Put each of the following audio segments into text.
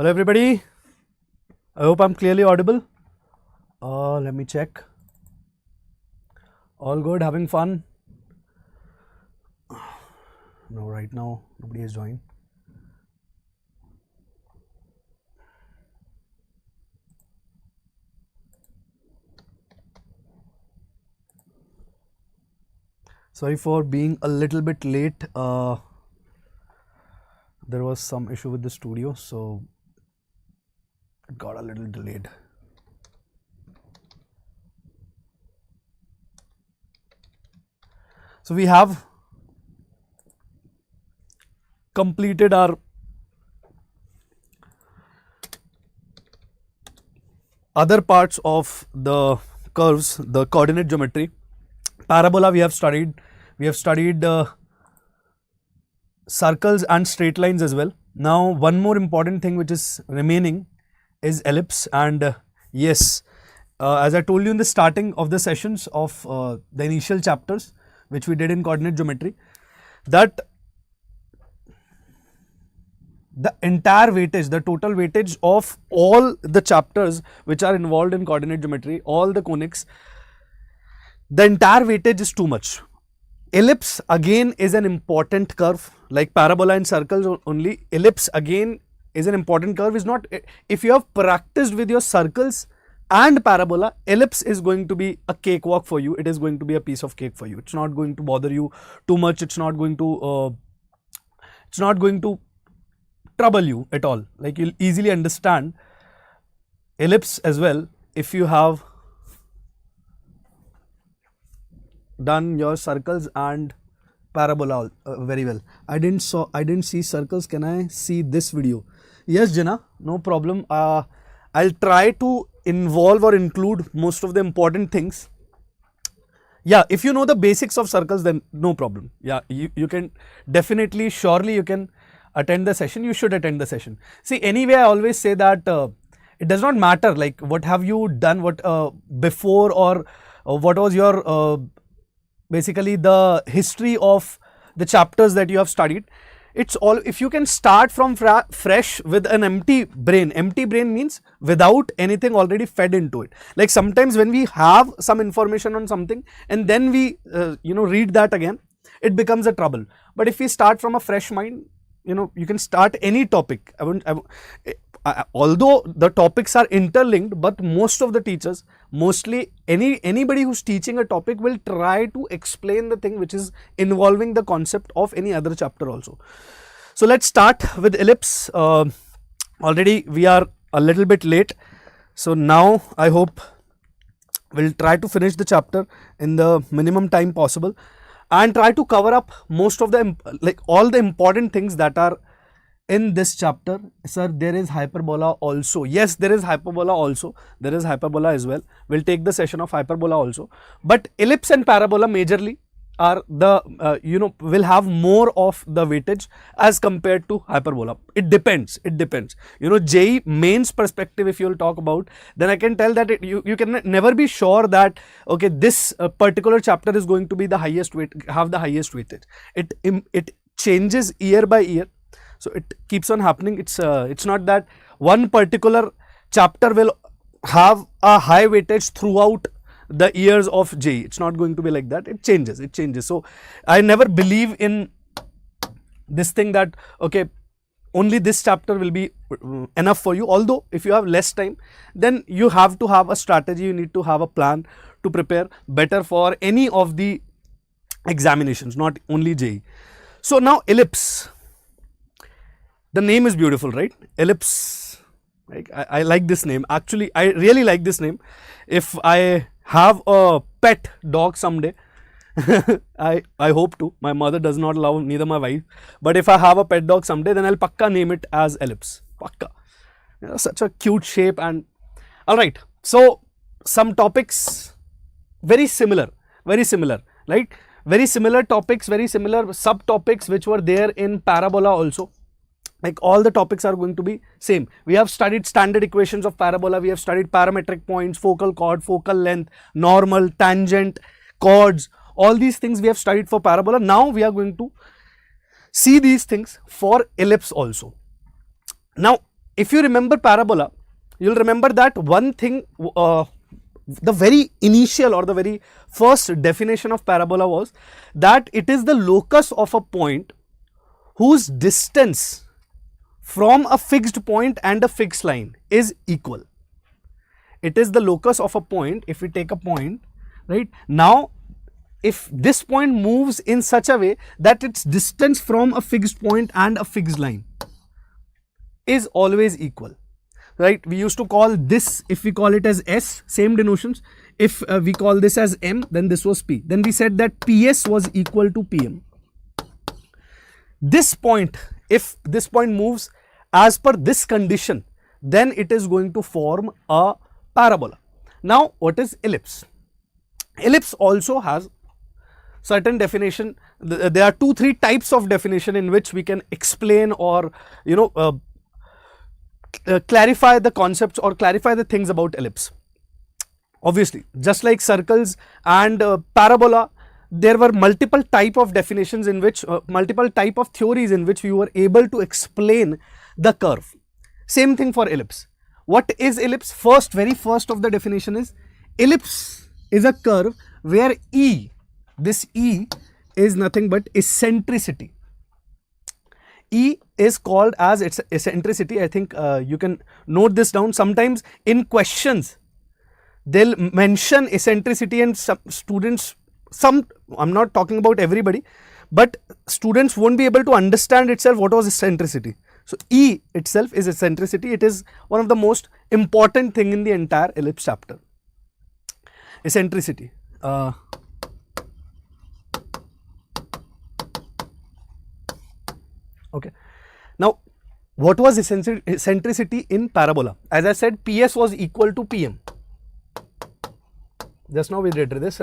Hello everybody, I hope I'm clearly audible. Let me check. All good, having fun? No, right now nobody has joined. Sorry for being a little bit late. There was some issue with the studio, so it got a little delayed. So we have completed our other parts of the curves, the coordinate geometry. Parabola we have studied. We have studied circles and straight lines as well. Now one more important thing which is remaining is ellipse, and yes, as I told you in the starting of the sessions of the initial chapters which we did in coordinate geometry, that the entire weightage, the total weightage of all the chapters which are involved in coordinate geometry, all the conics, the entire weightage is too much. Ellipse again is an important curve, like parabola and circles only. Ellipse again is an important curve. Is not, if you have practiced with your circles and parabola, ellipse is going to be a cakewalk for you. It is going to be a piece of cake for you. It's not going to bother you too much. It's not going to trouble you at all. Like, you'll easily understand ellipse as well if you have done your circles and parabola very well. I didn't see circles. Can I see this video? Yes, Jana, no problem. I'll try to involve or include most of the important things. Yeah, if you know the basics of circles, then no problem. Yeah, you can definitely, surely you can attend the session. You should attend the session. See, anyway, I always say that it does not matter like what have you done, what before, or what was your basically the history of the chapters that you have studied. It's all, if you can start from fresh with an empty brain. Empty brain means without anything already fed into it. Like sometimes when we have some information on something and then we read that again, it becomes a trouble. But if we start from a fresh mind, you can start any topic. Although the topics are interlinked, but most of the teachers, mostly anybody who's teaching a topic will try to explain the thing which is involving the concept of any other chapter also. So let's start with ellipse. Already we are a little bit late, so now I hope we'll try to finish the chapter in the minimum time possible and try to cover up most of the, like all the important things that are in this chapter. Sir, there is hyperbola also. Yes, there is hyperbola also. There is hyperbola as well. We'll take the session of hyperbola also. But ellipse and parabola majorly are the, will have more of the weightage as compared to hyperbola. It depends. It depends. JEE Main's perspective, if you'll talk about, then I can tell that you can never be sure that, okay, this particular chapter is going to be the highest weight, have the highest weightage. It changes year by year. So it keeps on happening. It's not that one particular chapter will have a high weightage throughout the years of JEE. It's not going to be like that. It changes. It changes. So I never believe in this thing that, okay, only this chapter will be enough for you. Although if you have less time, then you have to have a strategy. You need to have a plan to prepare better for any of the examinations, not only JEE. So now ellipse. The name is beautiful, right? Ellipse. Like, I like this name. Actually, I really like this name. If I have a pet dog someday, I hope to. My mother does not love, neither my wife. But if I have a pet dog someday, then I'll pakka name it as ellipse. Pakka. Such a cute shape. And all right. So some topics very similar, right? Very similar topics, very similar subtopics which were there in parabola also. Like all the topics are going to be same. We have studied standard equations of parabola. We have studied parametric points, focal chord, focal length, normal, tangent, chords. All these things we have studied for parabola. Now we are going to see these things for ellipse also. Now if you remember parabola, you'll remember that one thing, the very initial or the very first definition of parabola was that it is the locus of a point whose distance from a fixed point and a fixed line is equal. It is the locus of a point. If we take a point, right, now if this point moves in such a way that its distance from a fixed point and a fixed line is always equal, right? We used to call this, if we call it as S, same denotions. If we call this as M, then this was P. Then we said that PS was equal to PM. This point, if this point moves as per this condition, then it is going to form a parabola. Now, what is ellipse? Ellipse also has certain definition. There are 2-3 types of definition in which we can explain or clarify the concepts or clarify the things about ellipse. Obviously, just like circles and parabola, there were multiple type of definitions in which multiple type of theories in which we were able to explain the curve. Same thing for ellipse. What is ellipse? Very first of the definition is ellipse is a curve where E, this E is nothing but eccentricity. E is called as its eccentricity. I think you can note this down. Sometimes in questions they'll mention eccentricity, and I'm not talking about everybody, but students won't be able to understand itself what was eccentricity. So E itself is eccentricity. It is one of the most important thing in the entire ellipse chapter. Eccentricity. Okay. Now, what was eccentricity in parabola? As I said, PS was equal to PM. Just now we did this,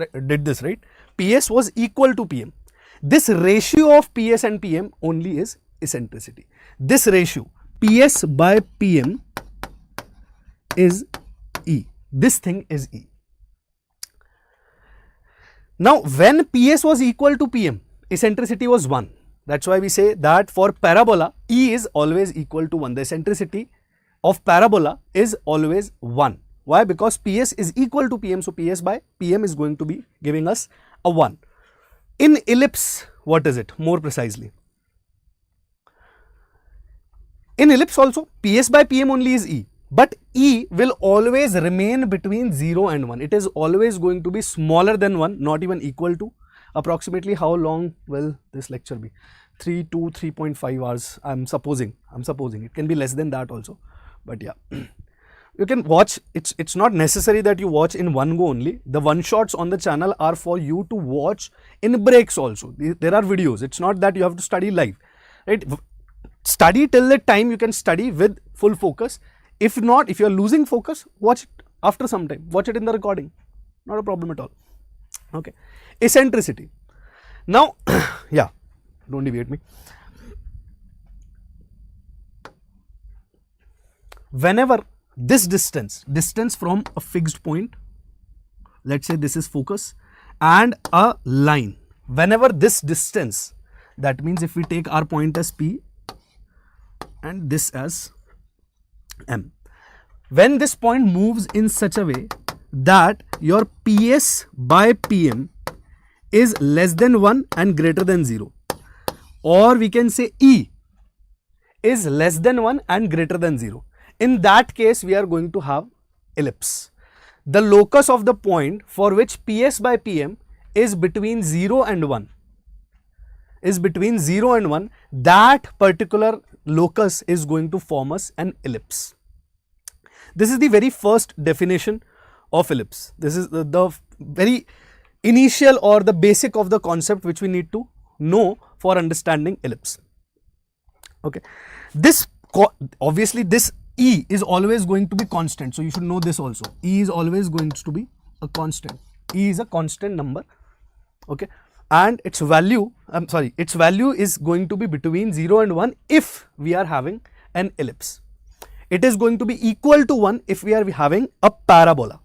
right? PS was equal to PM. This ratio of PS and PM only is eccentricity. This ratio, PS by PM, is E. This thing is E. Now, when PS was equal to PM, eccentricity was 1. That's why we say that for parabola, E is always equal to 1. The eccentricity of parabola is always 1. Why? Because PS is equal to PM, so PS by PM is going to be giving us a 1. In ellipse, what is it? More precisely. In ellipse also, PS by PM only is E. But E will always remain between 0 and 1. It is always going to be smaller than 1, not even equal to. Approximately how long will this lecture be? 3 to 3.5 hours, I'm supposing. It can be less than that also. But yeah. You can watch, it's not necessary that you watch in one go only. The one shots on the channel are for you to watch in breaks also. There are videos. It's not that you have to study live, right? Study till the time you can study with full focus. If not, if you are losing focus, watch it after some time. Watch it in the recording. Not a problem at all. Okay. Eccentricity. Now, yeah, don't deviate me. Whenever this distance from a fixed point, let's say this is focus, and a line, whenever this distance, that means if we take our point as P and this as M, when this point moves in such a way that your PS by PM is less than 1 and greater than 0, or we can say E is less than 1 and greater than 0. In that case, we are going to have ellipse. The locus of the point for which PS by PM is between 0 and 1, that particular locus is going to form us an ellipse. This is the very first definition of ellipse. This is the very initial or the basic of the concept which we need to know for understanding ellipse. Okay. Obviously this E is always going to be constant. So you should know this also. E is always going to be a constant. E is a constant number. Okay. And its value is going to be between 0 and 1 if we are having an ellipse. It is going to be equal to 1 if we are having a parabola.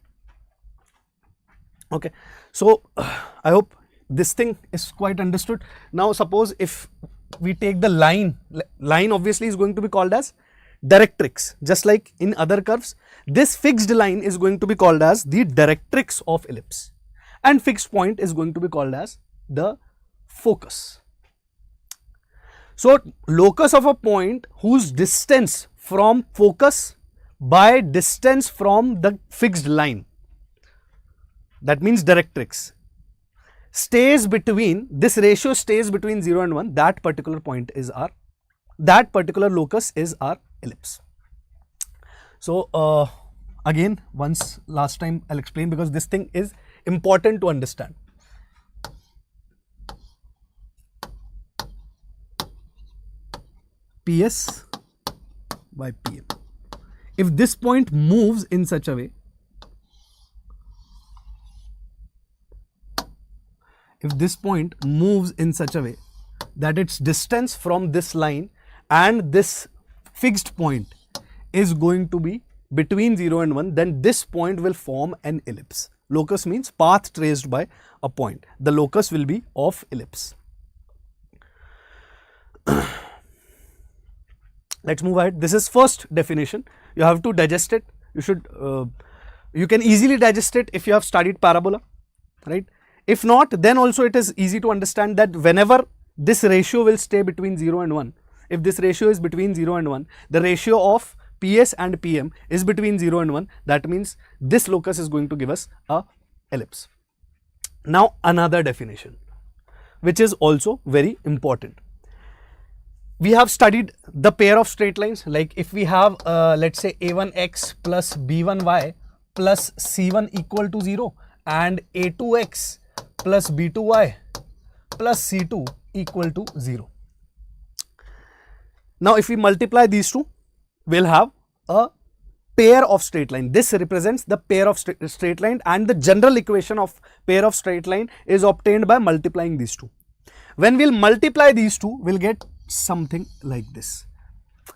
Okay. So I hope this thing is quite understood. Now suppose if we take the line obviously is going to be called as directrix. Just like in other curves, this fixed line is going to be called as the directrix of ellipse, and fixed point is going to be called as the focus. So locus of a point whose distance from focus by distance from the fixed line, that means directrix, stays between, this ratio stays between 0 and 1, that particular point is our, that particular locus is our ellipse. So again, once last time I'll explain, because this thing is important to understand. PS by PM. If this point moves in such a way, if this point moves in such a way that its distance from this line and this fixed point is going to be between 0 and 1, then this point will form an ellipse. Locus means path traced by a point. The locus will be of ellipse. Let's move ahead. This is first definition. You have to digest it. You should, you can easily digest it if you have studied parabola, right? If not, then also it is easy to understand that whenever this ratio will stay between 0 and 1, if this ratio is between 0 and 1, the ratio of PS and PM is between 0 and 1, that means this locus is going to give us a ellipse. Now another definition, which is also very important. We have studied the pair of straight lines, like if we have let's say a1x plus b1y plus c1 equal to 0 and a2x plus b2y plus c2 equal to 0. Now if we multiply these two, we'll have a pair of straight line. This represents the pair of straight line, and the general equation of pair of straight line is obtained by multiplying these two. When we'll multiply these two, we'll get something like this.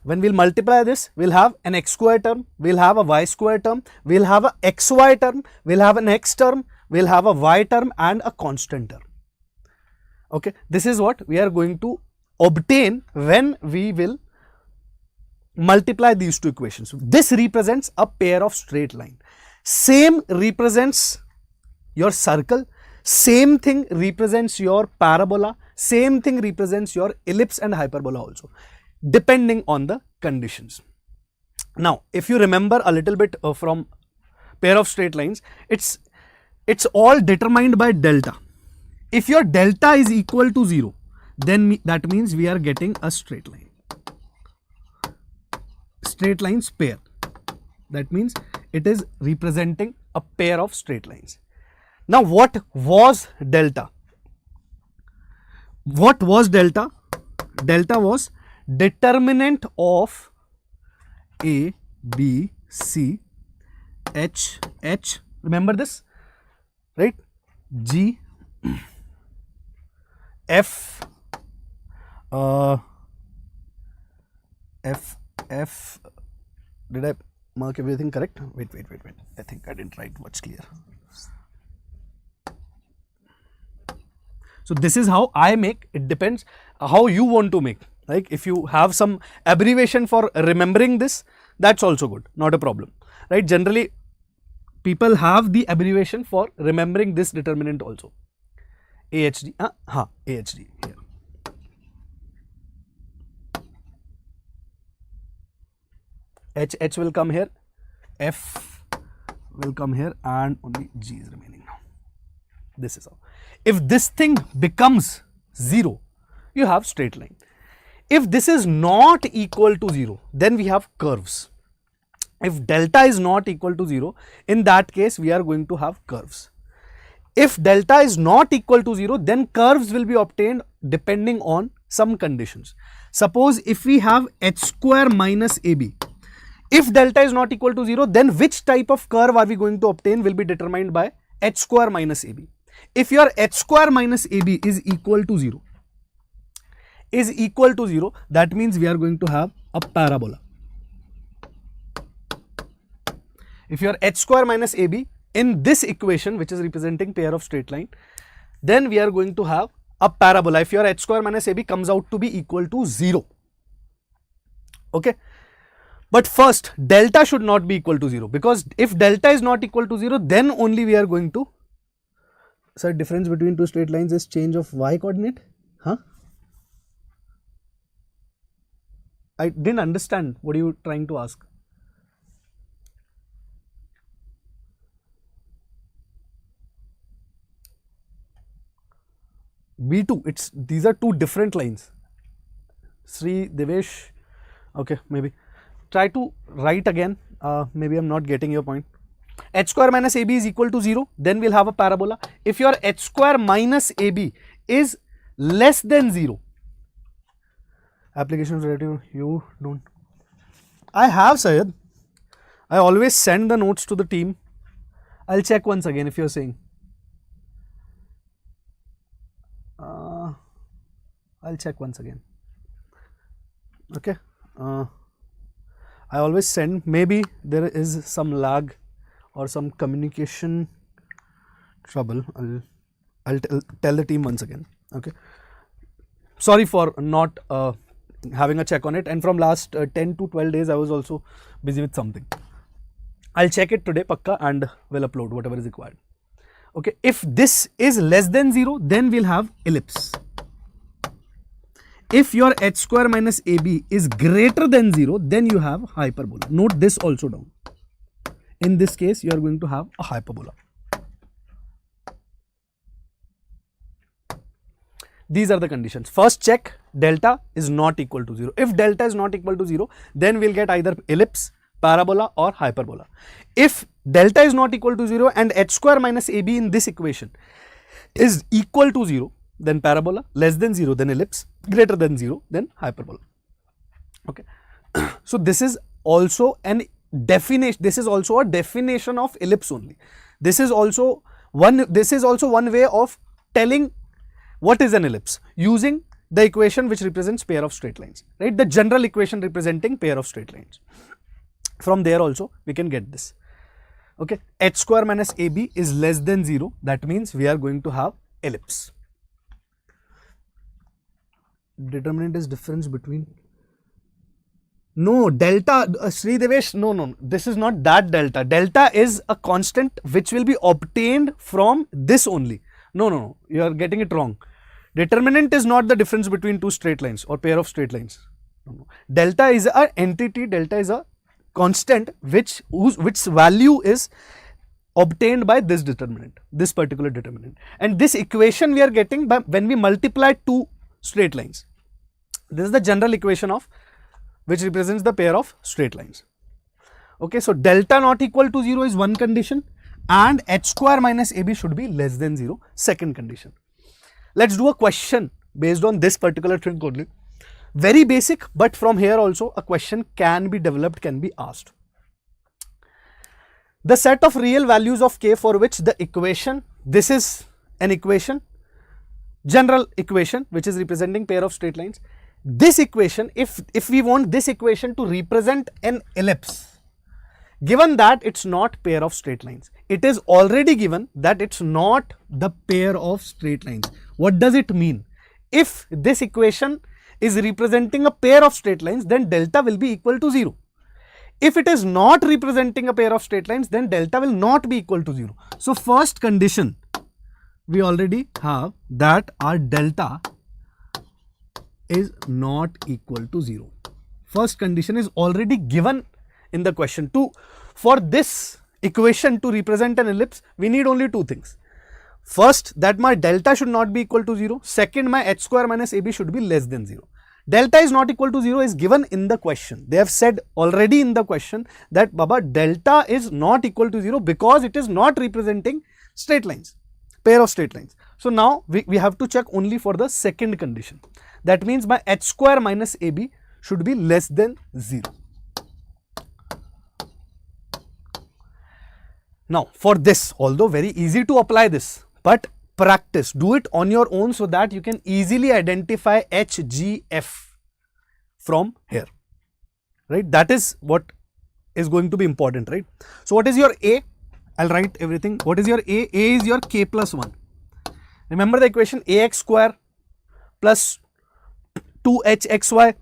When we'll multiply this, we'll have an x square term, we'll have a y square term, we'll have a xy term, we'll have an x term, we'll have a y term and a constant term. Okay, this is what we are going to obtain when we will multiply these two equations. This represents a pair of straight line. Same represents your circle, same thing represents your parabola, same thing represents your ellipse and hyperbola also, depending on the conditions. Now, if you remember a little bit from pair of straight lines, it's all determined by delta. If your delta is equal to 0, then that means we are getting a straight line. Straight lines pair. That means it is representing a pair of straight lines. Now, what was delta? What was delta? Delta was determinant of A, B, C, H, H. Remember this, right? G, F, F. Did I mark everything correct? Wait. I think I didn't write much clear. So this is how I make. It depends how you want to make. Like if you have some abbreviation for remembering this, that's also good, not a problem, right? Generally, people have the abbreviation for remembering this determinant also. AHD, AHD here. H will come here, F will come here, and only G is remaining now. This is how. If this thing becomes 0, you have straight line. If this is not equal to 0, then we have curves. If delta is not equal to 0, in that case we are going to have curves. If delta is not equal to 0, then curves will be obtained depending on some conditions. Suppose if we have h square minus ab. If delta is not equal to 0, then which type of curve are we going to obtain will be determined by h square minus ab. If your h square minus ab is equal to 0, that means we are going to have a parabola. If your h square minus ab in this equation, which is representing pair of straight line, then we are going to have a parabola. If your h square minus ab comes out to be equal to 0, okay. But first, delta should not be equal to 0, because if delta is not equal to 0, then only we are going to, sir, difference between two straight lines is change of y coordinate? Huh? I didn't understand. What are you trying to ask? B2, these are two different lines. Sri, Devesh, okay, maybe. Try to write again, maybe I'm not getting your point. H square minus AB is equal to 0, then we'll have a parabola. If your H square minus AB is less than 0, applications relative, you don't. I have, Syed. I always send the notes to the team. I'll check once again if you're saying. I'll check once again. Okay. I always send, maybe there is some lag or some communication trouble. I'll tell the team once again. Okay. Sorry for not having a check on it, and from last 10 to 12 days I was also busy with something. I'll check it today, pakka, and we'll upload whatever is required. Okay. If this is less than 0, then we'll have ellipse. If your H square minus AB is greater than 0, then you have hyperbola. Note this also down. In this case, you are going to have a hyperbola. These are the conditions. First, check delta is not equal to 0. If delta is not equal to 0, then we'll get either ellipse, parabola or hyperbola. If delta is not equal to 0 and H square minus AB in this equation is equal to 0, then parabola, less than 0, then ellipse, greater than 0, then hyperbola. Okay. So this is also an definition. This is also a definition of ellipse only. This is also one way of telling what is an ellipse, using the equation which represents pair of straight lines, right? The general equation representing pair of straight lines. From there also we can get this. Okay. H square minus AB is less than 0. That means we are going to have ellipse. Determinant is difference between. No, delta, Sri Devesh, no, this is not that delta. Delta is a constant which will be obtained from this only. No, you are getting it wrong. Determinant is not the difference between two straight lines or pair of straight lines. No. Delta is an entity, delta is a constant which value is obtained by this determinant, this particular determinant. And this equation we are getting by when we multiply two straight lines. This is the general equation of which represents the pair of straight lines. Okay, so delta not equal to 0 is one condition, and H square minus AB should be less than 0, second condition. Let's do a question based on this particular thing only. Very basic, but from here also a question can be developed, can be asked. The set of real values of k for which the equation, this is an equation, general equation which is representing pair of straight lines. This equation, if we want this equation to represent an ellipse, given that it's not pair of straight lines, it is already given that it's not the pair of straight lines. What does it mean? If this equation is representing a pair of straight lines, then delta will be equal to 0. If it is not representing a pair of straight lines, then delta will not be equal to 0. So first condition, we already have that our delta is not equal to 0. First condition is already given in the question. For this equation to represent an ellipse, we need only two things. First, that my delta should not be equal to 0. Second, my H square minus AB should be less than 0. Delta is not equal to 0 is given in the question. They have said already in the question that Baba, delta is not equal to 0 because it is not representing straight lines, pair of straight lines. So now we have to check only for the second condition. That means my H square minus AB should be less than 0. Now for this, although very easy to apply this, but practice, do it on your own so that you can easily identify HGF from here, right? That is what is going to be important, right? So what is your A? I'll write everything. What is your A? A is your k plus 1. Remember the equation ax square plus 2hxy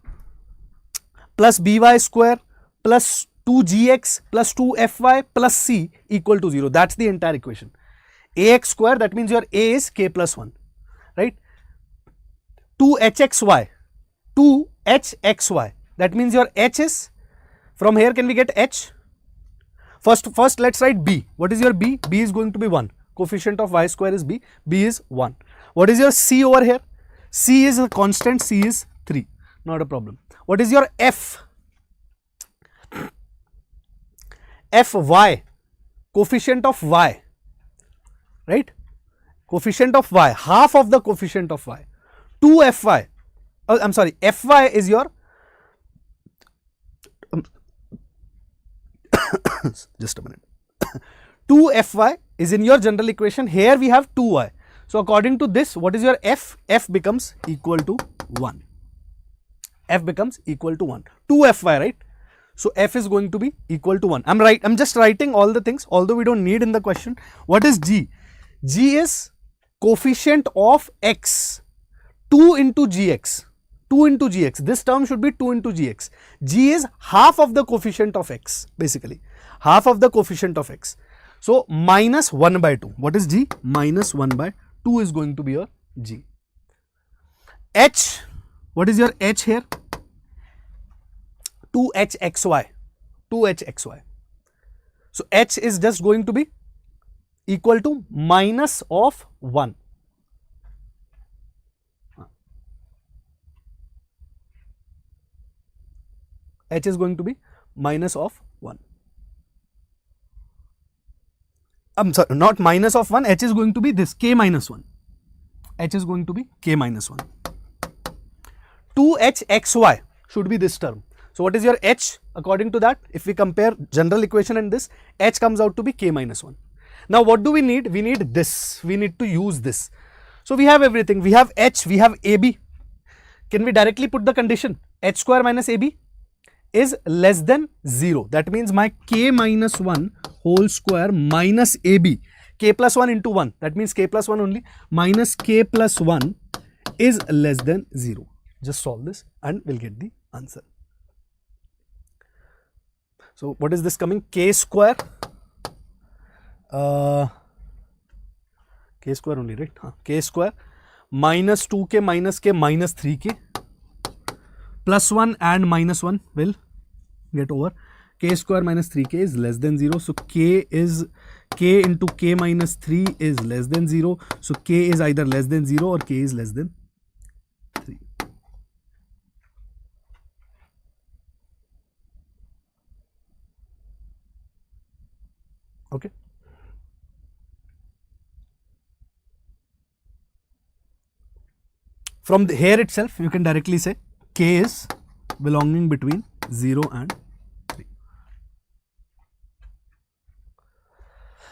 plus by square plus 2gx plus 2fy plus c equal to 0. That's the entire equation. Ax square, that means your a is k plus 1, right? 2hxy, 2hxy, that means your h is, from here can we get h? First let's write b. What is your b? B is going to be 1. Coefficient of y square is b. B is 1. What is your c over here? C is a constant, c is 3. Not a problem. What is your f? Fy, coefficient of y, right? Coefficient of y, half of the coefficient of y. 2fy, I'm sorry, fy is your just a minute. 2fy is in your general equation. Here we have 2y. So according to this, what is your f? F becomes equal to 1. F becomes equal to 1. 2fy, right? So f is going to be equal to 1. I'm just writing all the things, although we don't need in the question. What is g? G is coefficient of x. 2 into gx. 2 into gx. This term should be 2 into gx. G is half of the coefficient of x, basically. Half of the coefficient of x. So minus 1 by 2. What is g? Minus 1 by 2 is going to be your g. H. What is your h here? 2hxy. 2hxy. So h is just going to be equal to minus of 1. H is going to be minus of 1. I'm sorry, not minus of 1, h is going to be this, k minus 1. H is going to be k minus 1. 2hxy should be this term. So what is your h? According to that, if we compare general equation and this, h comes out to be k minus 1. Now what do we need? We need this. We need to use this. So we have everything. We have h, we have ab. Can we directly put the condition? H square minus ab is less than 0. That means my k minus 1 whole square minus ab, k plus 1 into 1, that means k plus 1 only, minus k plus 1 is less than 0. Just solve this and we'll get the answer. So what is this coming? K square, k square only, right? K square minus 2k minus k minus 3k plus 1 and minus 1 will get over. K square minus 3k is less than 0. So k into k minus 3 is less than 0. So k is either less than 0 or k is less than 3. Okay. From here itself, you can directly say k is belonging between 0 and 3.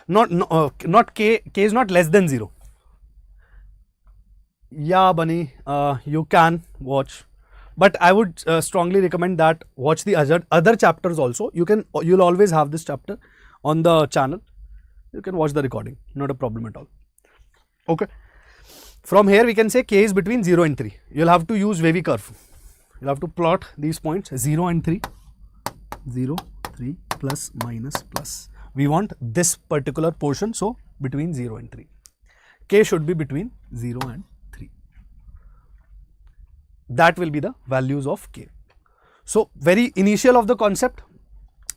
Not k is not less than 0. Yeah, Bunny, you can watch, but I would strongly recommend that watch the other chapters also. You'll always have this chapter on the channel. You can watch the recording, not a problem at all. Okay. From here we can say k is between 0 and 3. You'll have to use wavy curve. You'll have to plot these points 0 and 3. 0, 3, plus, minus, plus. We want this particular portion, so between 0 and 3. K should be between 0 and 3. That will be the values of k. So very initial of the concept,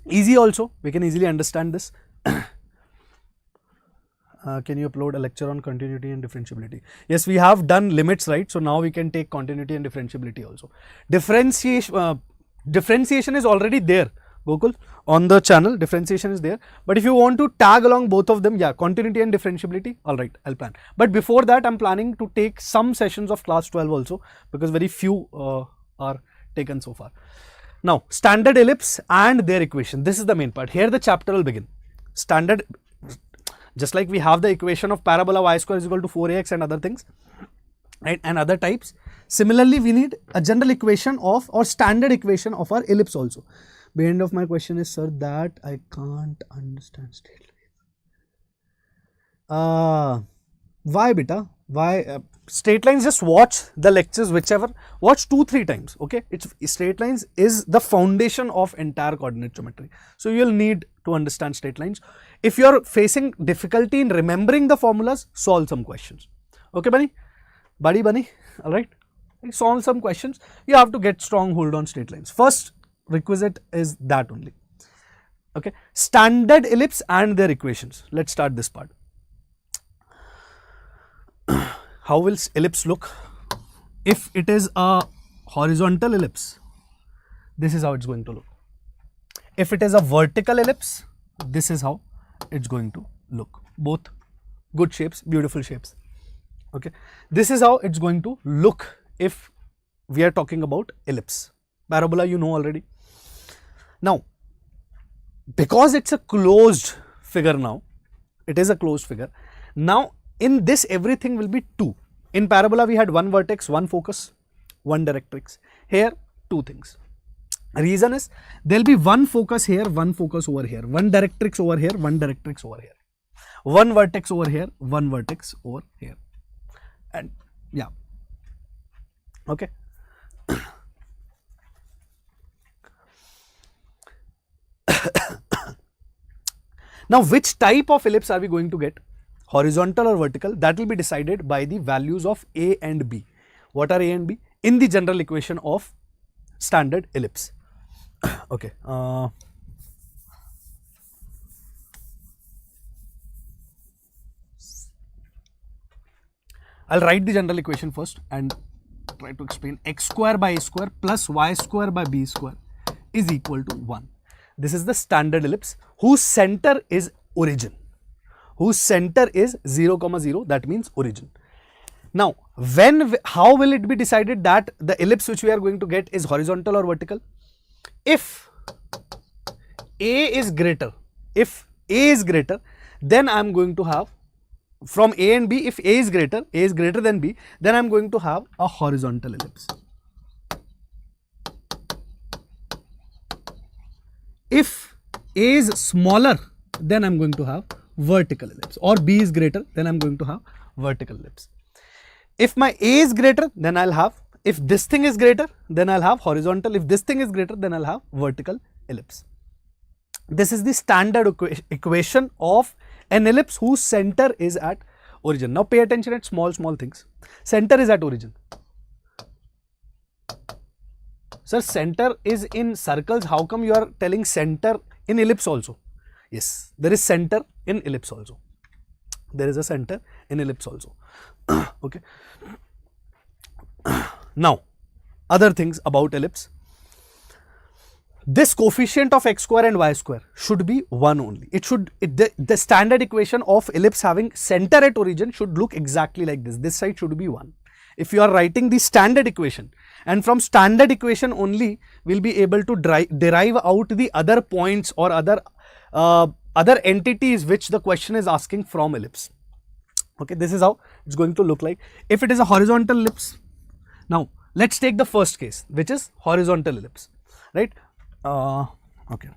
easy also, we can easily understand this. Can you upload a lecture on continuity and differentiability? Yes, we have done limits, right? So now we can take continuity and differentiability also. Differentiation is already there, Gokul, on the channel. Differentiation is there, but if you want to tag along both of them, yeah, continuity and differentiability, all right, I'll plan. But before that, I'm planning to take some sessions of class 12 also, because very few are taken so far. Now, standard ellipse and their equation. This is the main part. Here the chapter will begin. Standard, just like we have the equation of parabola y square is equal to 4ax and other things, right, and other types. Similarly, we need a general equation of or standard equation of our ellipse also. The end of my question is, sir, that I can't understand straight lines. Why beta? Why straight lines? Just watch the lectures, whichever, watch 2-3 times. Okay, it's straight lines is the foundation of entire coordinate geometry, so you'll need to understand straight lines. If you're facing difficulty in remembering the formulas, solve some questions. Okay bunny, all right, solve some questions. You have to get strong hold on straight lines. First requisite is that only. Okay, standard ellipse and their equations. Let's start this part. How will ellipse look? If it is a horizontal ellipse, this is how it's going to look. If it is a vertical ellipse, this is how it's going to look. Both good shapes, beautiful shapes. Okay, this is how it's going to look if we are talking about ellipse. Parabola you know already. Now, because it's a closed figure now, it is a closed figure. Now, in this everything will be two. In parabola we had one vertex, one focus, one directrix. Here two things. Reason is there will be one focus here, one focus over here, one directrix over here, one directrix over here, one vertex over here, one vertex over here, and yeah, okay. Now, which type of ellipse are we going to get? Horizontal or vertical? That will be decided by the values of A and B. What are A and B? In the general equation of standard ellipse. Okay. I'll write the general equation first and try to explain. X square by A square plus Y square by B square is equal to 1. This is the standard ellipse whose center is origin. Whose center is 0, 0, that means origin. Now, how will it be decided that the ellipse which we are going to get is horizontal or vertical? If A is greater, then I am going to have from A and B. If A is greater than B, then I am going to have a horizontal ellipse. If A is smaller, then I am going to have vertical ellipse, or B is greater, then I am going to have vertical ellipse. If my A is greater, then I'll have, if this thing is greater, then I'll have horizontal. If this thing is greater, then I'll have vertical ellipse. This is the standard equation of an ellipse whose center is at origin. Now pay attention at small things. Center is at origin. Sir, center is in circles. How come you are telling center in ellipse also? Yes, there is center in ellipse also. There is a center in ellipse also. Okay. Now, other things about ellipse. This coefficient of x square and y square should be 1 only. The standard equation of ellipse having center at origin should look exactly like this. This side should be 1. If you are writing the standard equation, and from standard equation only we'll be able to derive out the other points or other entities which the question is asking from ellipse. Okay, this is how it's going to look like. If it is a horizontal ellipse, now let's take the first case, which is horizontal ellipse, right? Okay,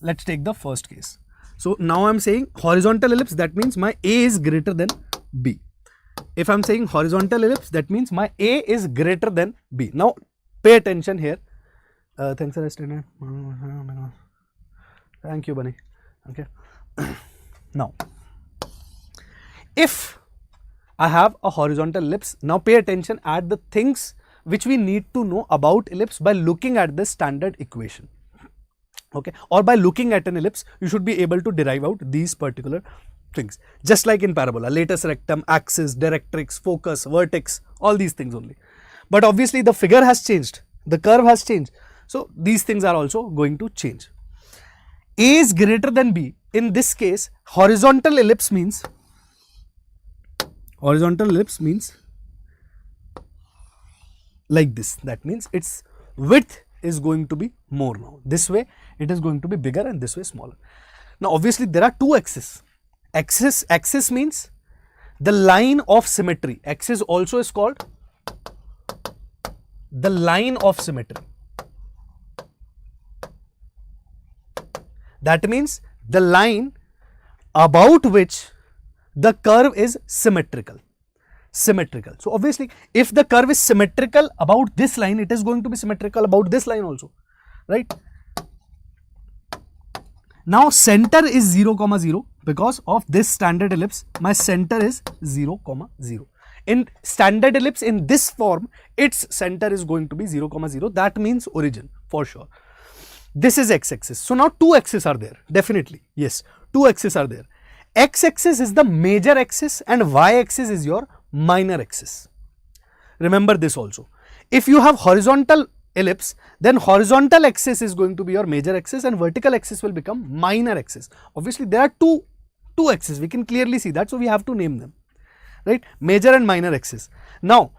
let's take the first case. So now I'm saying horizontal ellipse, that means my A is greater than B. If I'm saying horizontal ellipse, that means my A is greater than B. Now pay attention here. Thanks for listening. Thank you, Bunny. Okay. Now, if I have a horizontal ellipse, now pay attention at the things which we need to know about ellipse by looking at the standard equation. Okay, or by looking at an ellipse, you should be able to derive out these particular things. Just like in parabola, latus rectum, axis, directrix, focus, vertex, all these things only. But obviously the figure has changed, the curve has changed. So these things are also going to change. A is greater than B. In this case, horizontal ellipse means like this. That means its width is going to be more now. This way it is going to be bigger and this way smaller. Now obviously there are two axes. Axis means the line of symmetry. Axis also is called the line of symmetry. That means the line about which the curve is symmetrical. Symmetrical. So obviously, if the curve is symmetrical about this line, it is going to be symmetrical about this line also, right? Now center is 0, 0 because of this standard ellipse. My center is 0, 0. In standard ellipse in this form, its center is going to be 0, 0. That means origin for sure. This is x-axis. So now two axes are there. Definitely, yes, two axes are there. X-axis is the major axis and y-axis is your minor axis. Remember this also. If you have horizontal ellipse, then horizontal axis is going to be your major axis and vertical axis will become minor axis. Obviously, there are two axes. We can clearly see that. So we have to name them, right? Major and minor axis. Now,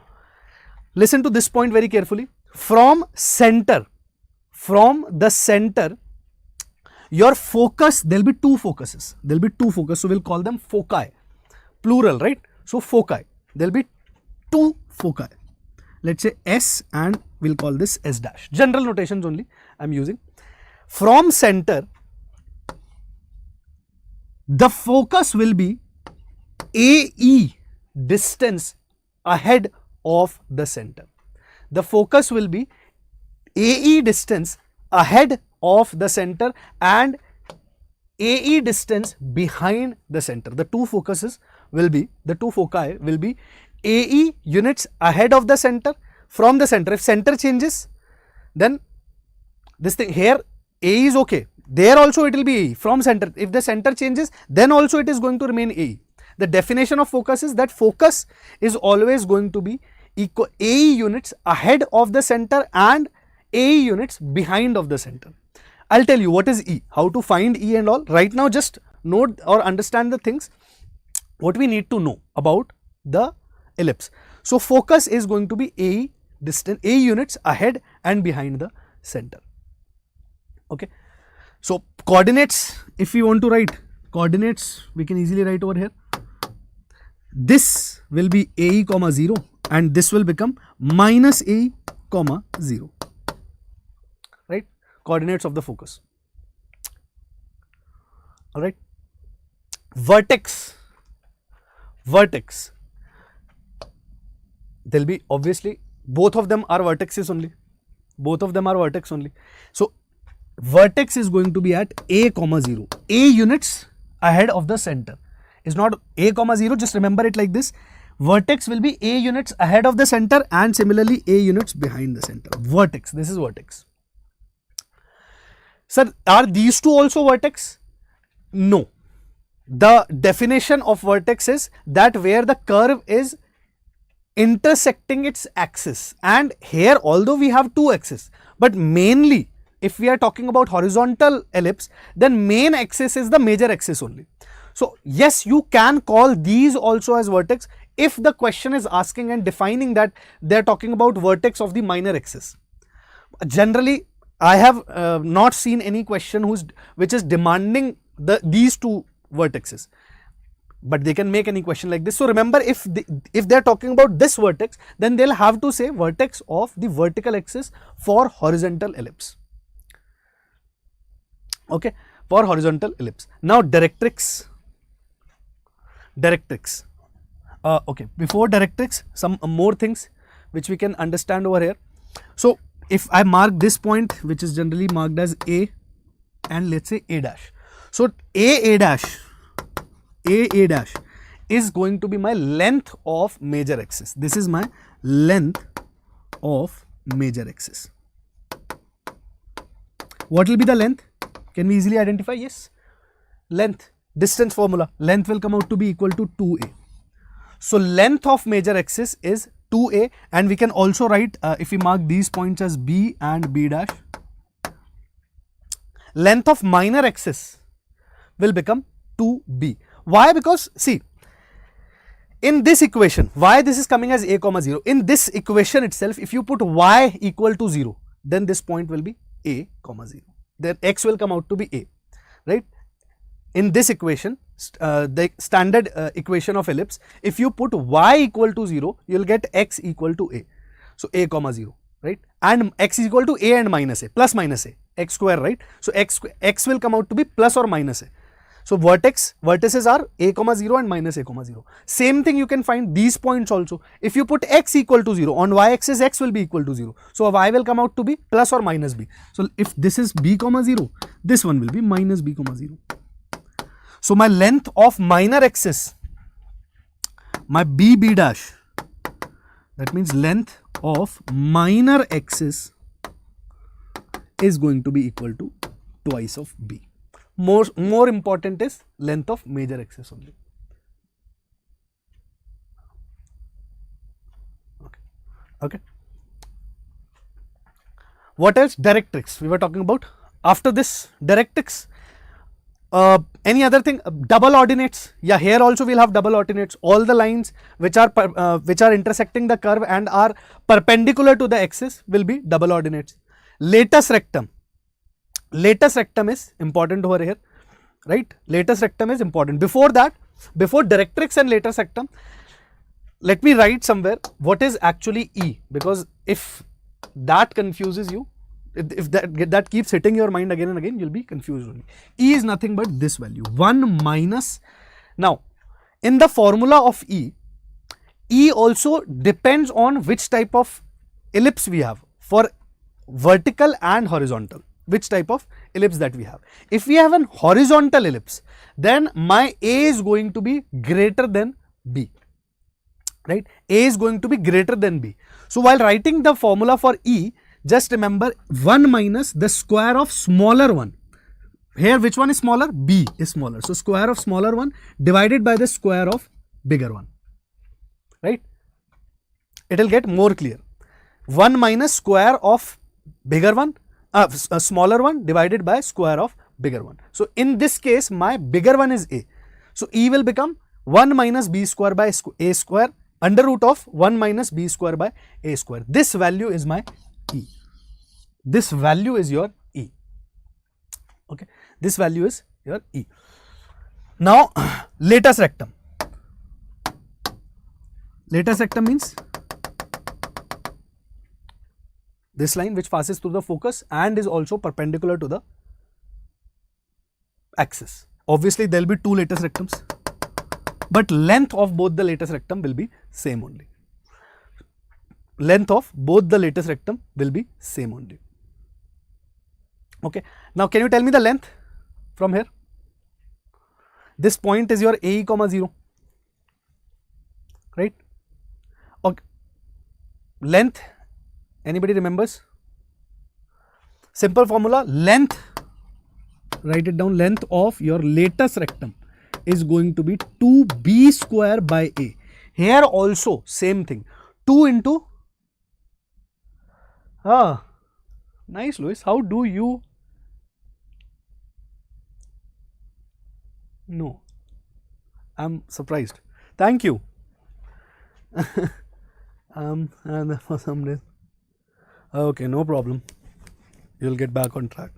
listen to this point very carefully. From the center, your focus, there will be two focuses. There will be two focuses. So we'll call them foci, plural, right? So foci. There will be two foci. Let's say S and we'll call this S dash. General notations only I'm using. From center, the focus will be AE distance ahead of the center. The focus will be AE distance ahead of the center and AE distance behind the center. The two focuses will be, the two foci will be AE units ahead of the center, from the center. If center changes, then this thing here AE is okay. There also it will be AE from center. If the center changes, then also it is going to remain AE. The definition of focus is that focus is always going to be equal AE units ahead of the center and AE units behind of the center. I'll tell you what is E, how to find E and all. Right now just note or understand the things what we need to know about the ellipse. So focus is going to be AE distance, AE units ahead and behind the center. Okay. So coordinates, if we want to write coordinates, we can easily write over here. This will be AE, 0 and this will become minus AE, 0. Right? Coordinates of the focus. Alright. Vertex. Vertex. There will be obviously both of them are vertices only. Both of them are vertex only. So vertex is going to be at A, 0. A units ahead of the center. It's not A, 0. Just remember it like this. Vertex will be A units ahead of the center and similarly A units behind the center. Vertex. This is vertex. Sir, are these two also vertex? No. The definition of vertex is that where the curve is intersecting its axis, and here although we have two axes, but mainly if we are talking about horizontal ellipse, then main axis is the major axis only. So yes, you can call these also as vertex if the question is asking and defining that they are talking about vertex of the minor axis. Generally, I have not seen any question which is demanding these two vertexes, but they can make any question like this. So remember, if they are talking about this vertex, then they'll have to say vertex of the vertical axis for horizontal ellipse. Okay, for horizontal ellipse. Now directrix. Directrix. Okay, before directrix, some more things which we can understand over here. So if I mark this point, which is generally marked as A, and let's say A dash. So A dash is going to be my length of major axis. This is my length of major axis. What will be the length? Can we easily identify? Yes. Length, distance formula, length will come out to be equal to 2A. So length of major axis is 2A, and we can also write, if we mark these points as B and B dash, length of minor axis will become 2B. Why? Because see, in this equation, why this is coming as A, 0. In this equation itself, if you put y equal to 0, then this point will be A, 0. Then x will come out to be A, right? In this equation, the standard equation of ellipse, if you put y equal to 0, you will get x equal to A. So A, 0, right? And x is equal to A and minus A, plus minus A, x square, right? So x will come out to be plus or minus A. So vertices are a comma 0 and minus a comma 0. Same thing you can find these points also. If you put x equal to 0, on y-axis x will be equal to 0. So y will come out to be plus or minus b. So if this is b comma 0, this one will be minus b comma 0. So my length of minor axis, my b dash, that means length of minor axis is going to be equal to twice of b. More important is length of major axis only. Okay. What else? Directrix we were talking about. After this, directrix, any other thing? Double ordinates. Yeah, here also we'll have double ordinates. All the lines which are intersecting the curve and are perpendicular to the axis will be double ordinates. Latus rectum. Latus rectum is important over here, right? Latus rectum is important. Before that, before directrix and latus rectum, let me write somewhere what is actually E, because if that confuses you, if that keeps hitting your mind again and again, you'll be confused only. E is nothing but this value, 1 minus. Now, in the formula of E also depends on which type of ellipse we have for vertical and horizontal. Which type of ellipse that we have. If we have an horizontal ellipse, then my A is going to be greater than B, right? A is going to be greater than B. So while writing the formula for E, just remember 1 minus the square of smaller one. Here which one is smaller? B is smaller. So square of smaller one divided by the square of bigger one, right? It will get more clear. 1 minus square of bigger one, a smaller one divided by square of bigger one. So in this case, my bigger one is A. So E will become 1 minus B square by A square under root of 1 minus B square by A square. This value is my E. This value is your E. Okay. This value is your E. Now, latus rectum. Latus rectum means this line which passes through the focus and is also perpendicular to the axis. Obviously, there will be two latus rectums, but length of both the latus rectum will be same only. Length of both the latus rectum will be same only. Okay. Now, can you tell me the length from here? This point is your AE comma 0, right? Okay. Length. Anybody remembers? Simple formula, length, write it down, length of your latus rectum is going to be 2b square by A. Here also same thing, 2 into, nice Louis, how do you, no, I'm surprised, thank you. And for some reason. Okay, no problem. You'll get back on track.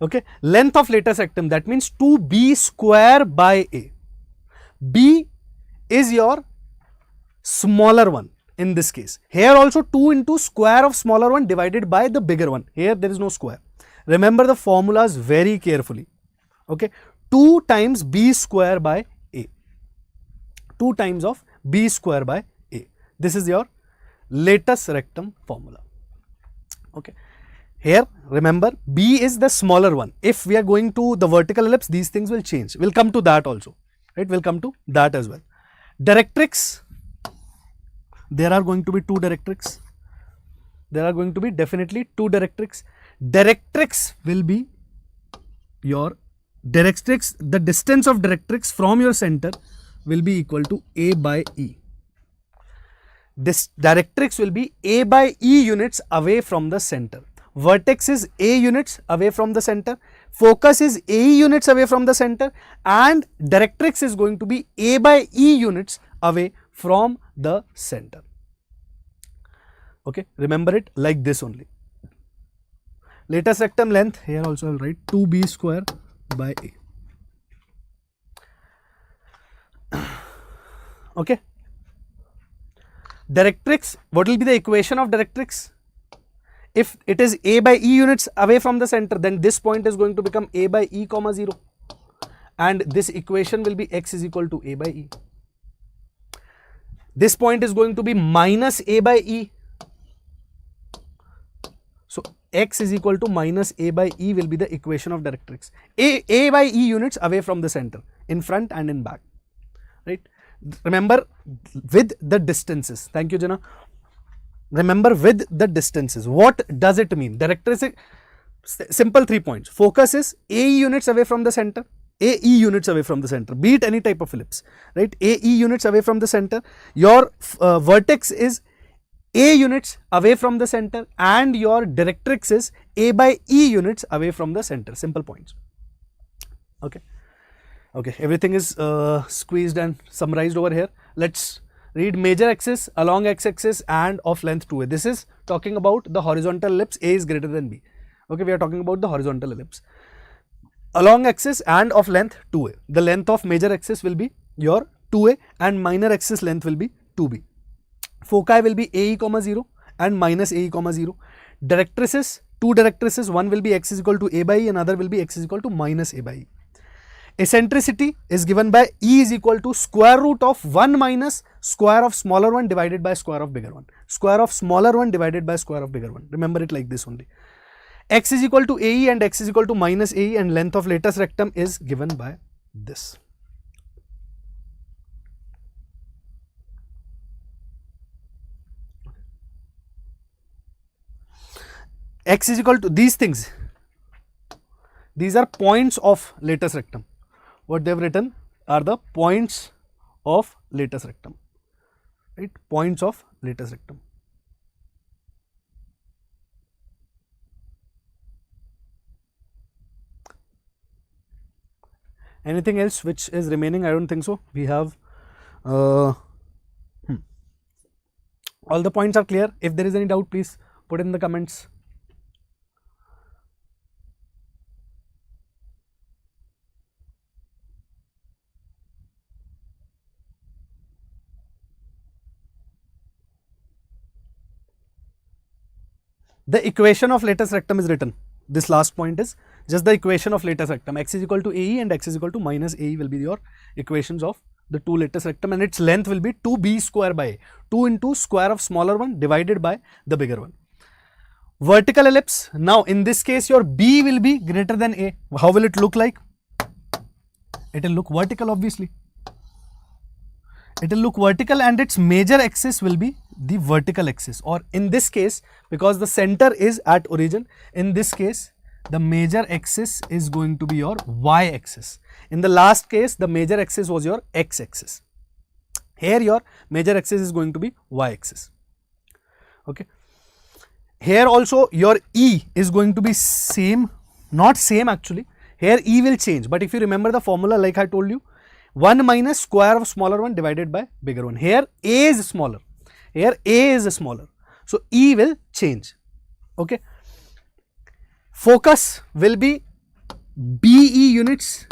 Okay, length of latus rectum, that means 2b square by A. B is your smaller one in this case. Here also 2 into square of smaller one divided by the bigger one. Here there is no square. Remember the formulas very carefully. Okay, 2 times b square by A. 2 times of b square by A. This is your latus rectum formula. Okay. Here remember B is the smaller one. If we are going to the vertical ellipse, these things will change. We'll come to that also. Right? We'll come to that as well. Directrix. There are going to be 2 directrix. There are going to be definitely 2 directrix. Directrix will be your directrix. The distance of directrix from your center will be equal to A by E. This directrix will be A by E units away from the center. Vertex is A units away from the center. Focus is AE units away from the center. And directrix is going to be A by E units away from the center. Okay, remember it like this only. Latus rectum length, here also I will write 2b square by A. Okay. Directrix, what will be the equation of directrix? If it is a by e units away from the center, then this point is going to become a by e comma 0, and this equation will be x is equal to a by e. This point is going to be minus a by e. So x is equal to minus a by e will be the equation of directrix. A by e units away from the center, in front and in back, right? Remember with the distances. Thank you, Jana. Remember with the distances. What does it mean? Directrix, simple 3 points. Focus is AE units away from the center, AE units away from the center, be it any type of ellipse, right? AE units away from the center. Your vertex is A units away from the center, and your directrix is A by E units away from the center. Simple points. Okay. Okay, everything is squeezed and summarized over here. Let's read major axis, along x-axis and of length 2a. This is talking about the horizontal ellipse. A is greater than B. Okay, we are talking about the horizontal ellipse. Along axis and of length 2a. The length of major axis will be your 2a and minor axis length will be 2b. Foci will be AE comma 0 and minus AE comma 0. Directrices, two directrices, one will be x is equal to a by e, another will be x is equal to minus a by e. Eccentricity is given by E is equal to square root of 1 minus square of smaller one divided by square of bigger one. Square of smaller one divided by square of bigger one. Remember it like this only. X is equal to AE and x is equal to minus AE, and length of latus rectum is given by this. X is equal to these things. These are points of latus rectum. What they have written are the points of latus rectum, right? Points of latus rectum. Anything else which is remaining? I don't think so. We have all the points are clear. If there is any doubt, please put in the comments. The equation of latus rectum is written. This last point is just the equation of latus rectum. X is equal to AE and x is equal to minus AE will be your equations of the two latus rectum, and its length will be 2b square by a. 2 into square of smaller one divided by the bigger one. Vertical ellipse. Now in this case your B will be greater than A. How will it look like? It will look vertical, obviously. It will look vertical, and its major axis will be the vertical axis, or in this case, because the center is at origin, in this case the major axis is going to be your y axis. In the last case the major axis was your x axis. Here your major axis is going to be y axis. Okay. Here also your E is going to be same, not same actually. Here E will change, but if you remember the formula like I told you, 1 minus square of smaller one divided by bigger one. Here A is smaller, here A is smaller, so E will change. Okay. Focus will be BE units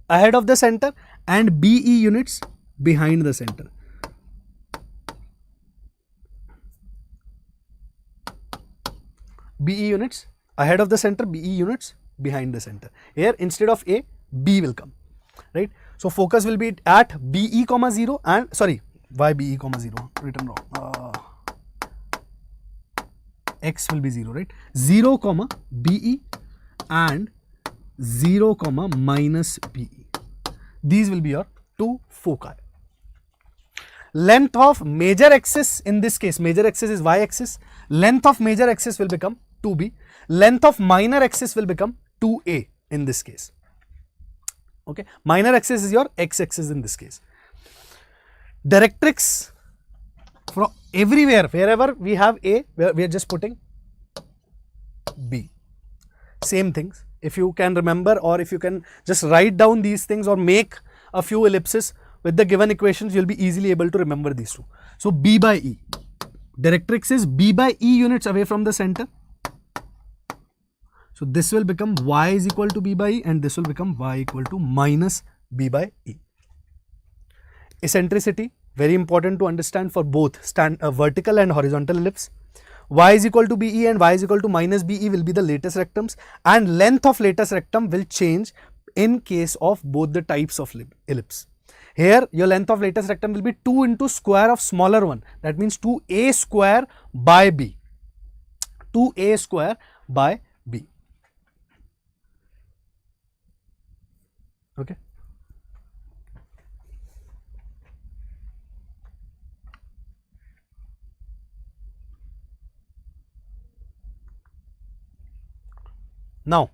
ahead of the center and BE units behind the center. BE units ahead of the center, BE units behind the center. Here instead of A, B will come. Right. So focus will be at BE comma 0 and sorry, why BE comma 0? Written wrong. X will be 0, right? 0 comma BE and 0 comma minus BE. These will be your two foci. Length of major axis, in this case major axis is y axis. Length of major axis will become 2b. Length of minor axis will become 2a in this case. Okay, minor axis is your x axis in this case. Directrix, from everywhere, wherever we have A, we are just putting B. Same things. If you can remember, or if you can just write down these things or make a few ellipses with the given equations, you will be easily able to remember these two. So B by E. Directrix is B by E units away from the center. So this will become y is equal to B by E, and this will become y equal to minus B by E. Eccentricity, very important to understand for both vertical and horizontal ellipse. y is equal to BE and y is equal to minus BE will be the latest rectums, and length of latest rectum will change in case of both the types of ellipse. Here your length of latest rectum will be 2 into square of smaller one, that means 2a square by b, 2a square by b. Okay. Now,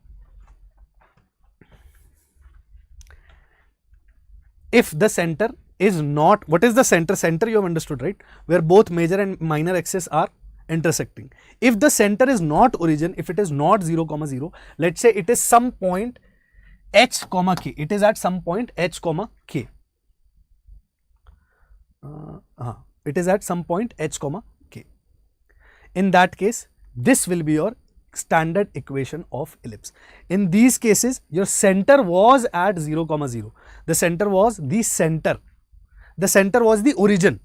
if the center is not, what is the center? Center you have understood, right? Where both major and minor axes are intersecting. If the center is not origin, if it is not 0, 0, let's say it is some point h, k. It is at some point h, k. It is at some point h, k. In that case, this will be your standard equation of ellipse. In these cases, your center was at 0, 0. The center was the center. The center was the origin.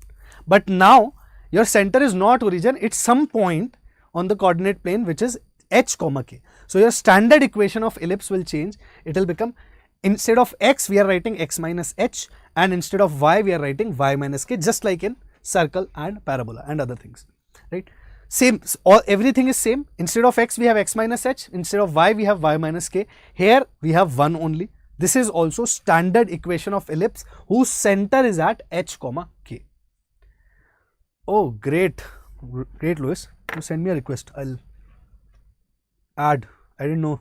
But now, your center is not origin, it's some point on the coordinate plane which is h, k. So, your standard equation of ellipse will change. It will become, instead of x, we are writing x minus h, and instead of y, we are writing y minus k, just like in circle and parabola and other things, right? Same, everything is same. Instead of x, we have x minus h. Instead of y, we have y minus k. Here, we have 1 only. This is also standard equation of ellipse whose center is at h, k. Oh, great. Great, Louis. You send me a request. I'll add. I didn't know.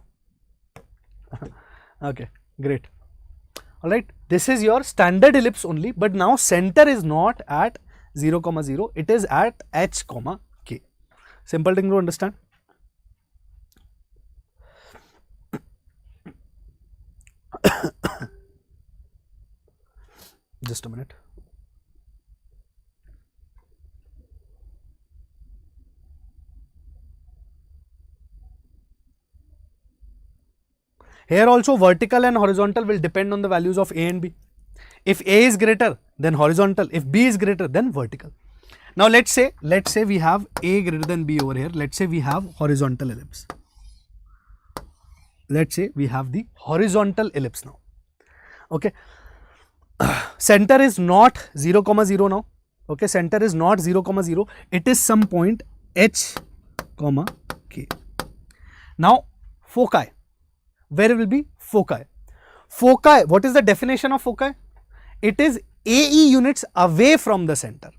Okay, great. Alright, this is your standard ellipse only, but now center is not at 0, 0. It is at h, k. Simple thing to understand. Just a minute. Here also vertical and horizontal will depend on the values of A and B. If A is greater, then horizontal. If B is greater, then vertical. Now let's say we have A greater than B over here. Let's say we have horizontal ellipse. Let's say we have the horizontal ellipse now. Okay. Center is not 0, 0 now. Okay. Center is not 0, 0. It is some point h, k. Now foci. Where will be foci? Foci, what is the definition of foci? It is AE units away from the center.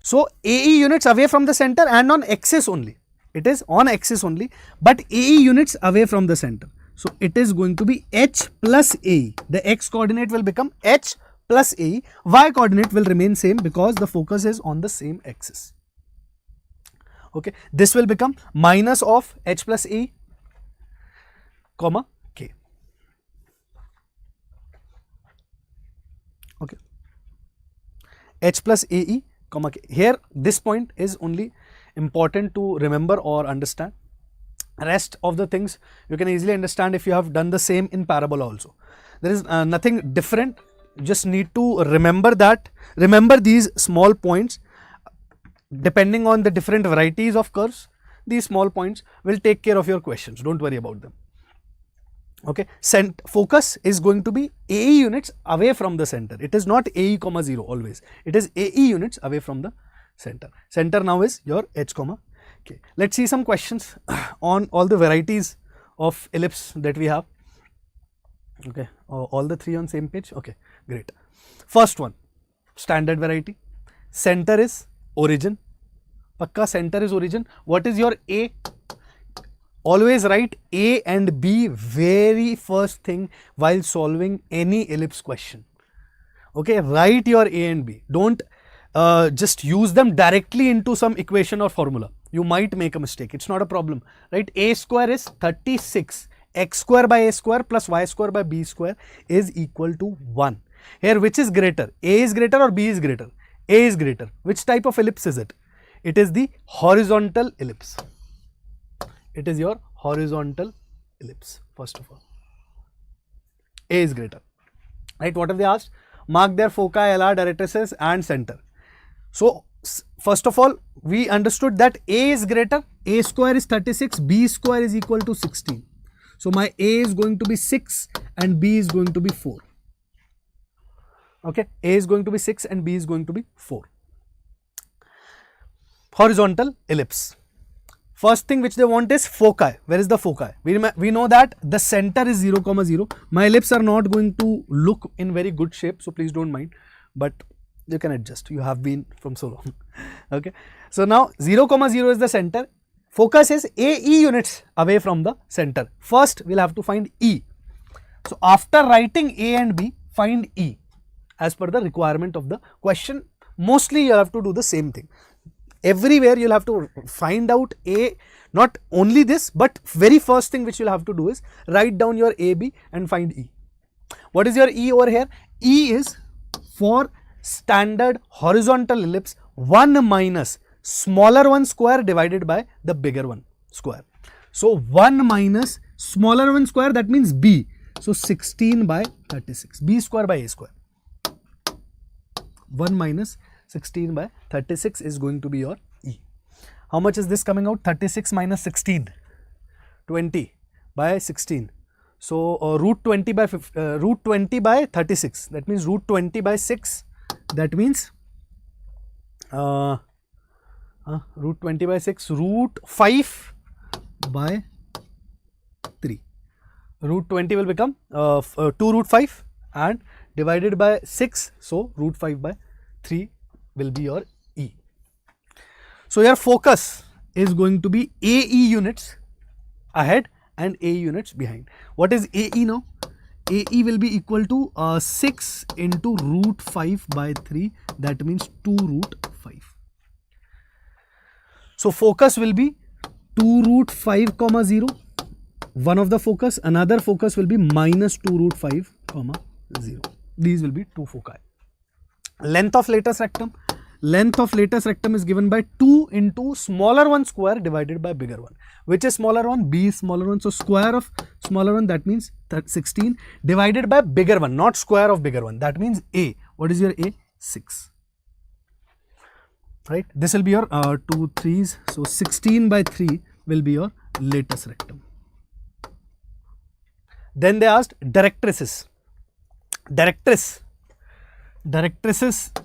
So, AE units away from the center and on axis only. It is on axis only, but AE units away from the center. So, it is going to be h plus AE. The x coordinate will become h plus AE. Y coordinate will remain same because the focus is on the same axis. Okay. This will become minus of h plus AE, comma k. Okay. H plus AE, comma k. Here this point is only important to remember or understand. Rest of the things you can easily understand if you have done the same in parabola also. There is nothing different. Just need to remember that. Remember these small points. Depending on the different varieties of curves, these small points will take care of your questions. Don't worry about them. Okay, focus is going to be AE units away from the center. It is not AE, 0 always. It is AE units away from the center. Center now is your h, k. Let's see some questions on all the varieties of ellipse that we have. Okay, all the three on same page. Okay, great. First one, standard variety. Center is origin. Pakka center is origin. What is your A? Always write A and B very first thing while solving any ellipse question. Okay, write your A and B. Don't just use them directly into some equation or formula. You might make a mistake. It's not a problem, right? A square is 36. X square by A square plus Y square by B square is equal to 1. Here, which is greater? A is greater or B is greater? A is greater. Which type of ellipse is it? It is the horizontal ellipse. It is your horizontal ellipse, first of all. A is greater, right? What have they asked? Mark their foci, LR, directrices and center. So, first of all, we understood that A is greater, A square is 36, B square is equal to 16. So my A is going to be 6 and B is going to be 4. Okay, A is going to be 6 and B is going to be 4. Horizontal ellipse. First thing which they want is foci. Where is the foci? We know that the center is 0, 0. My ellipse are not going to look in very good shape, so please don't mind. But you can adjust. You have been from so long. Okay. So now 0, 0 is the center. Focus is AE units away from the center. First, we'll have to find E. So after writing A and B, find E as per the requirement of the question. Mostly you have to do the same thing. Everywhere you'll have to find out A, not only this, but very first thing which you'll have to do is write down your AB and find E. What is your E over here? E is for standard horizontal ellipse 1 minus smaller one square divided by the bigger one square. So 1 minus smaller one square, that means B. So 16 by 36, B square by A square. 1 minus 16 by 36 is going to be your E. How much is this coming out? 36 minus 16, 20 by 16. So root 20 by 36, that means root 20 by 6, that means root 20 by 6, root 5 by 3. Root 20 will become 2 root 5 and divided by 6, so root 5 by 3 will be your E. So your focus is going to be AE units ahead and AE units behind. What is AE now? AE will be equal to 6 into root 5 by 3, that means 2 root 5. So focus will be 2 root 5 comma 0, one of the focus, another focus will be minus 2 root 5 comma 0. These will be two foci. Length of latus rectum. Length of latus rectum is given by 2 into smaller one square divided by bigger one. Which is smaller one? B is smaller one. So square of smaller one, that means 16 divided by bigger one, not square of bigger one. That means A. What is your A? 6. Right. This will be your 2 3s. So 16 by 3 will be your latus rectum. Then they asked directrices. Directrices,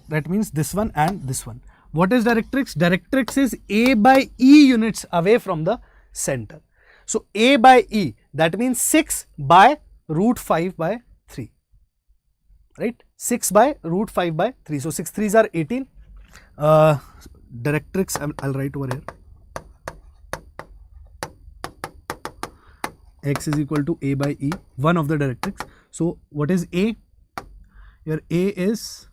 that means this one and this one. What is directrix? Directrix is A by E units away from the center. So A by E, that means 6 by root 5 by 3. Right? 6 by root 5 by 3. So 6 3s are 18. Directrix, I'll write over here. X is equal to A by E, one of the directrix. So what is A? Your A is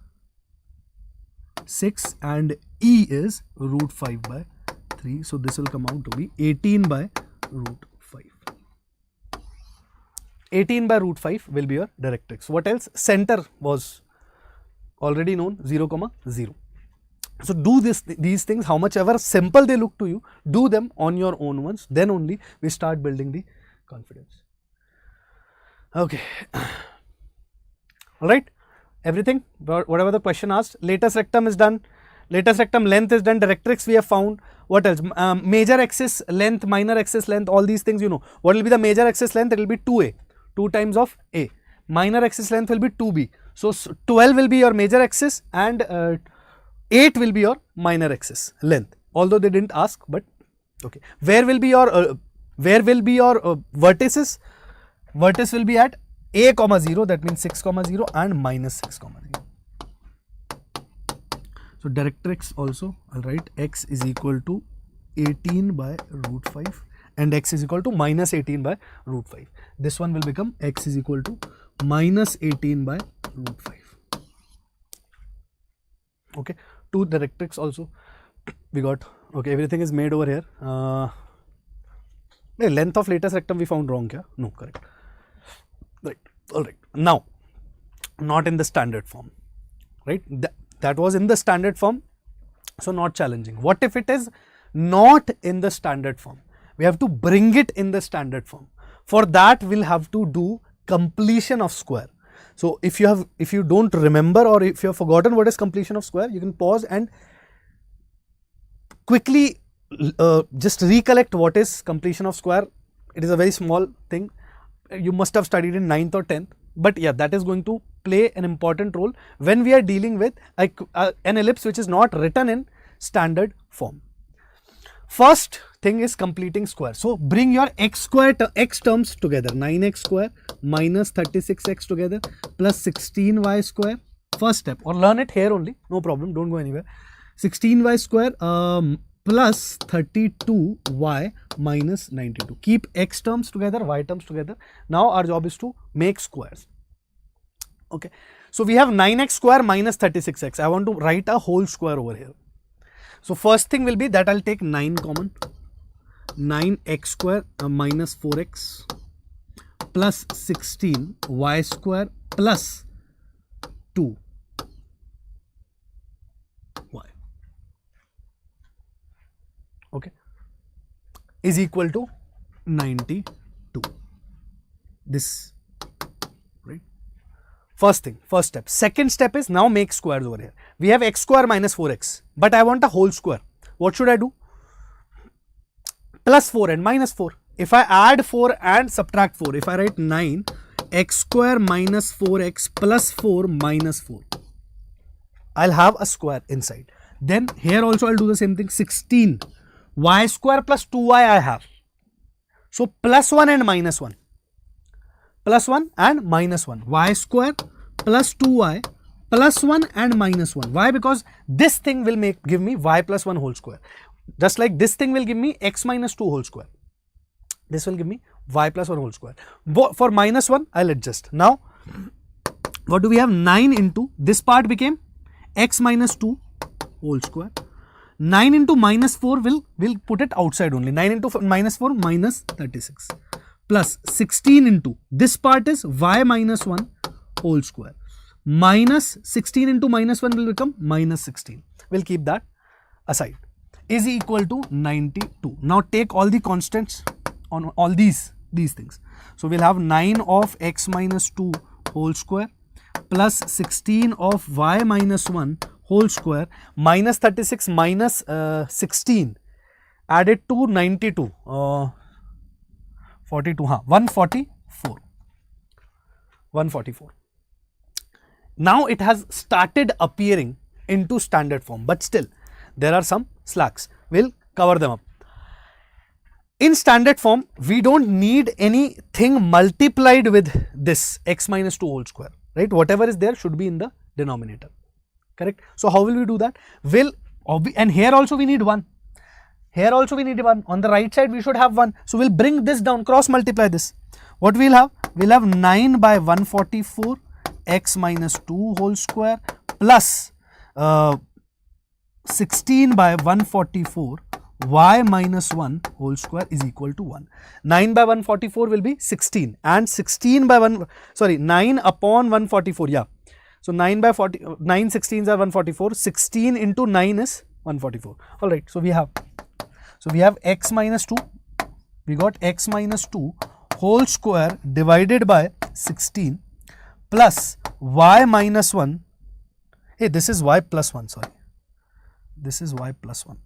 6 and E is root 5 by 3. So this will come out to be 18 by root 5. 18 by root 5 will be your directrix. What else? Center was already known, 0, 0. So do these things, how much ever simple they look to you, do them on your own ones. Then only we start building the confidence. Okay. All right. Everything, whatever the question asked. Latus rectum is done. Latus rectum length is done. Directrix we have found. What else? Major axis length, minor axis length, all these things you know. What will be the major axis length? It will be 2A, 2 times of A. Minor axis length will be 2B. So 12 will be your major axis and 8 will be your minor axis length. Although they didn't ask, but okay. Where will be your vertices? Vertex will be at A, 0, that means 6, 0 and minus 6, 0. So directrix also, I'll write X is equal to 18 by root 5 and X is equal to minus 18 by root 5. This one will become X is equal to minus 18 by root 5. Okay, 2 directrix also we got. Okay, everything is made over here. The length of latus rectum we found wrong here. No, correct. Right. All right. Now, not in the standard form. Right. That was in the standard form. So, not challenging. What if it is not in the standard form? We have to bring it in the standard form. For that, we'll have to do completion of square. So, if you don't remember or if you have forgotten what is completion of square, you can pause and quickly just recollect what is completion of square. It is a very small thing. You must have studied in 9th or 10th, but yeah, that is going to play an important role when we are dealing with an ellipse which is not written in standard form. First thing is completing square. So bring your x terms together. 9x square minus 36x together plus 16y square. First step, or learn it here only, no problem, don't go anywhere. 16y square plus 32y minus 92. Keep x terms together, y terms together. Now our job is to make squares. Okay, so we have 9x square minus 36x. I want to write a whole square over here. So first thing will be that I'll take 9 common. 9x square minus 4x plus 16y square plus 2y okay is equal to 92. This, right? First thing, first step. Second step is now make squares over here. We have x square minus 4x, but I want a whole square. What should I do? Plus 4 and minus 4. If I add 4 and subtract 4, if I write 9 x square minus 4x plus 4 minus 4, I'll have a square inside. Then here also I'll do the same thing. 16 y square plus 2y I have. So plus 1 and minus 1. Plus 1 and minus 1. Y square plus 2y plus 1 and minus 1. Why? Because this thing will give me y plus 1 whole square. Just like this thing will give me x minus 2 whole square. This will give me y plus 1 whole square. For minus 1, I'll adjust. Now, what do we have? 9 into, this part became x minus 2 whole square. 9 into minus 4 we'll put it outside only. 9 into minus 4 minus 36. Plus 16 into, this part is y minus 1 whole square. Minus 16 into minus 1 will become minus 16. We'll keep that aside. Is equal to 92. Now take all the constants on all these things. So we'll have 9 of x minus 2 whole square plus 16 of y minus 1 whole square minus 36 minus 16 added to 92. 42, 144. 144. Now it has started appearing into standard form, but still there are some slacks. We'll cover them up. In standard form, we don't need anything multiplied with this x minus 2 whole square, right? Whatever is there should be in the denominator, correct? So how will we do that? And here also we need 1. Here also we need 1. On the right side we should have 1. So we'll bring this down, cross multiply this. What we'll have? We'll have 9 by 144 x minus 2 whole square plus 16 by 144 y minus 1 whole square is equal to 1. 9 by 144 will be 16 and 16 by 9 upon 144, yeah. So 9 by 40, 9 16s are 144, 16 into 9 is 144. Alright, so we have x minus 2, we got x minus 2 whole square divided by 16 plus y minus 1, hey, this is y plus 1, sorry. This is y plus 1,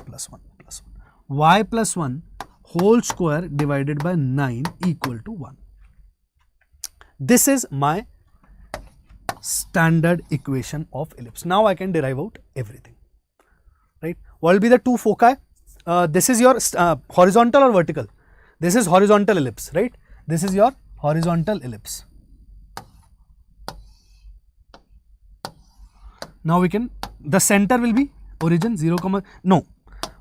plus 1, plus 1. Y plus 1 whole square divided by 9 equal to 1. This is my standard equation of ellipse. Now I can derive out everything, right? What will be the two foci? This is your horizontal or vertical? This is horizontal ellipse, right? This is your horizontal ellipse. Now we can, the center will be origin 0, no.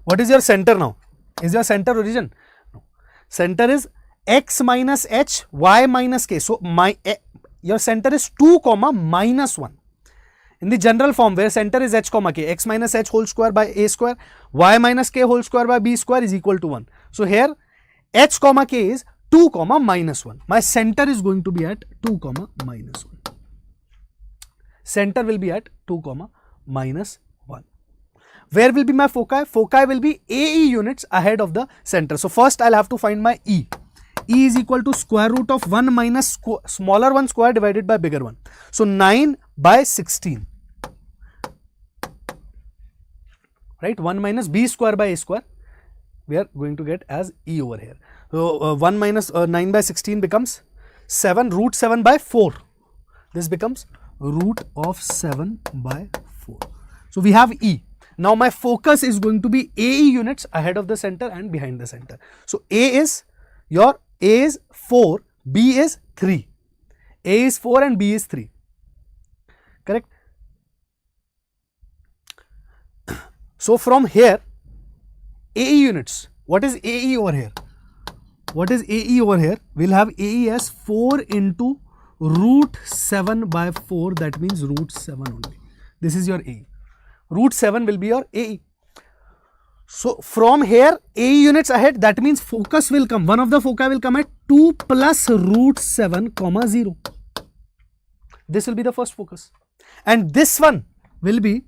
What is your center now? Is your center origin? No. Center is x minus h, y minus k. So your center is 2, minus 1. In the general form where center is h, k, x minus h whole square by a square, y minus k whole square by b square is equal to 1. So here h, k is 2, minus 1. My center is going to be at 2, minus 1. Center will be at 2, minus 1. Where will be my foci? Foci will be AE units ahead of the center. So first I'll have to find my E. E is equal to square root of 1 minus smaller one square divided by bigger one. So 9 by 16. right? 1 minus b square by a square, we are going to get as e over here. So 1 minus 9 by 16 becomes 7, root 7 by 4. This becomes root of 7 by 4. So we have e. Now my focus is going to be AE units ahead of the center and behind the center. So A is 4, B is 3. A is 4 and B is 3. Correct? So from here, AE units, what is AE over here? What is AE over here? We'll have AE as 4 into root 7 by 4, that means root 7 only. This is your AE. Root 7 will be your AE. So from here, AE units ahead, that means focus will come. One of the foci will come at 2 plus root 7 comma 0. This will be the first focus. And this one will be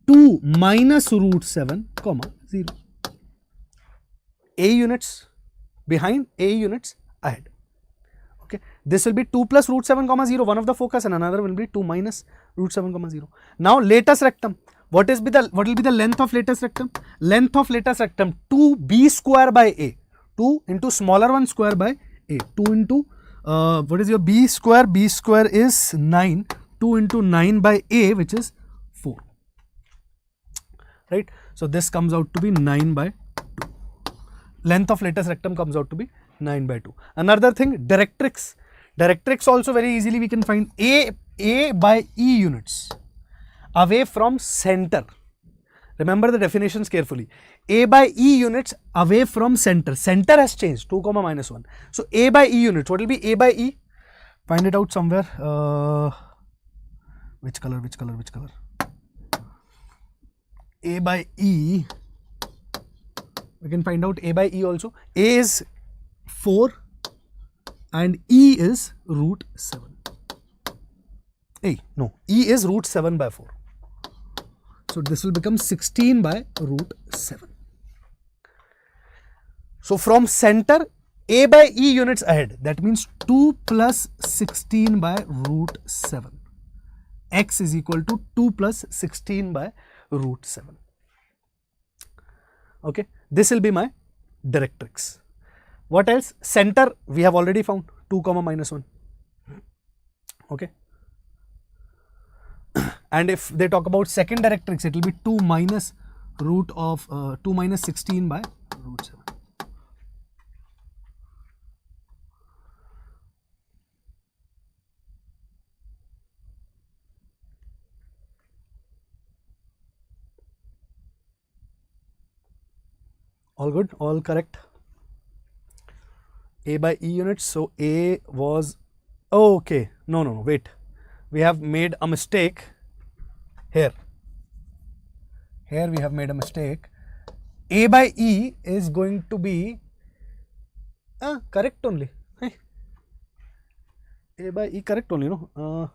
2 minus root 7 comma 0. AE units behind, AE units ahead. Okay. This will be 2 plus root 7 comma 0, one of the focus, and another will be 2 minus root 7 comma 0. Now latus rectum. What will be the length of latus rectum? Length of latus rectum 2b square by a. 2 into smaller one square by a. 2 into what is your b square? B square is 9. 2 into 9 by a, which is 4. Right. So this comes out to be 9 by 2. Length of latus rectum comes out to be 9 by 2. Another thing, directrix. Directrix also very easily we can find A by E units away from center. Remember the definitions carefully. A by E units away from center. Center has changed, 2 comma minus 1. So A by E units, what will be A by E? Find it out somewhere. Which color? A by E. We can find out A by E also. A is 4 and E is root 7. E is root 7 by 4. So this will become 16 by root 7. So from center, A by E units ahead. That means 2 plus 16 by root 7. X is equal to 2 plus 16 by root 7. Okay. This will be my directrix. What else? Center we have already found, 2 comma minus 1. Okay. And if they talk about second directrix, it will be 2 minus root of 2 minus 16 by root 7. All good? All correct? A by E units. So A was, oh, okay. No, wait. We have made a mistake here. Here we have made a mistake. A by E is going to be correct only. Hey. A by E correct only, no?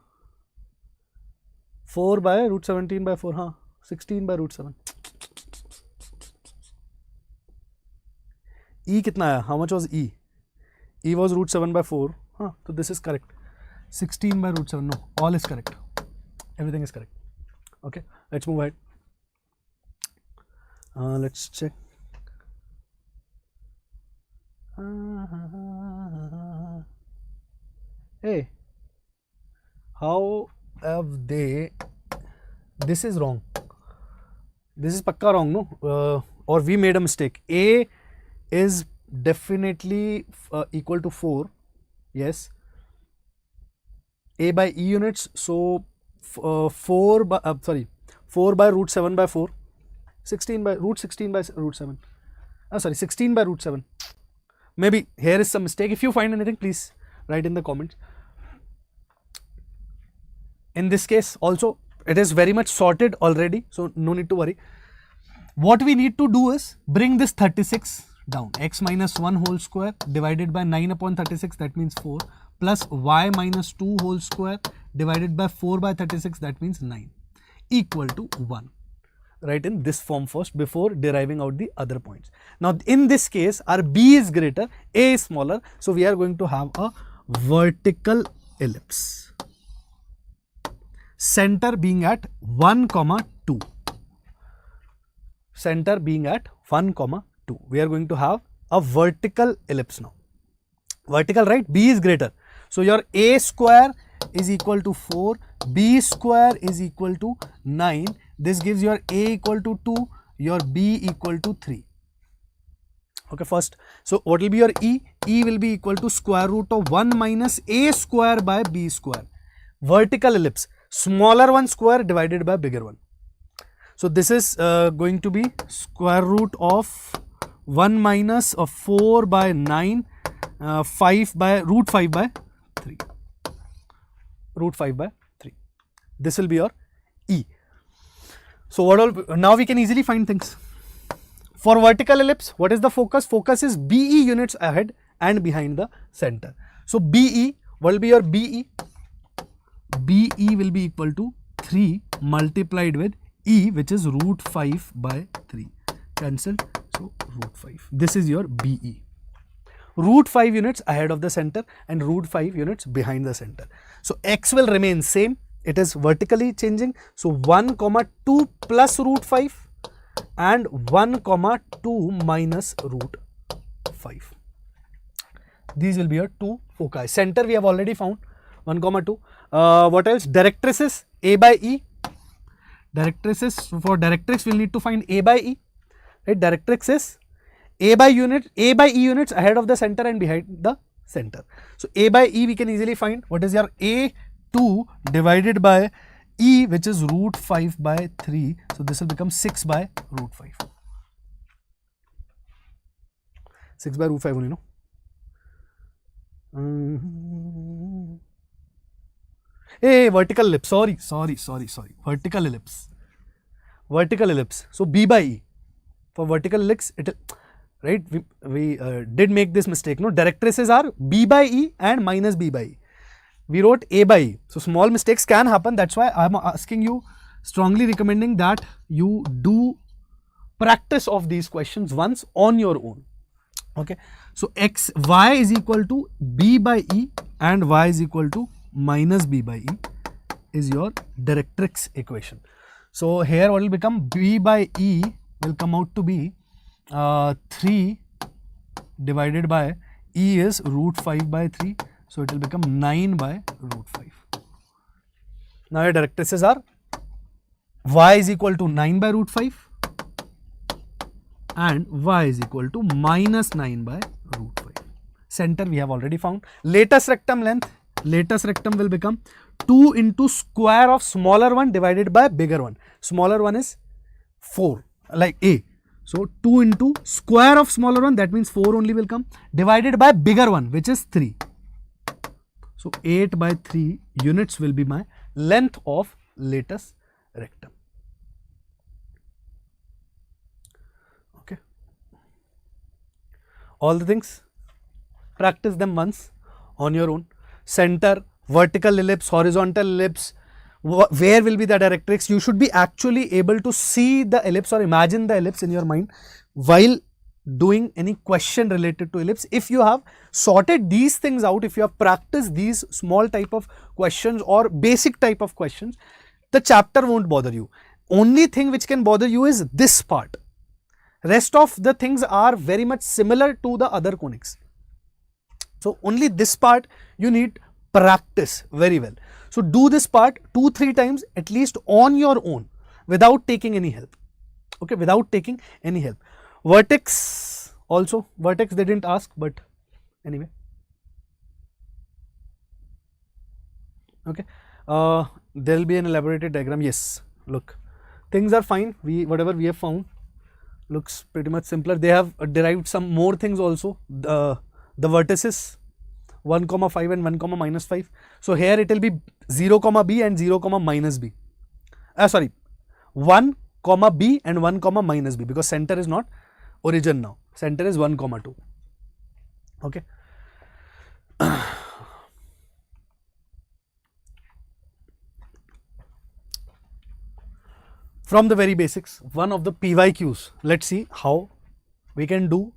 4 by root 17 by 4, 16 by root 7. E kitna aaya? How much was E? E was root 7 by 4. So this is correct. 16 by root 7. No, all is correct. Everything is correct. Okay, let's move ahead. Let's check. Hey, how have they? This is wrong. This is pakka wrong, no? Or we made a mistake. A is definitely equal to 4. Yes. A by E units. So 4 by root 7 by 4. 16 by root 16 by root 7. 16 by root 7. Maybe here is some mistake. If you find anything, please write in the comments. In this case also, it is very much sorted already, so no need to worry. What we need to do is bring this 36 down. X minus 1 whole square divided by 9 upon 36, that means 4, plus y minus 2 whole square divided by 4 by 36, that means 9, equal to 1. Write in this form first before deriving out the other points. Now in this case, our B is greater, A is smaller, so we are going to have a vertical ellipse. Center being at 1, 2. center being at 1, 2. We are going to have a vertical ellipse now. Vertical, right? B is greater. So your A square is equal to 4, B square is equal to 9. This gives your A equal to 2, your B equal to 3. Okay, first. So what will be your E? E will be equal to square root of 1 minus A square by B square. Vertical ellipse. Smaller one square divided by bigger one. So this is going to be square root of 1 minus of 4 by 9, 5 by root 5 by 3. Root 5 by 3. This will be your E. So what all, now we can easily find things. For vertical ellipse, what is the focus? Focus is BE units ahead and behind the center. So BE, what will be your BE? BE will be equal to 3 multiplied with E, which is root 5 by 3. Cancelled. So root 5. This is your BE. Root 5 units ahead of the center and root 5 units behind the center. So X will remain same. It is vertically changing. So 1, 2 plus root 5 and 1, 2 minus root 5. These will be your two foci. Center we have already found. 1, 2. What else? Directrices A by E. Directrices, for directrix we will need to find A by E. Right? Directrix is A by E units ahead of the center and behind the center. So A by E we can easily find. What is your A2 divided by E, which is root 5 by 3. So this will become 6 by root 5. 6 by root 5 only, no? Hey, vertical ellipse. Sorry. Vertical ellipse. Vertical ellipse. So B by E. For vertical ellipse, it, right? We did make this mistake. No, directrices are B by E and minus B by E. We wrote A by E. So small mistakes can happen. That's why I am asking you, strongly recommending that you do practice of these questions once on your own. Okay. So y is equal to B by E and y is equal to minus B by E is your directrix equation. So here what will become? B by E will come out to be 3 divided by E is root 5 by 3. So it will become 9 by root 5. Now your directrices are y is equal to 9 by root 5 and y is equal to minus 9 by root 5. Center we have already found. Latest rectum length. Latest rectum will become 2 into square of smaller one divided by bigger one. Smaller one is 4, like A. So 2 into square of smaller one, that means 4 only will come, divided by bigger one, which is 3. So 8 by 3 units will be my length of latest rectum. Okay. All the things, practice them once on your own. Center, vertical ellipse, horizontal ellipse, where will be the directrix? You should be actually able to see the ellipse or imagine the ellipse in your mind while doing any question related to ellipse. If you have sorted these things out, if you have practiced these small type of questions or basic type of questions, the chapter won't bother you. Only thing which can bother you is this part. Rest of the things are very much similar to the other conics. So only this part you need practice very well. So do this part 2-3 times at least on your own without taking any help. Okay, without taking any help. Vertex also, vertex they didn't ask, but anyway. Okay, there will be an elaborated diagram. Yes, look, things are fine. Whatever we have found looks pretty much simpler. They have derived some more things also. The vertices 1, 5 and 1, minus 5. So here it will be 0, b and 0, minus b. 1, b and 1, minus b, because center is not origin now. Center is 1, 2. Okay. From the very basics, one of the PYQs. Let's see how we can do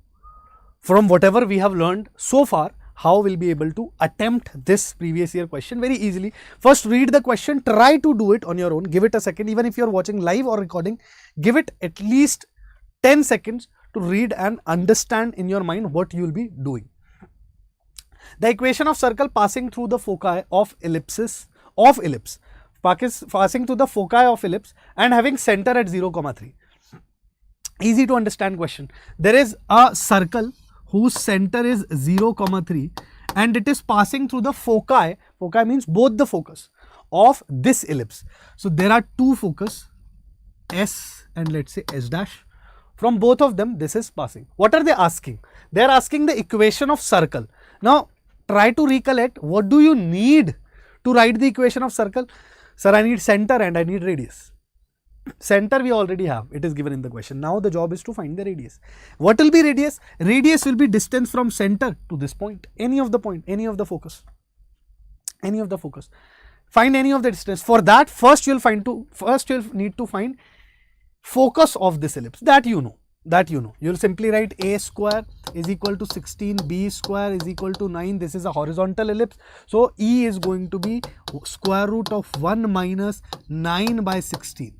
from whatever we have learned so far. How we'll be able to attempt this previous year question very easily. First read the question, try to do it on your own, give it a second. Even if you're watching live or recording, give it at least 10 seconds to read and understand in your mind what you will be doing. The equation of circle passing through the foci of ellipse passing through the foci of ellipse and having center at 0, 3. Easy to understand question. There is a circle whose center is 0, 3 and it is passing through the foci. Foci means both the focus of this ellipse. So there are two focus, S and let's say S dash. From both of them this is passing. What are they asking? They are asking the equation of circle. Now try to recollect, what do you need to write the equation of circle? Sir, I need center and I need radius. Center we already have, it is given in the question. Now the job is to find the radius. What will be radius? Radius will be distance from center to this point, any of the point, any of the focus, any of the focus. Find any of the distance. For that, first you'll need to find focus of this ellipse. That you know. You'll simply write a square is equal to 16, b square is equal to 9. This is a horizontal ellipse. So E is going to be square root of 1 minus 9 by 16.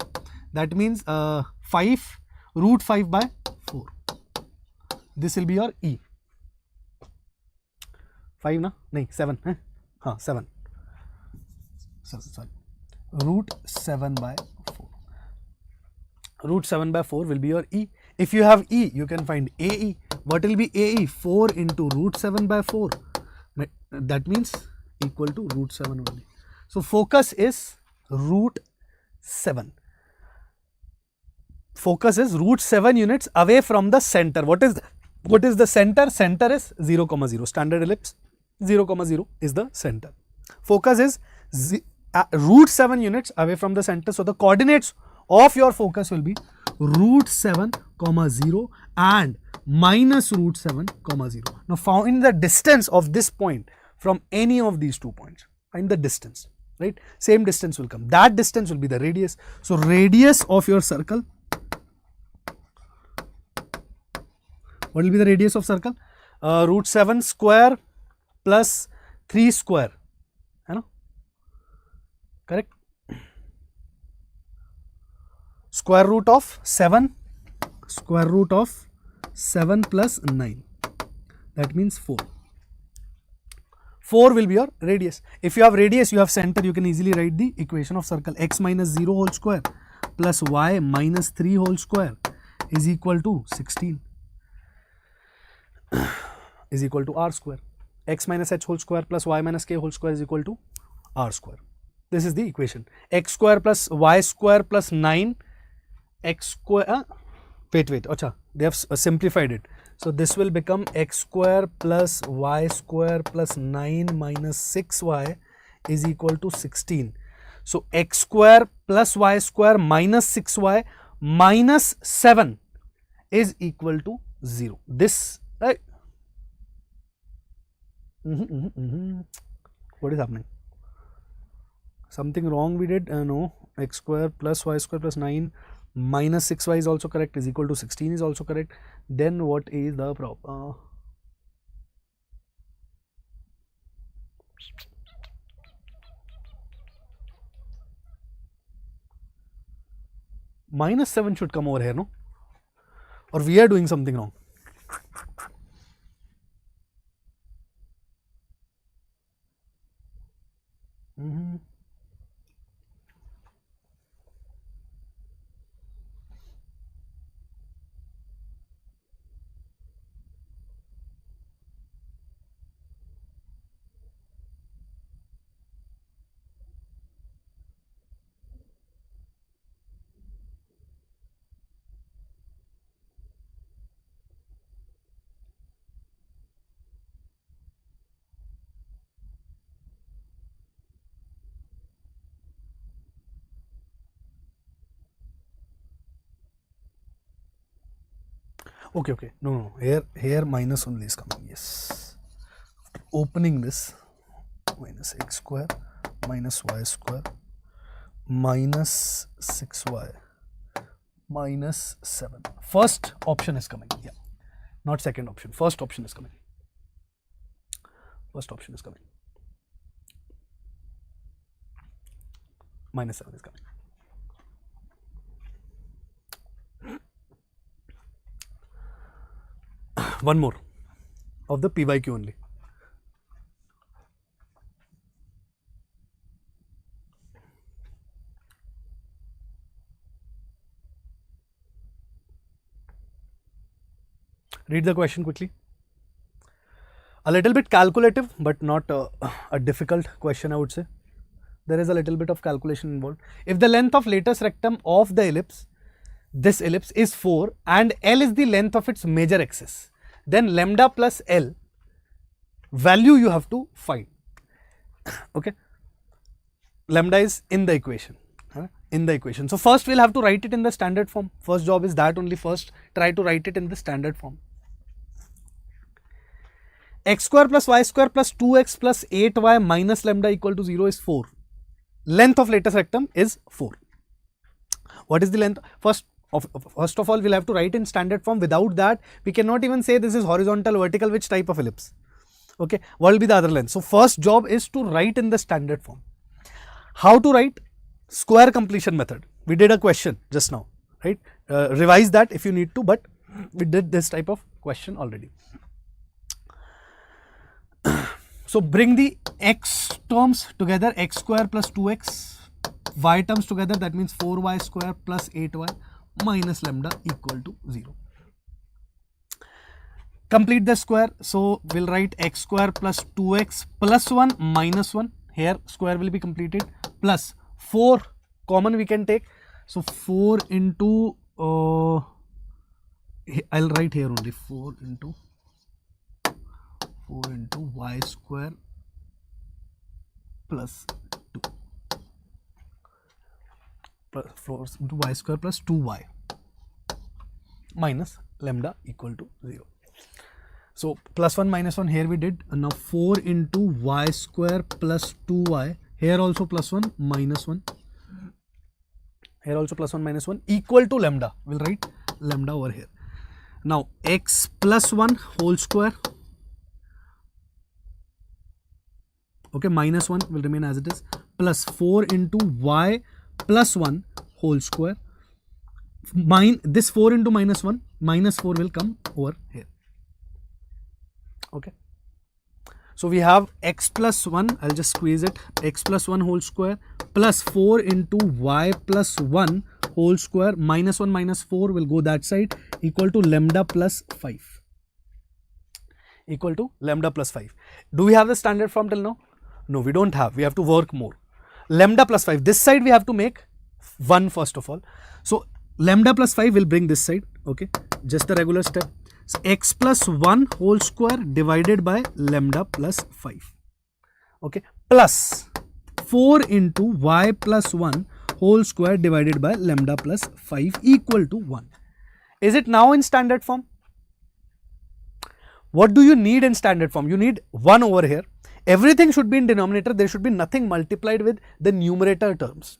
That means 5 root 5 by 4. This will be your E. 5 na? No, 7. 7. Sorry. Root 7 by 4. Root 7 by 4 will be your E. If you have E, you can find AE. What will be AE? 4 into root 7 by 4. That means equal to root 7 only. So focus is root 7. Focus is root 7 units away from the center. What is the center? Center is 0, 0. Standard ellipse 0, 0 is the center. Focus is root 7 units away from the center. So the coordinates of your focus will be root 7, 0 and minus root 7, 0. Now find the distance of this point from any of these 2 points. Find the distance, right? Same distance will come. That distance will be the radius. So radius of your circle. What will be the radius of circle? Root 7 square plus 3 square. Correct? Square root of 7 plus 9. That means 4. 4 will be your radius. If you have radius, you have center, you can easily write the equation of circle. X minus 0 whole square plus y minus 3 whole square is equal to 16 is equal to r square. X minus h whole square plus y minus k whole square is equal to r square. This is the equation. X square plus y square plus 9 x square, wait, acha, they have simplified it. So this will become x square plus y square plus 9 minus 6y is equal to 16. So x square plus y square minus 6y minus 7 is equal to 0. This, right? What is happening? Something wrong we did? No. X square plus y square plus 9 minus 6y is also correct, is equal to 16 is also correct. Then what is the problem? Minus 7 should come over here, no? Or we are doing something wrong. Okay. No. Here minus only is coming. Yes. After opening this, minus x square minus y square minus 6y minus 7. First option is coming. Yeah. Not second option. First option is coming. Minus 7 is coming. One more of the PYQ only. Read the question quickly. A little bit calculative, but not a difficult question, I would say. There is a little bit of calculation involved. If the length of latus rectum of the ellipse, this ellipse, is 4 and L is the length of its major axis, then lambda plus L value you have to find. Okay. Lambda is in the equation. In the equation. So first we'll have to write it in the standard form. First job is that only. First try to write it in the standard form. X square plus y square plus 2x plus 8y minus lambda equal to 0 is 4. Length of latus rectum is 4. What is the length? First of all, we'll have to write in standard form. Without that, we cannot even say this is horizontal, vertical, which type of ellipse. Okay, what will be the other length? So first job is to write in the standard form. How to write? Square completion method. We did a question just now, right? Revise that if you need to, but we did this type of question already. So bring the x terms together, x square plus 2x, y terms together, that means 4y square plus 8y minus lambda equal to 0. Complete the square. So we'll write x square plus 2x plus 1 minus 1. Here square will be completed, plus 4 common we can take. So 4 into, I'll write here only 4 into y square plus 2 plus 4 into y square plus 2y minus lambda equal to 0. So plus 1 minus 1 here we did. Now 4 into y square plus 2y, here also plus 1 minus 1, here also plus 1 minus 1 equal to lambda. We'll write lambda over here. Now x plus 1 whole square, okay, minus 1 will remain as it is, plus 4 into y plus 1 whole square. This 4 into minus 1, minus 4 will come over here. Okay. So we have x plus 1, I'll just squeeze it, x plus 1 whole square plus 4 into y plus 1 whole square, minus 1 minus 4 will go that side, equal to lambda plus 5. Equal to lambda plus 5. Do we have the standard form till now? No, we don't have. We have to work more. Lambda plus 5. This side we have to make 1 first of all. So lambda plus 5 will bring this side. Okay. Just the regular step. So x plus 1 whole square divided by lambda plus 5. Okay. Plus 4 into y plus 1 whole square divided by lambda plus 5 equal to 1. Is it now in standard form? What do you need in standard form? You need 1 over here. Everything should be in denominator. There should be nothing multiplied with the numerator terms.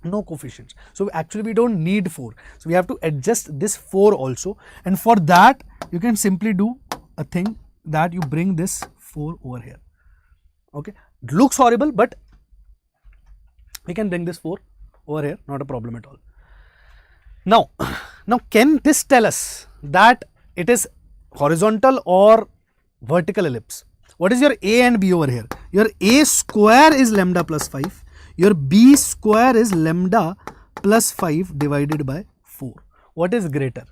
No coefficients. So actually we don't need 4. So we have to adjust this 4 also. And for that you can simply do a thing that you bring this 4 over here. Okay. It looks horrible, but we can bring this 4 over here. Not a problem at all. Now can this tell us that it is horizontal or vertical ellipse? What is your A and B over here? Your A square is lambda plus 5. Your B square is lambda plus 5 divided by 4. What is greater?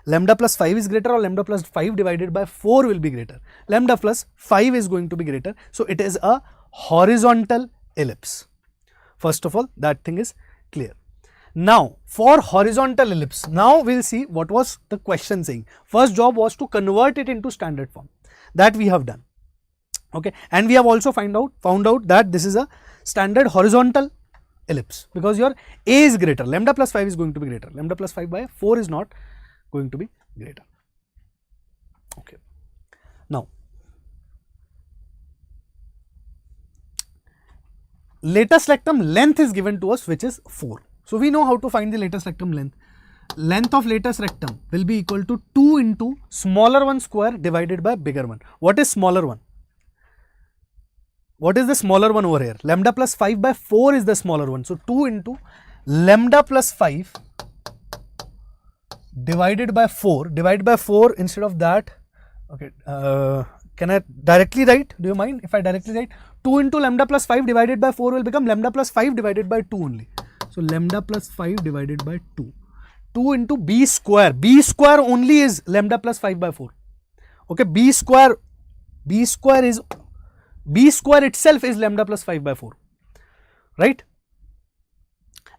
Lambda plus 5 is greater or lambda plus 5 divided by 4 will be greater? Lambda plus 5 is going to be greater. So it is a horizontal ellipse. First of all, that thing is clear. Now for horizontal ellipse, now we'll see what was the question saying. First job was to convert it into standard form. That we have done. Okay, and we have also found out that this is a standard horizontal ellipse because your A is greater, lambda plus 5 is going to be greater, lambda plus 5 by 4 is not going to be greater. Okay. Now latus rectum length is given to us, which is 4. So we know how to find the latus rectum length. Length of latus rectum will be equal to 2 into smaller one square divided by bigger one. What is smaller one? What is the smaller one over here? Lambda plus 5 by 4 is the smaller one. So 2 into lambda plus 5 divided by 4. Divide by 4, instead of that Okay, can I directly write? Do you mind if I directly write? 2 into lambda plus 5 divided by 4 will become lambda plus 5 divided by 2 only. So lambda plus 5 divided by 2. 2 into b square. B square only is lambda plus 5 by 4. Okay, b square itself is lambda plus 5 by 4. Right?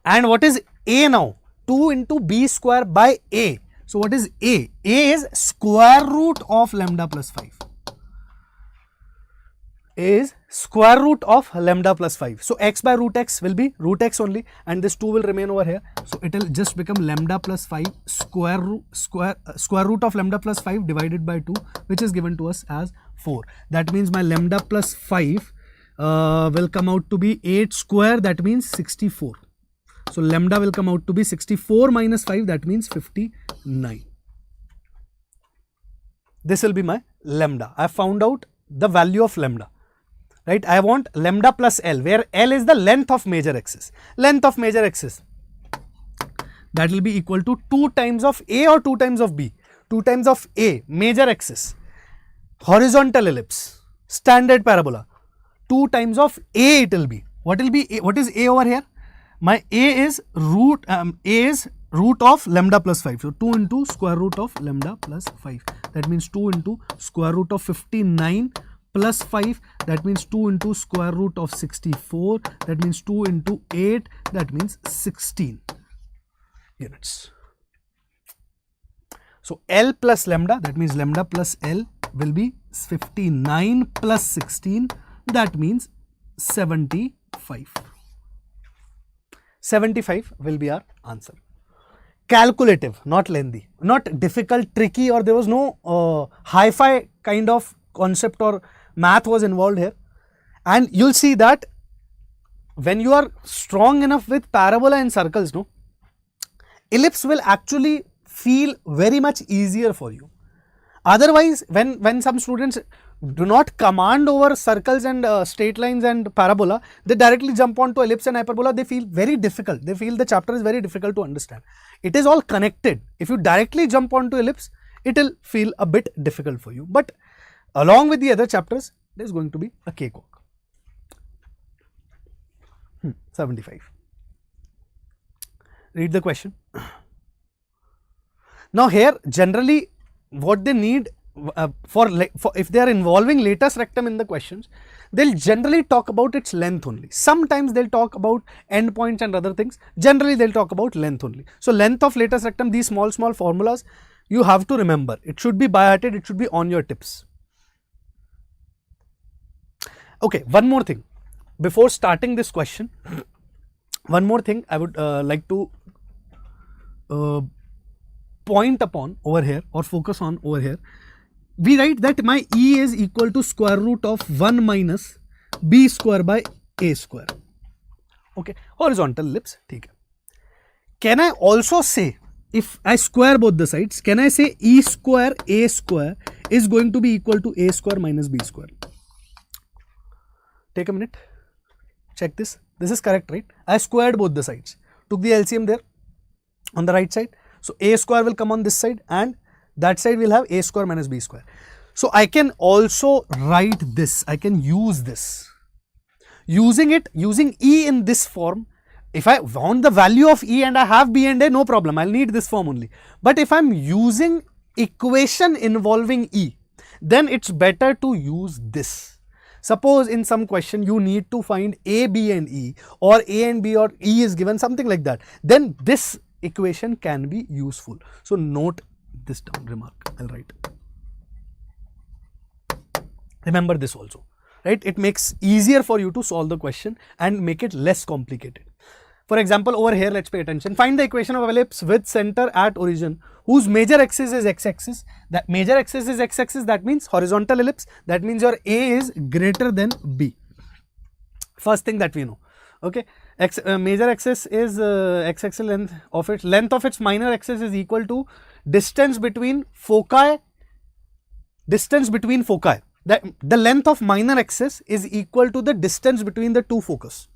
And what is a now? 2 into b square by a. So what is a? A is square root of lambda plus 5. A is square root of lambda plus 5. So x by root x will be root x only, and this 2 will remain over here. So it will just become lambda plus 5 square root of lambda plus 5 divided by 2, which is given to us as 4. That means my lambda plus 5 will come out to be 8 square, that means 64. So lambda will come out to be 64 minus 5, that means 59. This will be my lambda. I have found out the value of lambda. Right? I want lambda plus L, where L is the length of major axis. Length of major axis. That will be equal to 2 times of A or 2 times of B. 2 times of A, major axis, horizontal ellipse, standard parabola. 2 times of A it will be. What will be A? What is A over here? My A is root of lambda plus 5. So 2 into square root of lambda plus 5. That means 2 into square root of 59 plus 5. That means 2 into square root of 64. That means 2 into 8. That means 16 units. So L plus lambda, that means lambda plus L will be 59 plus 16. That means 75. 75 will be our answer. Calculative, not lengthy, not difficult, tricky, or there was no hi-fi kind of concept or math was involved here. And you'll see that when you are strong enough with parabola and circles, no, ellipse will actually feel very much easier for you. Otherwise, when some students do not command over circles and straight lines and parabola, they directly jump onto ellipse and hyperbola, they feel very difficult. They feel the chapter is very difficult to understand. It is all connected. If you directly jump onto ellipse, it will feel a bit difficult for you. But along with the other chapters, it is going to be a cakewalk. 75. Read the question. Now here, generally, what they need for if they are involving latus rectum in the questions, they'll generally talk about its length only. Sometimes they'll talk about endpoints and other things. Generally, they'll talk about length only. So length of latus rectum, these small formulas, you have to remember. It should be by-hearted. It should be on your tips. Okay, one more thing. Before starting this question, one more thing I would like to point upon over here or focus on over here. We write that my E is equal to square root of 1 minus B square by A square. Okay, horizontal ellipse. Okay. Can I also say, if I square both the sides, can I say E square A square is going to be equal to A square minus B square? Take a minute. Check this. This is correct, right? I squared both the sides. Took the LCM there on the right side. So A square will come on this side and that side will have A square minus B square. So I can also write this. I can use this. Using E in this form, if I want the value of E and I have B and A, no problem. I'll need this form only. But if I'm using equation involving E, then it's better to use this. Suppose in some question you need to find A, B and E, or A and B or E is given, something like that. Then this equation can be useful. So note this down, remark, I'll write. Remember this also, right? It makes easier for you to solve the question and make it less complicated. For example, over here, let's pay attention. Find the equation of ellipse with center at origin, whose major axis is x-axis. That major axis is x-axis, that means horizontal ellipse. That means your A is greater than B. First thing that we know. Okay, major axis is x-axis length of its minor axis is equal to distance between foci. The length of minor axis is equal to the distance between the two focus.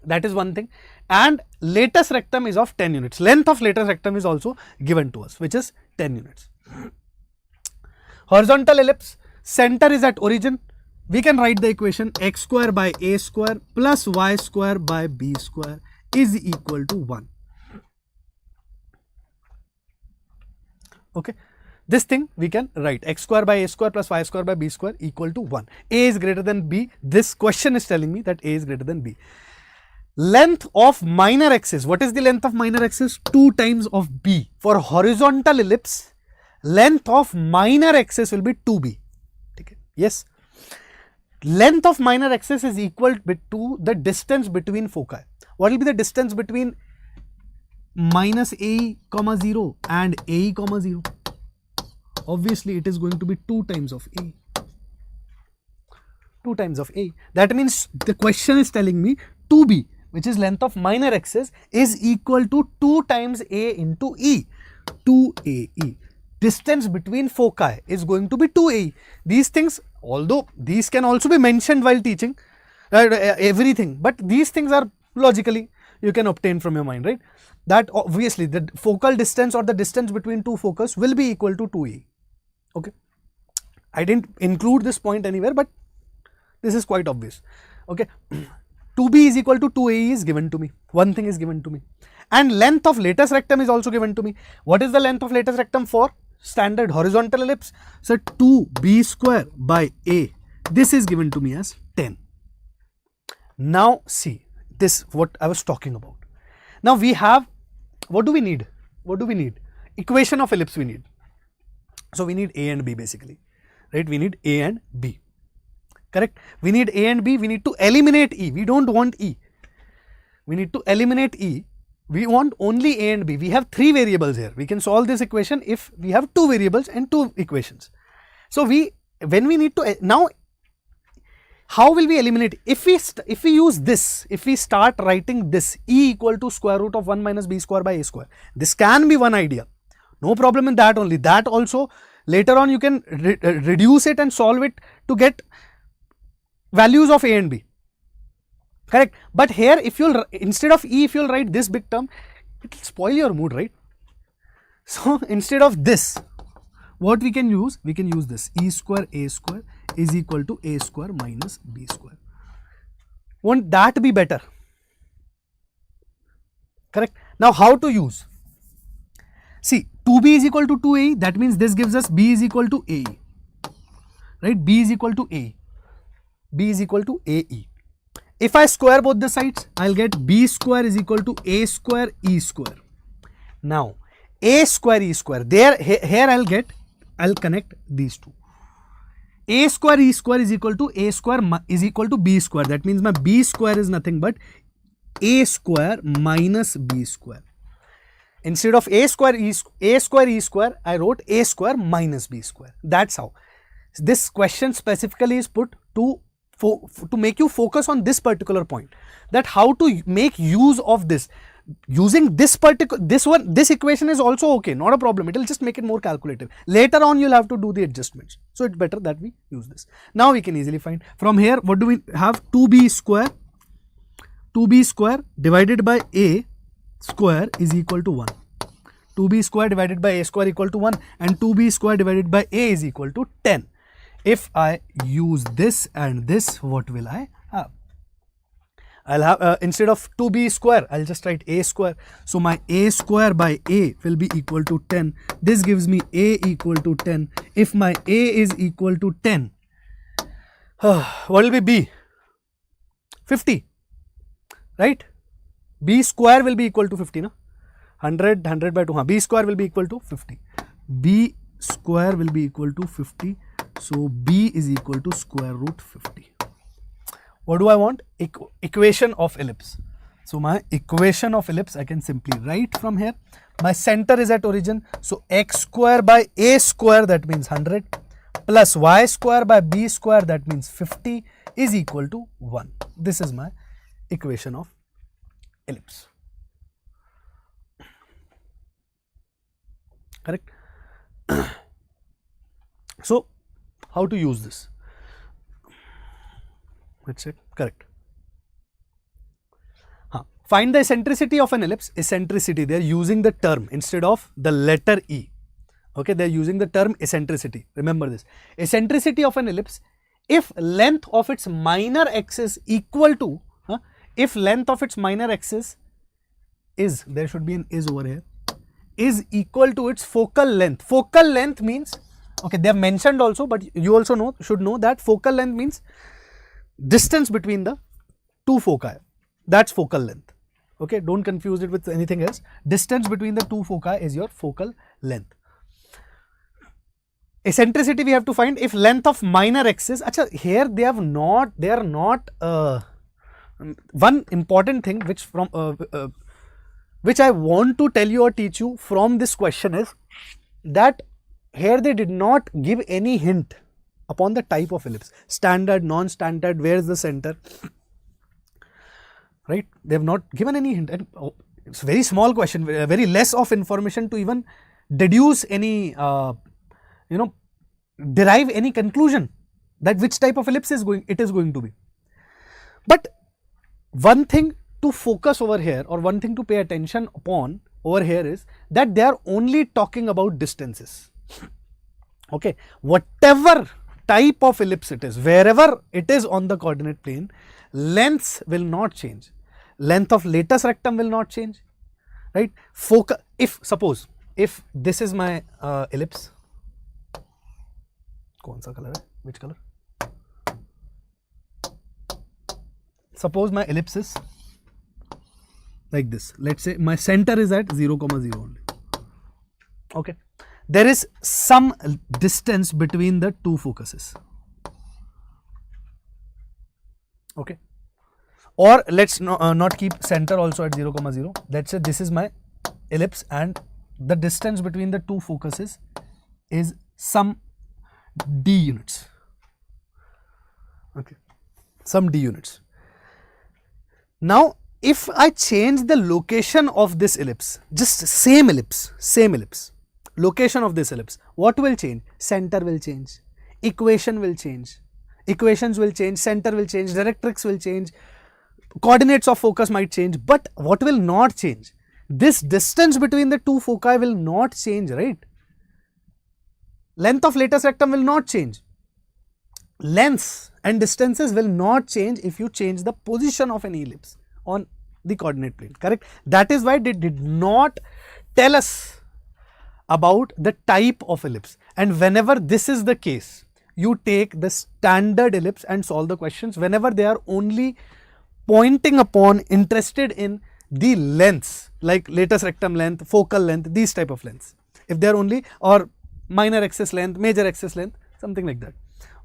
That is one thing. And latus rectum is of 10 units. Length of latus rectum is also given to us, which is 10 units. Horizontal ellipse, center is at origin. We can write the equation x square by a square plus y square by b square is equal to 1. Okay. This thing we can write x square by a square plus y square by b square equal to 1. A is greater than b. This question is telling me that a is greater than b. Length of minor axis. What is the length of minor axis? 2 times of b. For horizontal ellipse, length of minor axis will be 2b. Okay. Yes. Length of minor axis is equal to the distance between foci. What will be the distance between minus AE, 0 and AE, 0? Obviously, it is going to be 2 times of A. 2 times of A. That means the question is telling me 2B, which is length of minor axis, is equal to 2 times A into E. 2AE. Distance between foci is going to be 2AE. These things, although these can also be mentioned while teaching, right, everything, but these things are logically you can obtain from your mind, right? That obviously the focal distance or the distance between two focus will be equal to 2AE. Okay, I didn't include this point anywhere, but this is quite obvious. Okay, 2B is equal to 2AE is given to me. One thing is given to me, and length of latus rectum is also given to me. What is the length of latus rectum for standard horizontal ellipse? So 2B square by A. This is given to me as 10. Now see this, what I was talking about. Now we have, what do we need? What do we need? Equation of ellipse we need. So we need A and B basically, right? We need A and B, correct? We need A and B. We need to eliminate E. We don't want E. We need to eliminate E. We want only A and B. We have 3 variables here. We can solve this equation if we have 2 variables and 2 equations. So when we need to, now how will we eliminate? If we use this, if we start writing this E equal to square root of 1 minus B square by A square, this can be one idea. No problem in that only. That also later on you can reduce it and solve it to get values of A and B. Correct. But here if you'll, instead of E, if you'll write this big term, it will spoil your mood, right? So instead of this, what we can use this E square A square is equal to A square minus B square. Won't that be better? Correct. Now how to use? See, 2B is equal to 2AE, that means this gives us B is equal to AE, right? B is equal to AE, B is equal to AE. If I square both the sides, I'll get B square is equal to A square E square. Now, A square E square, there, here I'll connect these two. A square E square is equal to A square is equal to B square. That means my B square is nothing but A square minus B square. Instead of A square E square, I wrote A square minus B square. That's how. This question specifically is put to make you focus on this particular point, that how to make use of this. Using this this equation is also okay, not a problem. It will just make it more calculative. Later on you'll have to do the adjustments. So it's better that we use this. Now we can easily find from here, what do we have? 2B square divided by A square is equal to 1. 2B square divided by A square equal to 1, and 2B square divided by A is equal to 10. If I use this and this, what will I have? I'll have, instead of 2B square, I'll just write A square. So my A square by A will be equal to 10. This gives me A equal to 10. If my A is equal to 10, what will be B? 50, right? B square will be equal to 50, no? 100 by 2, B square will be equal to 50. B square will be equal to 50. So B is equal to square root 50. What do I want? Equation of ellipse. So my equation of ellipse I can simply write from here. My center is at origin. So x square by A square, that means 100, plus y square by B square, that means 50, is equal to 1. This is my equation of ellipse. Correct. So how to use this? Let's say correct. Find the eccentricity of an ellipse. Eccentricity, they are using the term instead of the letter E. Okay, they are using the term eccentricity. Remember this. Eccentricity of an ellipse, if length of its minor axis equal to, if length of its minor axis is, there should be an is over here, is equal to its focal length. Focal length means, okay, they have mentioned also, but you also know, should know that focal length means distance between the two foci. That's focal length. Okay, don't confuse it with anything else. Distance between the two foci is your focal length. Eccentricity we have to find if length of minor axis. Achha, here they are not. One important thing which which I want to tell you or teach you from this question is that here they did not give any hint upon the type of ellipse. Standard, non-standard, where is the center? Right? They have not given any hint. And it's a very small question, very less of information to even deduce any, derive any conclusion that which type of ellipse it is going to be. But one thing to focus over here, or one thing to pay attention upon over here is that they are only talking about distances. Okay, whatever type of ellipse it is, wherever it is on the coordinate plane, lengths will not change. Length of latus rectum will not change, right? If suppose, if this is my ellipse, kaun sa color hai? Which color? Suppose my ellipse is like this. Let's say my center is at 0, 0 only. Okay. There is some distance between the two focuses. Okay. Or let's not keep center also at 0, 0. Let's say this is my ellipse and the distance between the two focuses is some d units. Okay. Some d units. Now, if I change the location of this ellipse, just same ellipse, location of this ellipse, what will change? Center will change, equation will change, equations will change, center will change, directrix will change, coordinates of focus might change, but what will not change? This distance between the two foci will not change, right? Length of latus rectum will not change. Lengths and distances will not change if you change the position of an ellipse on the coordinate plane, correct? That is why they did not tell us about the type of ellipse. And whenever this is the case, you take the standard ellipse and solve the questions whenever they are only pointing upon, interested in the lengths, like latus rectum length, focal length, these type of lengths. If they are only, or minor axis length, major axis length, something like that.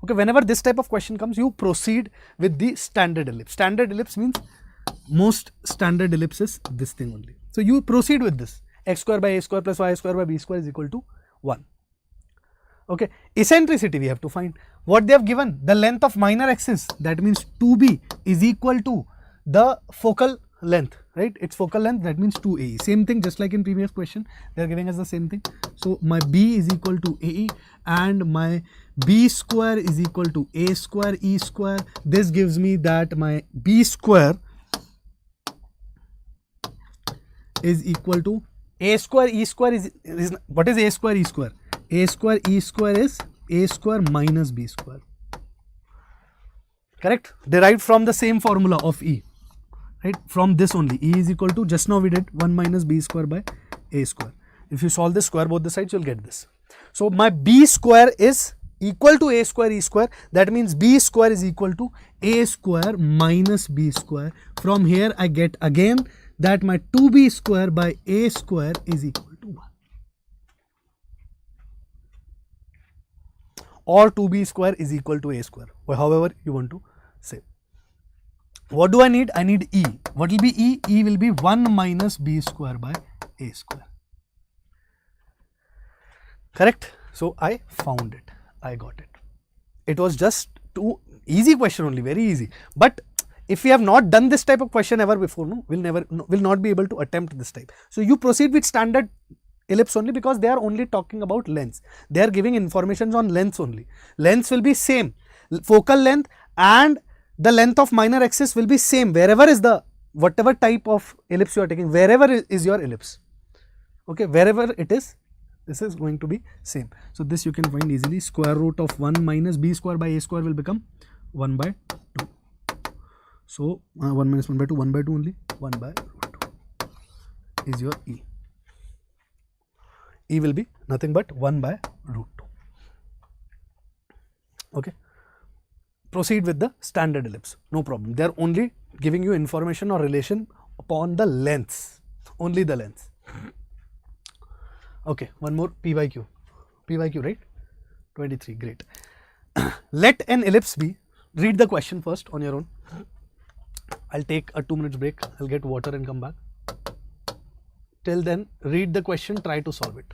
Okay, whenever this type of question comes, you proceed with the standard ellipse. Standard ellipse means most standard ellipse is this thing only. So you proceed with this. X square by a square plus y square by b square is equal to 1. Okay, eccentricity we have to find. What they have given, the length of minor axis, that means 2b is equal to the focal length, right? Its focal length, that means 2ae. Same thing, just like in previous question, they are giving us the same thing. So my b is equal to ae and my b square is equal to a square e square. This gives me that my b square is equal to a square e square is what is a square e square? A square e square is a square minus b square, correct? Derived from the same formula of e, right? From this only, e is equal to, just now we did 1 minus b square by a square. If you solve this, square both the sides, you will get this. So my b square is equal to a square e square, that means b square is equal to a square minus b square. From here I get again that my 2b square by a square is equal to 1, or 2b square is equal to a square, or however you want to say. What do I need? I need e. What will be e? E will be 1 minus b square by a square, correct? So I found it, I got it. It was just too easy question only, very easy. But if we have not done this type of question ever before, no, will not be able to attempt this type. So you proceed with standard ellipse only, because they are only talking about lengths. They are giving information on lengths only. Lengths will be same, focal length and the length of minor axis will be same wherever is the, whatever type of ellipse you are taking, wherever is your ellipse. Okay, wherever it is This is going to be same. So this you can find easily. Square root of 1 minus b square by a square will become 1 by 2. So 1 minus 1 by 2, 1 by 2 only, 1 by root 2 is your E. E will be nothing but 1 by root 2. Okay. Proceed with the standard ellipse. No problem. They are only giving you information or relation upon the lengths. Only the lengths. Okay. One more P by Q. P by Q, right? 23. Great. Let an ellipse be. Read the question first on your own. I'll take a 2 minutes break. I'll get water and come back. Till then, read the question. Try to solve it.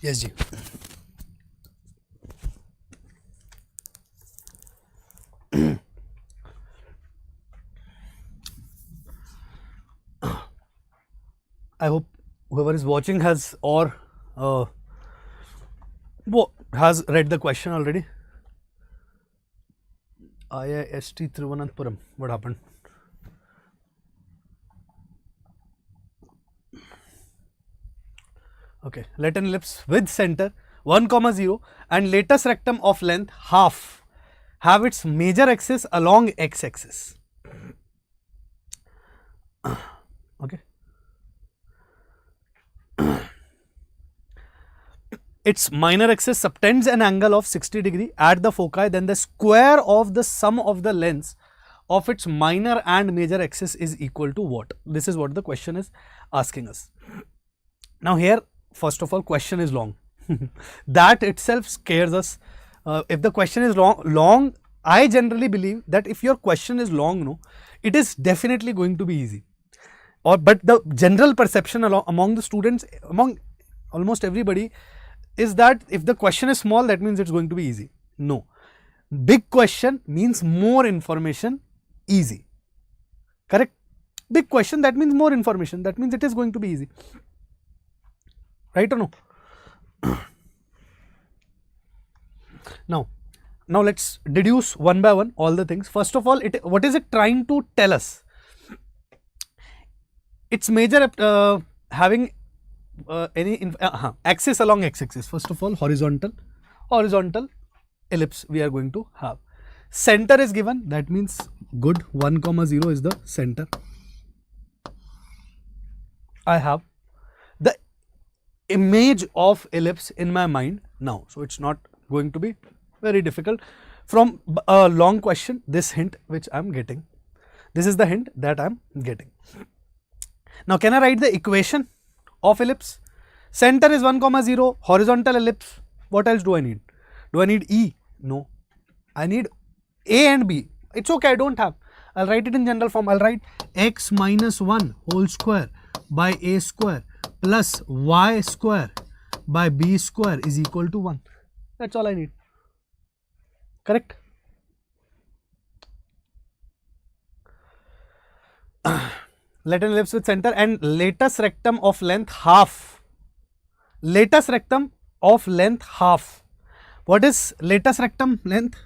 Yes, Ji. I hope whoever is watching has has read the question already. IIST Thiruvananthapuram. What happened? Okay, let an ellipse with center 1, 0 and latus rectum of length half have its major axis along x-axis. Okay. Its minor axis subtends an angle of 60 degree at the foci, then the square of the sum of the lengths of its minor and major axis is equal to what? This is what the question is asking us. Now here, first of all, question is long. That itself scares us. If the question is long, I generally believe that if your question is long, no, it is definitely going to be easy. But the general perception among the students, among almost everybody, is that if the question is small, that means it's going to be easy. No. Big question means more information, easy. Correct? Big question, that means more information, that means it is going to be easy. Right or no? Now let's deduce one by one all the things. First of all, what is it trying to tell us? Its major having any axis along x-axis. First of all, horizontal ellipse we are going to have. Center is given, that means good, 1, 0 is the center. I have the image of ellipse in my mind now, so it's not going to be very difficult. From a long question, this hint which I am getting, this is the hint that I am getting. Now, can I write the equation of ellipse? Center is 1, 0, horizontal ellipse. What else do I need? Do I need E? No. I need A and B. It's okay, I don't have. I'll write it in general form. I'll write x minus 1 whole square by A square plus y square by B square is equal to 1. That's all I need. Correct? Let an ellipse with center and latus rectum of length half. Latus rectum of length half. What is latus rectum length?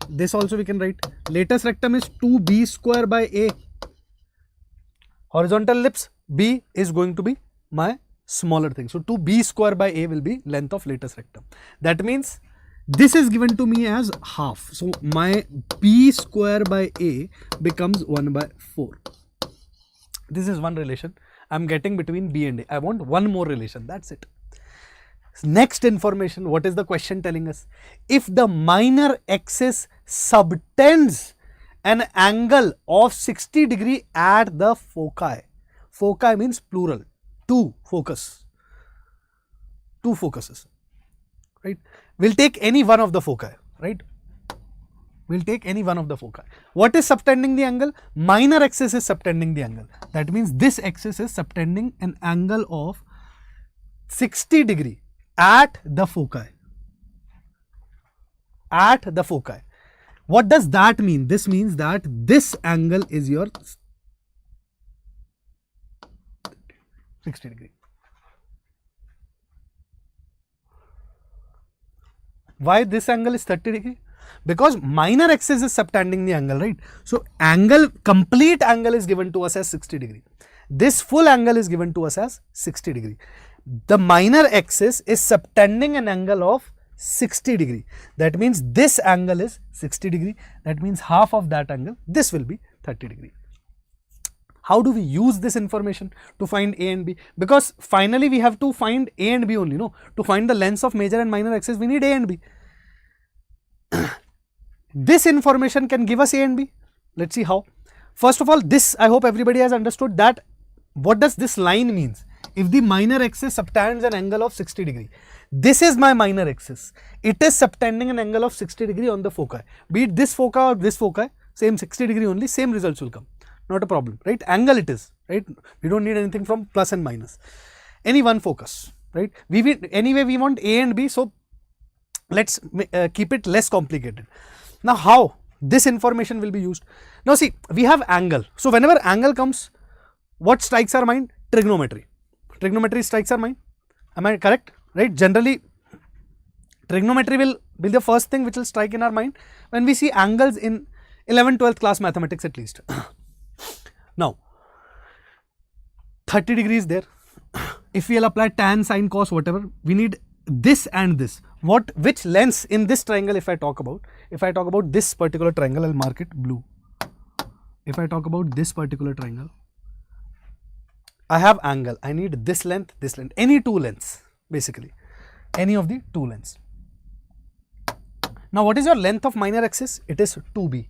This also we can write. Latus rectum is 2b square by A. Horizontal ellipse, B is going to be my smaller thing. So 2b square by A will be length of latus rectum. That means this is given to me as half. So my B square by A becomes 1 by 4. This is one relation I am getting between B and A. I want one more relation, that's it. Next information, what is the question telling us? If the minor axis subtends an angle of 60 degree at the foci. Foci means plural, two focuses, right? We'll take any one of the foci, right? We'll take any one of the foci. What is subtending the angle? Minor axis is subtending the angle. That means this axis is subtending an angle of 60 degree at the foci. At the foci. What does that mean? This means that this angle is your 60 degree. Why this angle is 30 degree? Because minor axis is subtending the angle, right? So angle, complete angle is given to us as 60 degree. This full angle is given to us as 60 degree. The minor axis is subtending an angle of 60 degree. That means this angle is 60 degree. That means half of that angle, this will be 30 degree. How do we use this information to find A and B? Because finally we have to find A and B only, no? To find the lengths of major and minor axis, we need A and B. This information can give us A and B. Let's see how. First of all, this I hope everybody has understood that what does this line means? If the minor axis subtends an angle of 60 degree, this is my minor axis. It is subtending an angle of 60 degree on the foci. Be it this foci or this foci, same 60 degree only, same results will come. Not a problem, right? Angle it is, right? We don't need anything from plus and minus. Any one focus, right? Anyway, we want A and B, so let's keep it less complicated. Now, how this information will be used? Now, see, we have angle. So, whenever angle comes, what strikes our mind? Trigonometry. Trigonometry strikes our mind. Am I correct? Right? Generally, trigonometry will be the first thing which will strike in our mind when we see angles in 11th, 12th class mathematics at least. Now, 30 degrees there. If we will apply tan, sine, cos, whatever, we need this and this. Which lengths in this triangle if I talk about? If I talk about this particular triangle, I will mark it blue. If I talk about this particular triangle, I have angle. I need this length, any two lengths basically. Any of the two lengths. Now, what is your length of minor axis? It is 2b.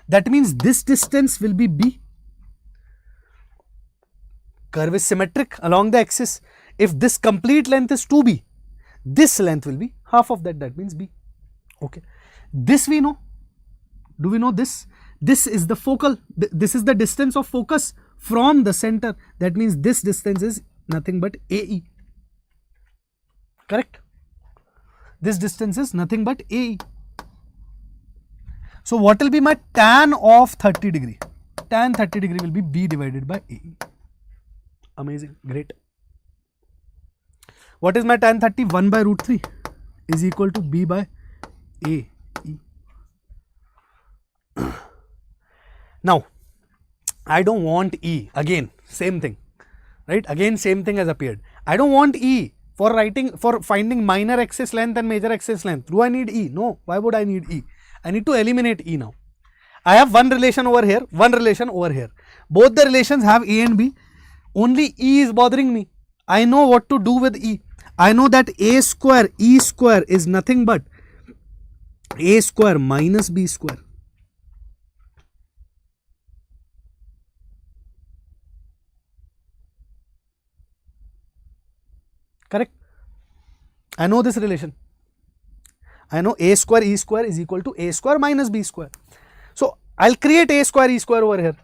That means this distance will be b. Curve is symmetric along the axis. If this complete length is 2b, this length will be half of that, that means b. Okay. This we know. Do we know this? This is the focal, this is the distance of focus from the center. That means this distance is nothing but AE. Correct? This distance is nothing but AE. So what will be my tan of 30 degree? Tan 30 degree will be B divided by AE. Amazing, great. What is my tan 30? 1 by root 3 is equal to B by AE. Now, I don't want E. Again, same thing, right? Again, same thing has appeared. I don't want E for finding minor axis length and major axis length. Do I need E? No. Why would I need E? I need to eliminate E now. I have one relation over here, one relation over here. Both the relations have A and B. Only E is bothering me. I know what to do with E. I know that A square, E square is nothing but A square minus B square. Correct? I know this relation. I know A square E square is equal to A square minus B square. So I'll create A square E square over here.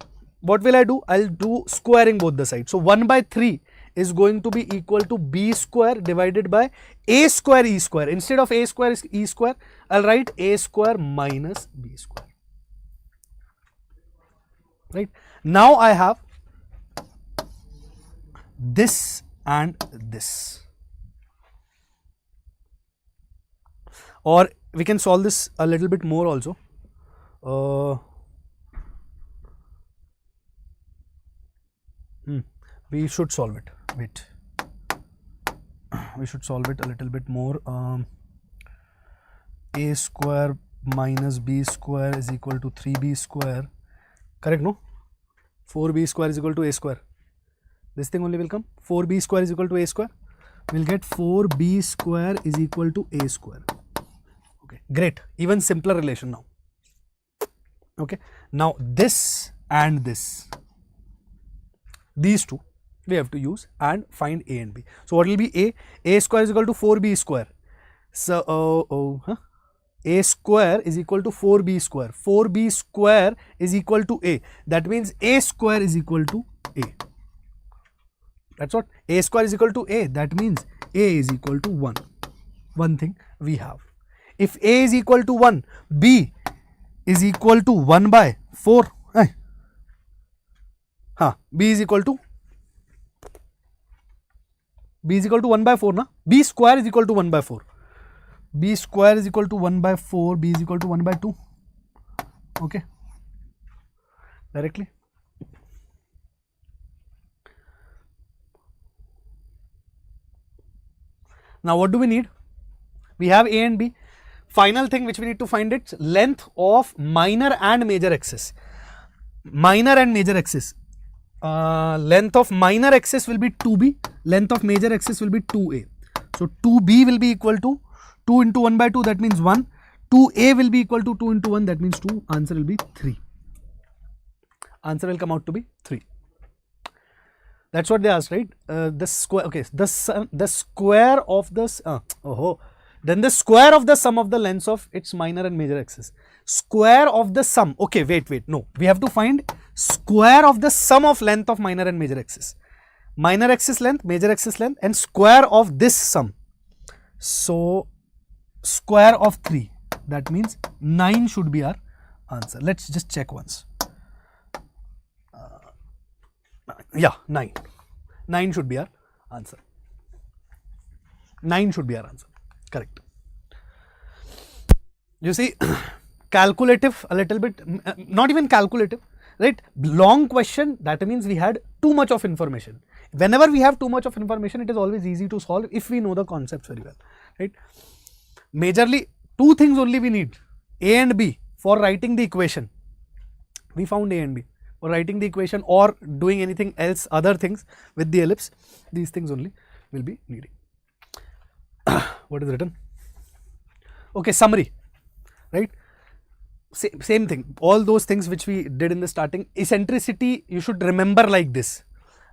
What will I do? I'll do squaring both the sides. So 1 by 3 is going to be equal to B square divided by A square E square. Instead of A square E square, I'll write A square minus B square. Right? Now I have this and this. Or we can solve this a little bit more also. We should solve it. Wait. We should solve it a little bit more. A square minus B square is equal to 3B square. Correct, no? 4B square is equal to A square. This thing only will come. 4B square is equal to A square. We'll get 4B square is equal to A square. Okay, great. Even simpler relation now. Okay. Now this and this. These two we have to use and find A and B. So what will be A? A square is equal to 4B square. So A square is equal to 4B square. 4B square is equal to A. That means A square is equal to A. That's what. A square is equal to A. That means A is equal to 1. One thing we have. If A is equal to 1, B is equal to 1 by 4. B is equal to 1 by 4 na? B square is equal to 1 by 4. B square is equal to 1 by 4. B is equal to 1 by 2. Okay. Directly. Now what do we need? We have A and B. Final thing which we need to find is length of minor and major axis. Minor and major axis. Length of minor axis will be 2B. Length of major axis will be 2A. So 2B will be equal to 2 into 1 by 2, that means 1. 2A will be equal to 2 into 1, that means 2. Answer will be 3. Answer will come out to be 3. That's what they asked, right? The square, okay, the square of this, then the square of the sum of the lengths of its minor and major axis. Square of the sum, okay, wait, no. We have to find square of the sum of length of minor and major axis. Minor axis length, major axis length, and square of this sum. So, square of 3, that means 9 should be our answer. Let's just check once. Yeah, 9. 9 should be our answer. 9 should be our answer. Correct. You see, calculative a little bit, not even calculative, right? Long question, that means we had too much of information. Whenever we have too much of information, it is always easy to solve if we know the concepts very well, right? Majorly, two things only we need, A and B for writing the equation. We found A and B for writing the equation or doing anything else, other things with the ellipse. These things only will be needing. What is written? Okay, summary, right? Same thing, all those things which we did in the starting. Eccentricity, you should remember like this,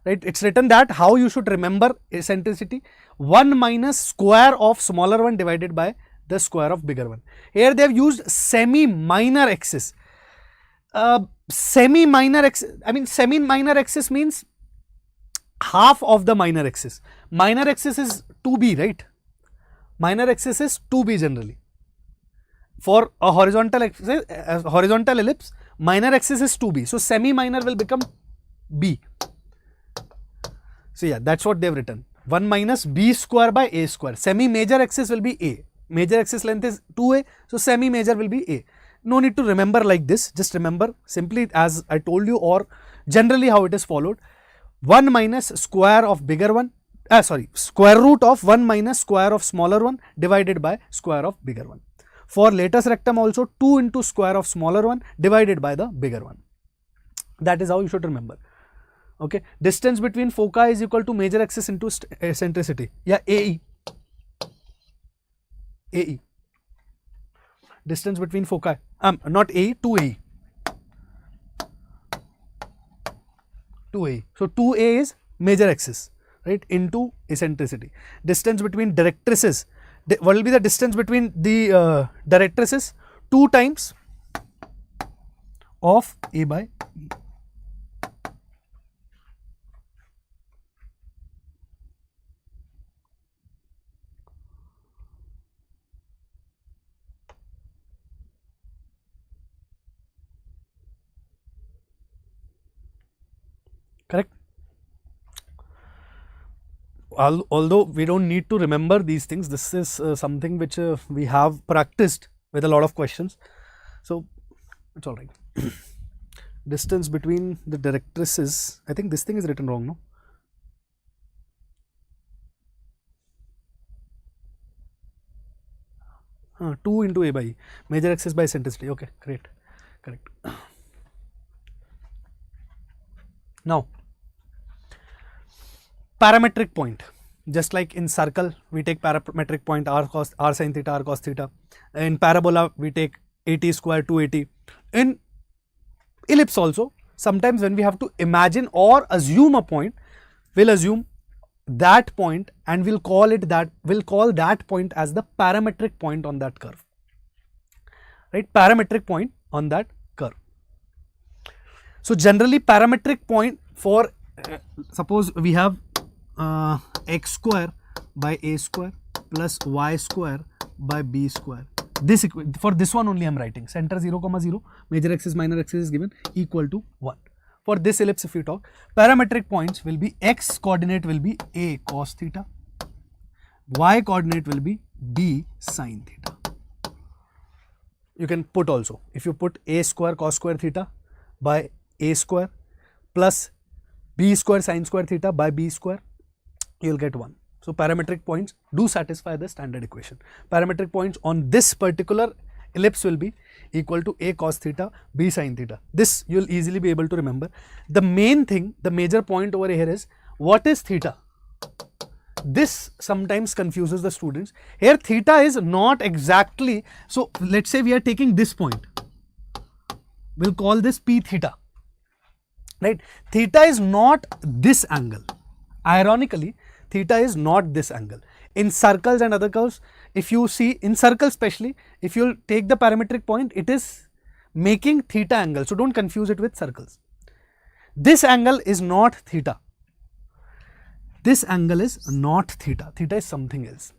right? It's written that how you should remember eccentricity, 1 minus square of smaller one divided by the square of bigger one. Here they have used semi-minor axis. Semi-minor axis means half of the minor axis. Minor axis is 2B, right? Minor axis is 2B generally. For a horizontal axis, horizontal ellipse, minor axis is 2b. So semi-minor will become b. So yeah, that's what they've written. 1 minus b square by a square. Semi-major axis will be a. Major axis length is 2a. So semi-major will be a. No need to remember like this. Just remember simply as I told you, or generally how it is followed. 1 minus square of bigger one. Square root of 1 minus square of smaller one divided by square of bigger one. For latus rectum also 2 into square of smaller one divided by the bigger one. That is how you should remember. Okay. Distance between foci is equal to major axis into eccentricity. Yeah, AE. AE. Distance between foci. Not AE, 2AE. 2AE. So 2A is major axis, right, into eccentricity. Distance between directrices. What will be the distance between the directrices? 2 times of A by E. Correct? Although we don't need to remember these things, this is something which we have practiced with a lot of questions. So it's all right. Distance between the directrices. I think this thing is written wrong, no? 2 into A by E. Major axis by eccentricity. Okay, great. Correct. Now, parametric point. Just like in circle, we take parametric point r sin theta, r cos theta. In parabola, we take 80 square 280. In ellipse also, sometimes when we have to imagine or assume a point, we'll assume that point and we'll call that point as the parametric point on that curve. Right? Parametric point on that curve. So generally parametric point for suppose we have x square by a square plus y square by b square. This for this one only I am writing center 0, 0, major axis minor axis is given equal to 1. For this ellipse if we talk, parametric points will be x coordinate will be a cos theta, y coordinate will be b sin theta. You can put also, if you put a square cos square theta by a square plus b square sin square theta by b square, you will get 1. So parametric points do satisfy the standard equation. Parametric points on this particular ellipse will be equal to a cos theta, b sin theta. This you will easily be able to remember. The main thing, the major point over here is, what is theta? This sometimes confuses the students. Here theta is not exactly, so let's say we are taking this point. We'll call this p theta. Right? Theta is not this angle. Ironically, theta is not this angle. In circles and other curves, if you see in circles especially, if you take the parametric point, it is making theta angle. So don't confuse it with circles. This angle is not theta. This angle is not theta. Theta is something else.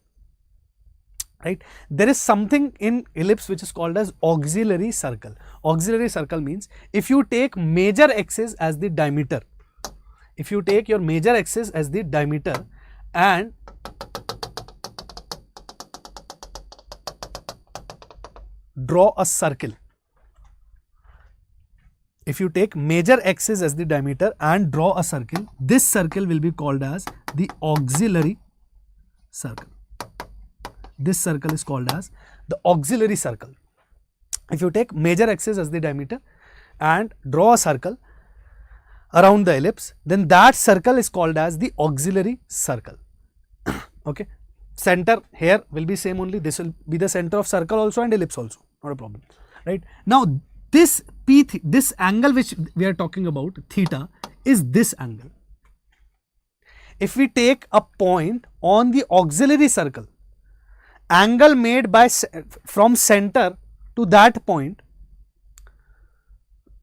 Right? There is something in ellipse which is called as auxiliary circle. Auxiliary circle means if you take major axis as the diameter, if you take your major axis as the diameter and draw a circle. If you take major axis as the diameter and draw a circle, this circle will be called as the auxiliary circle. This circle is called as the auxiliary circle. If you take major axis as the diameter and draw a circle around the ellipse, then that circle is called as the auxiliary circle. Okay. Center here will be same only. This will be the center of circle also and ellipse also. Not a problem. Right. Now this this angle which we are talking about, theta, is this angle. If we take a point on the auxiliary circle, angle made by from center to that point,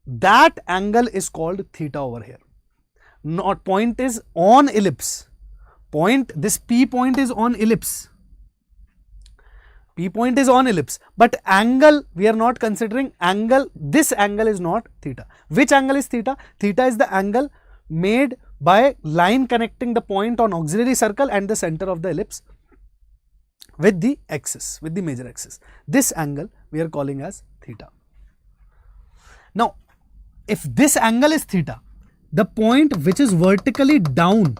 that angle is called theta over here. Not point is on ellipse. Point, this P point is on ellipse. P point is on ellipse, but angle, we are not considering angle. This angle is not theta. Which angle is theta? Theta is the angle made by line connecting the point on auxiliary circle and the center of the ellipse with the axis, with the major axis. This angle we are calling as theta. Now, if this angle is theta, the point which is vertically down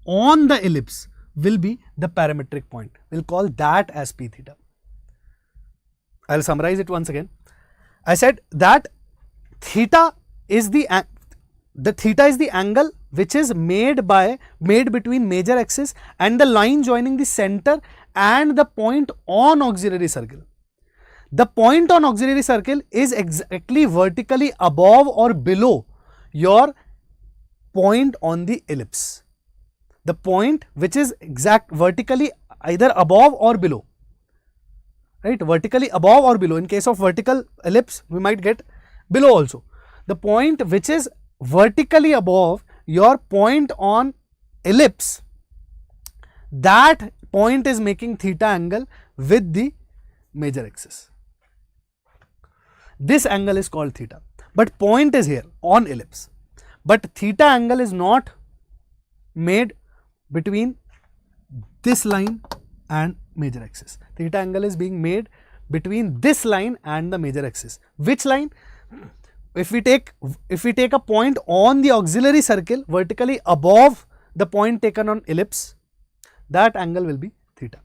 on the ellipse will be the parametric point. We'll call that as P theta. I'll summarize it once again. I said that theta is the theta is the angle which is made between major axis and the line joining the center and the point on auxiliary circle. The point on auxiliary circle is exactly vertically above or below your point on the ellipse. The point which is vertically either above or below, right? Vertically above or below. In case of vertical ellipse, we might get below also. The point which is vertically above your point on ellipse, that point is making theta angle with the major axis. This angle is called theta, but point is here on ellipse. But theta angle is not made between this line and major axis. Theta angle is being made between this line and the major axis. Which line? If we take a point on the auxiliary circle vertically above the point taken on ellipse, that angle will be theta.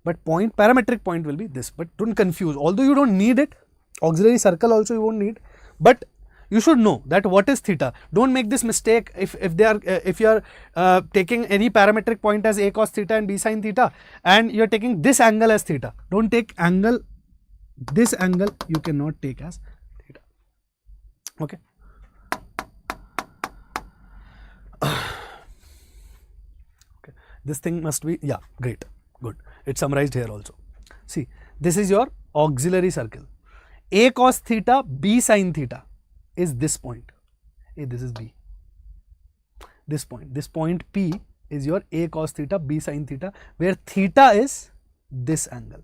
But parametric point will be this. But don't confuse. Although you don't need it, auxiliary circle also you won't need, but you should know that what is theta. Don't make this mistake if you are taking any parametric point as a cos theta and b sin theta, and you are taking this angle as theta. Don't take angle. This angle you cannot take as theta. Okay. Okay. This thing must be, yeah, great, good. It's summarized here also. See, this is your auxiliary circle. A cos theta, b sin theta is this point. This is B. This point P is your A cos theta, B sin theta, where theta is this angle.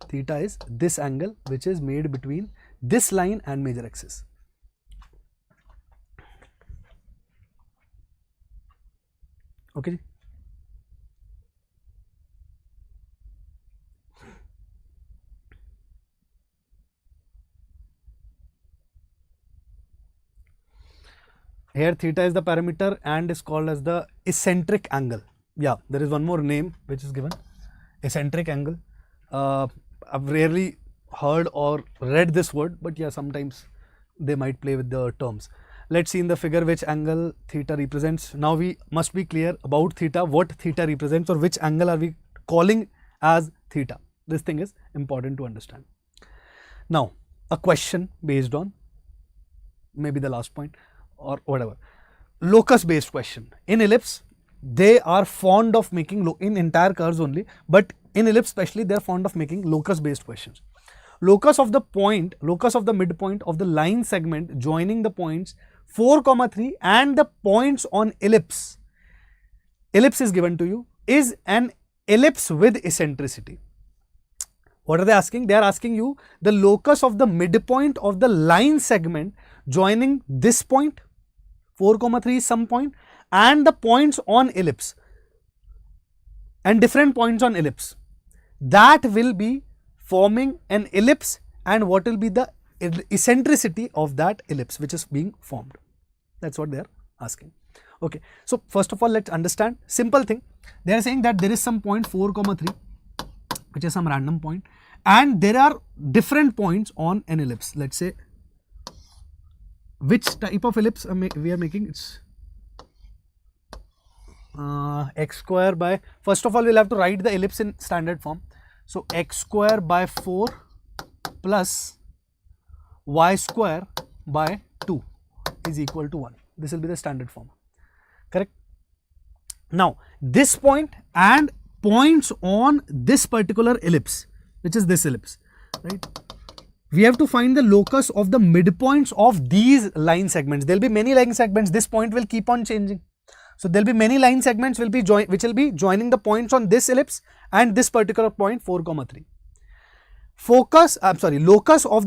Theta is this angle which is made between this line and major axis. Okay. Here theta is the parameter and is called as the eccentric angle. Yeah, there is one more name which is given, eccentric angle. I've rarely heard or read this word, but yeah, sometimes they might play with the terms. Let's see in the figure which angle theta represents. Now we must be clear about theta, what theta represents or which angle are we calling as theta. This thing is important to understand. Now, a question based on maybe the last point or whatever. Locus based question. In ellipse, they are fond of making, in entire curves only, but in ellipse especially, they are fond of making locus based questions. Locus of the midpoint of the line segment joining the points 4, 3 and the points on ellipse. Ellipse is given to you, is an ellipse with eccentricity. What are they asking? They are asking you the locus of the midpoint of the line segment joining this point, 4, 3 is some point, and the points on ellipse and different points on ellipse. That will be forming an ellipse, and what will be the eccentricity of that ellipse which is being formed. That's what they are asking. Okay. So, first of all, let's understand simple thing. They are saying that there is some point 4, 3 which is some random point, and there are different points on an ellipse. Let's say which type of ellipse we are making. It's x square by, first of all we'll have to write the ellipse in standard form. So, x square by 4 plus y square by 2 is equal to 1. This will be the standard form, correct? Now, this point and points on this particular ellipse, which is this ellipse, right? We have to find the locus of the midpoints of these line segments. There will be many line segments. This point will keep on changing. So there will be many line segments which will be joining the points on this ellipse and this particular point 4, 3. Locus of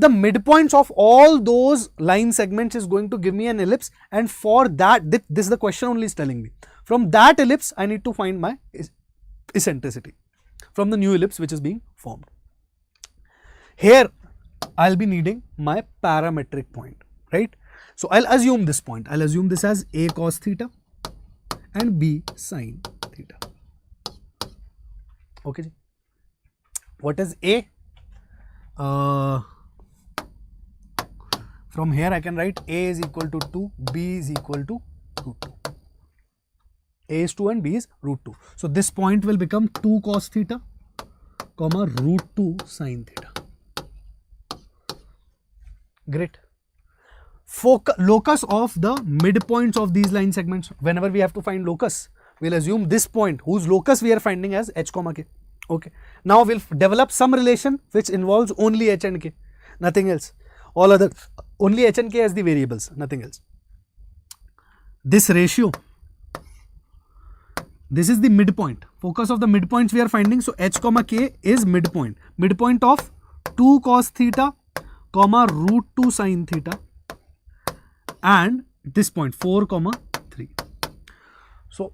the midpoints of all those line segments is going to give me an ellipse, and for that, this is the question only is telling me. From that ellipse, I need to find my eccentricity from the new ellipse which is being formed. Here, I'll be needing my parametric point, right? So I'll assume this point. I'll assume this as A cos theta and B sin theta. Okay. What is A? From here I can write A is equal to 2, B is equal to root 2. A is 2 and B is root 2. So this point will become 2 cos theta, comma root 2 sin theta. Great. Locus of the midpoints of these line segments. Whenever we have to find locus, we'll assume this point whose locus we are finding as h comma k. Okay. Now we'll develop some relation which involves only h and k, nothing else. All other, only h and k as the variables, nothing else. This ratio, this is the midpoint. Focus of the midpoints we are finding. So h comma k is midpoint. Midpoint of 2 cos theta, comma root 2 sin theta, and this point 4, 3. So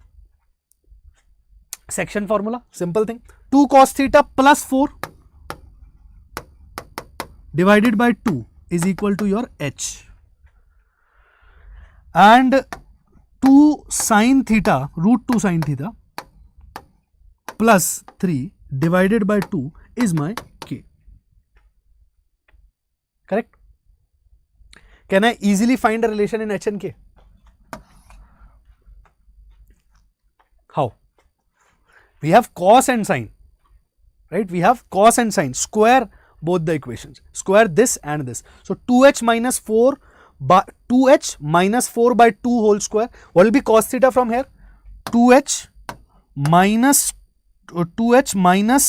section formula, simple thing. 2 cos theta plus 4 divided by 2 is equal to your h, and 2 sin theta, root 2 sin theta plus 3 divided by 2 is my k. Correct? Can I easily find a relation in h and k? How? We have cos and sine, right? We have cos and sine. Square both the equations. Square this and this. So 2h minus 4 by 2h minus 4 by 2 whole square. What will be cos theta from here? 2h minus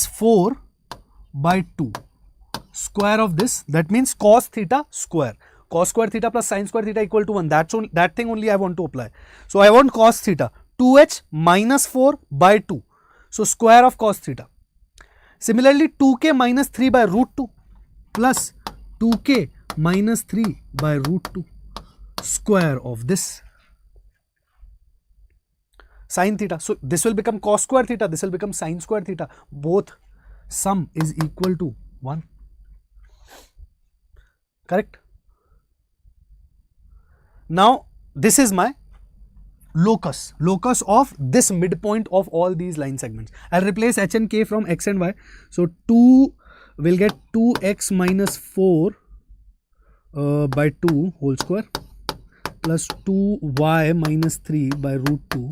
4 by 2 square of this. That means cos theta square. Cos square theta plus sin square theta equal to 1. That thing only I want to apply. So I want cos theta. 2h minus 4 by 2. So square of cos theta. Similarly, 2k minus 3 by root 2 plus 2k minus 3 by root 2 square of this sin theta. So this will become cos square theta, this will become sin square theta. Both sum is equal to 1. Correct? Now this is my locus of this midpoint of all these line segments. I'll replace h and k from x and y. So 2 will get 2x minus 4 by 2 whole square plus 2y minus 3 by root 2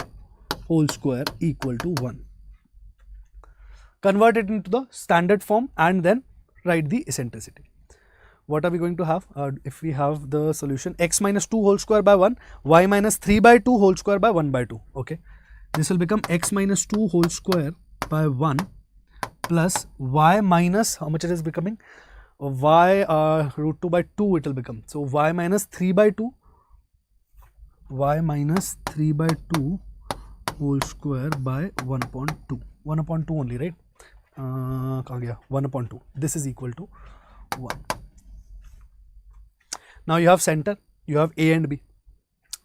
whole square equal to 1. Convert it into the standard form and then write the eccentricity. What are we going to have? If we have the solution, x minus 2 whole square by 1, y minus 3 by 2 whole square by 1 by 2. Okay. This will become x minus 2 whole square by 1 plus y minus, how much it is becoming? Y root 2 by 2 it will become. So y minus 3 by 2, y minus 3 by 2 whole square by 1 upon 2. 1 upon 2 only, right? 1 upon 2. This is equal to 1. Now you have center, you have A and B.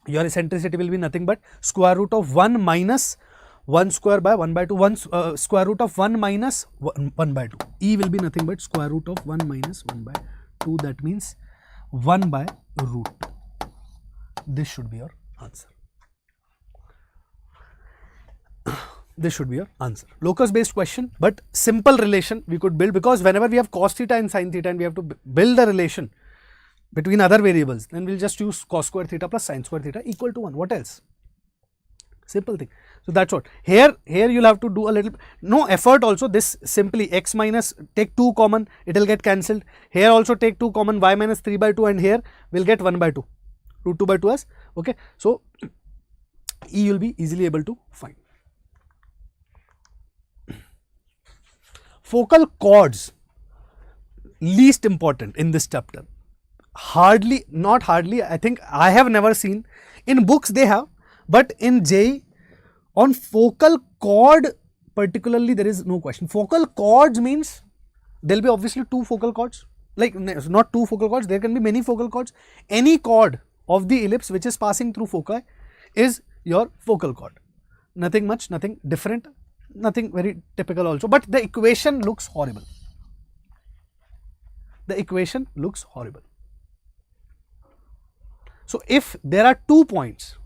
Your eccentricity will be nothing but square root of 1 minus 1 square by 1 by 2, square root of 1 minus 1 by 2. E will be nothing but square root of 1 minus 1 by 2. That means 1 by root 2. This should be your answer. This should be your answer. Locus based question, but simple relation we could build, because whenever we have cos theta and sin theta and we have to build a relation between other variables, then we'll just use cos square theta plus sin square theta equal to 1. What else? Simple thing. So that's what. Here you'll have to do a little, no effort also. This simply x minus, take 2 common, it will get cancelled. Here also take 2 common, y minus 3 by 2, and here we'll get 1 by 2, root 2 by 2 as, okay. So E you'll be easily able to find. Focal chords, least important in this chapter. Hardly, not hardly, I think I have never seen. In books they have, but in JEE On focal chord particularly, there is no question. Focal chords means there will be obviously two focal chords, like not two focal chords, there can be many focal chords. Any chord of the ellipse which is passing through foci is your focal chord. Nothing much, nothing different, nothing very typical also, but the equation looks horrible. The equation looks horrible. So if there are 2 points,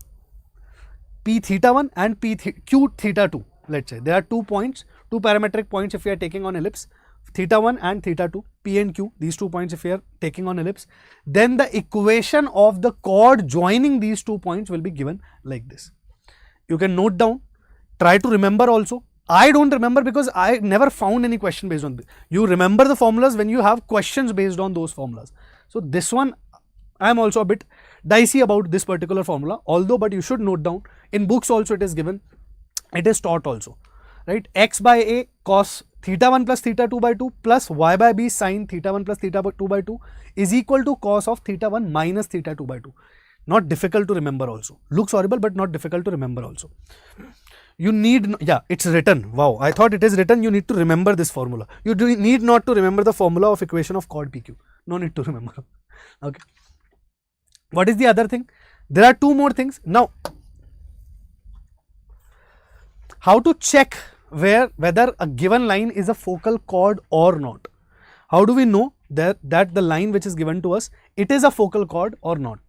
P theta 1 and Q theta 2, let's say there are 2 points, 2 parametric points if we are taking on ellipse, theta 1 and theta 2, P and Q, these 2 points if we are taking on ellipse, then the equation of the chord joining these 2 points will be given like this. You can note down, try to remember also. I don't remember because I never found any question based on this. You remember the formulas when you have questions based on those formulas. So this one, I am also a bit dicey about this particular formula, although, but you should note down, in books also it is given, it is taught also, right? X by A cos theta 1 plus theta 2 by 2 plus y by B sin theta 1 plus theta 2 by 2 is equal to cos of theta 1 minus theta 2 by 2. Not difficult to remember also. Looks horrible, but not difficult to remember also. You need, yeah, it's written. Wow, I thought it is written. You need to remember this formula. You need not to remember the formula of equation of chord PQ. No need to remember. Okay. What is the other thing? There are 2 more things. Now, how to check whether a given line is a focal chord or not? How do we know that the line which is given to us, it is a focal chord or not?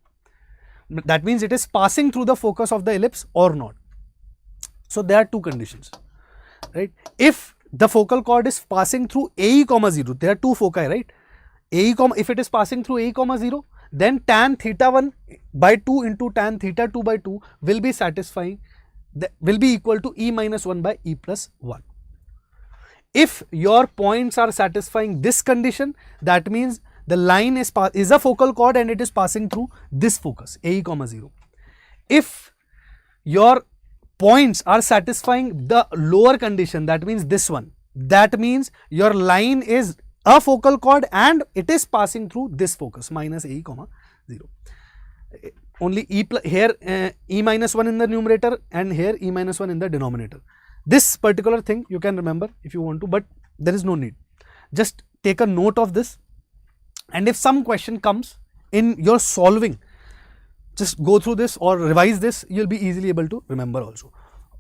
That means it is passing through the focus of the ellipse or not. So there are 2 conditions, right? If the focal chord is passing through AE comma 0, there are 2 foci, right? AE comma, if it is passing through AE comma 0, then tan theta 1 by 2 into tan theta 2 by 2 will be satisfying, will be equal to E minus 1 by E plus 1. If your points are satisfying this condition, that means the line is a focal chord and it is passing through this focus, AE comma 0. If your points are satisfying the lower condition, that means this one, that means your line is a focal chord and it is passing through this focus, minus AE comma 0. Only here E minus 1 in the numerator and here E minus 1 in the denominator. This particular thing you can remember if you want to, but there is no need. Just take a note of this, and if some question comes in your solving, just go through this or revise this, you will be easily able to remember also.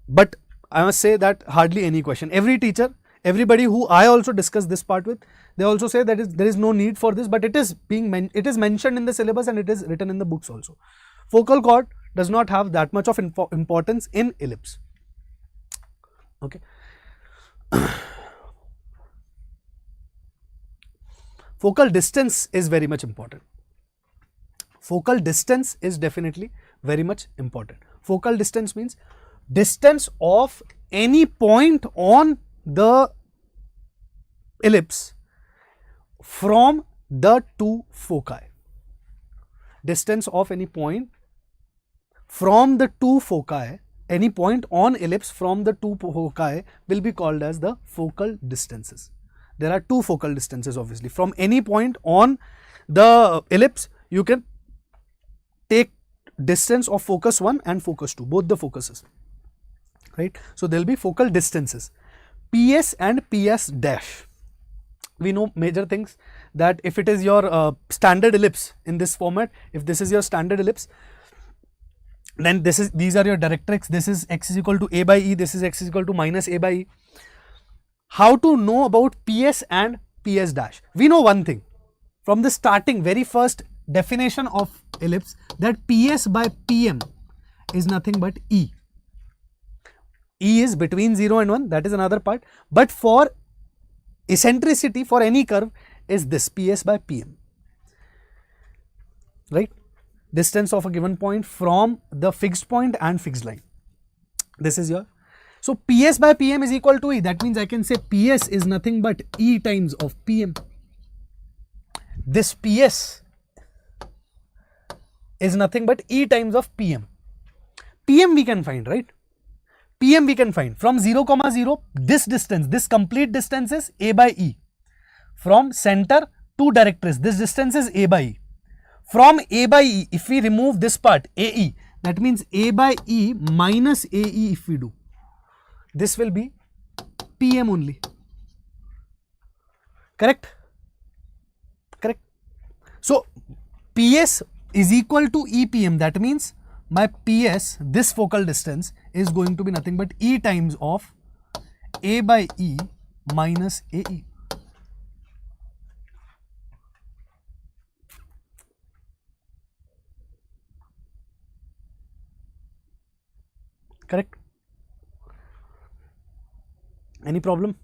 But I must say that hardly any question. Every teacher, everybody who I also discuss this part with, they also say that there is no need for this, but it is mentioned in the syllabus and it is written in the books also. Focal chord does not have that much of importance in ellipse. Okay. Focal distance is very much important. Focal distance is definitely very much important. Focal distance means distance of any point on the ellipse from the 2 foci. Distance of any point from the 2 foci, any point on ellipse from the 2 foci will be called as the focal distances. There are 2 focal distances obviously. From any point on the ellipse, you can take distance of focus 1 and focus 2, both the focuses, right? So there will be focal distances, PS and PS dash. We know major things, that if it is your standard ellipse in this format, if this is your standard ellipse, then these are your directrix. This is x is equal to a by e, this is x is equal to minus a by e. How to know about PS and PS dash? We know one thing from the starting, very first definition of ellipse, that PS by PM is nothing but E. E is between 0 and 1, that is another part, but for eccentricity for any curve is this PS by PM, right? Distance of a given point from the fixed point and fixed line. This is your, so PS by PM is equal to E. That means I can say PS is nothing but E times of PM. This PS is nothing but E times of PM. PM we can find, right? PM we can find from 0, 0, this distance, this complete distance is A by E. From center to directrix, this distance is A by E. From A by E, if we remove this part, AE, that means A by E minus AE if we do. this will be PM only. Correct? Correct. So PS is equal to EPM. That means my PS, this focal distance, is going to be nothing but E times of A by E minus AE. Correct? Any problem?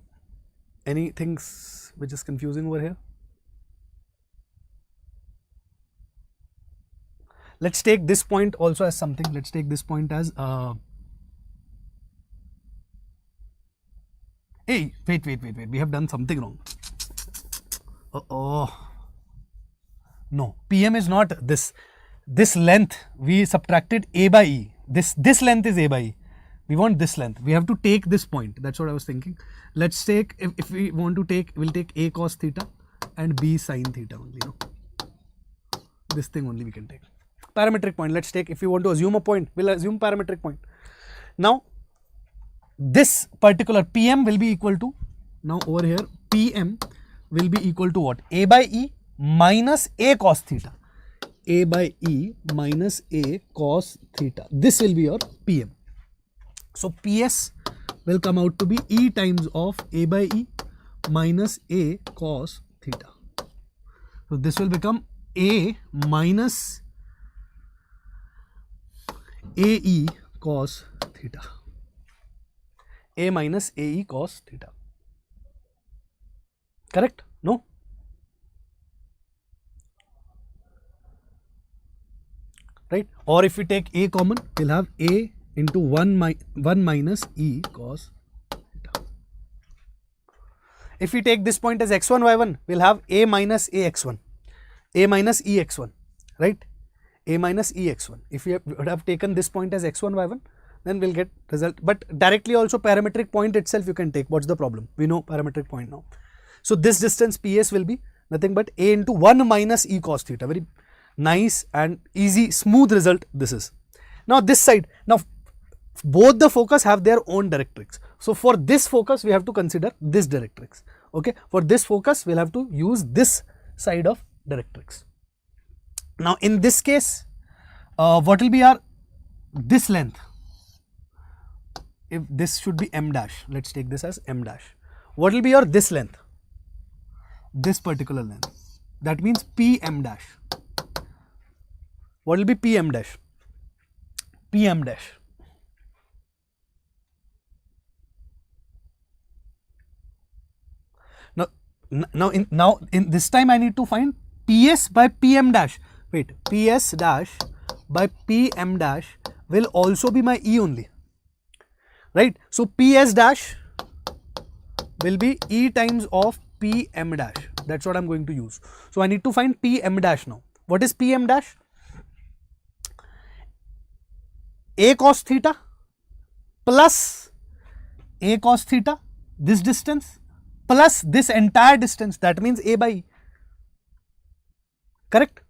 Any things which is confusing over here? Let's take this point also as something. Let's take this point as hey, wait. We have done something wrong. No, PM is not this. This length we subtracted A by E. This length is A by E. We want this length. We have to take this point. That's what I was thinking. Let's take, if we want to take, we'll take A cos theta and B sin theta only. No? This thing only we can take. Parametric point. Let's take, if you want to assume a point, we'll assume parametric point. Now, this particular PM will be equal to, now over here, PM will be equal to what? A by E minus A cos theta. A by E minus A cos theta. This will be your PM. So PS will come out to be E times of A by E minus A cos theta. So this will become A minus AE cos theta. A minus AE cos theta. Correct? No? Right? Or if we take A common, we'll have A into 1 minus E cos theta. If we take this point as x1, y1, we'll have A minus AX1, A minus EX1, right? A minus EX1. If we would have taken this point as x1, y1, then we'll get result. But directly also parametric point itself you can take. What's the problem? We know parametric point now. So this distance PS will be nothing but A into 1 minus E cos theta. Very nice and easy, smooth result this is. Now this side, now both the focus have their own directrix. So for this focus we have to consider this directrix. Okay, for this focus we'll have to use this side of directrix. Now in this case, what will be our this length? If this should be M dash, let's take this as M dash. What will be your this length? This particular length. That means PM dash. What will be PM dash? PM dash. Now in this time I need to find PS by PM dash. Wait, PS dash by PM dash will also be my E only. Right? So PS dash will be E times of PM dash. That's what I'm going to use. So I need to find PM dash now. What is PM dash? A cos theta plus A cos theta, this distance, plus this entire distance, that means A by E. Correct?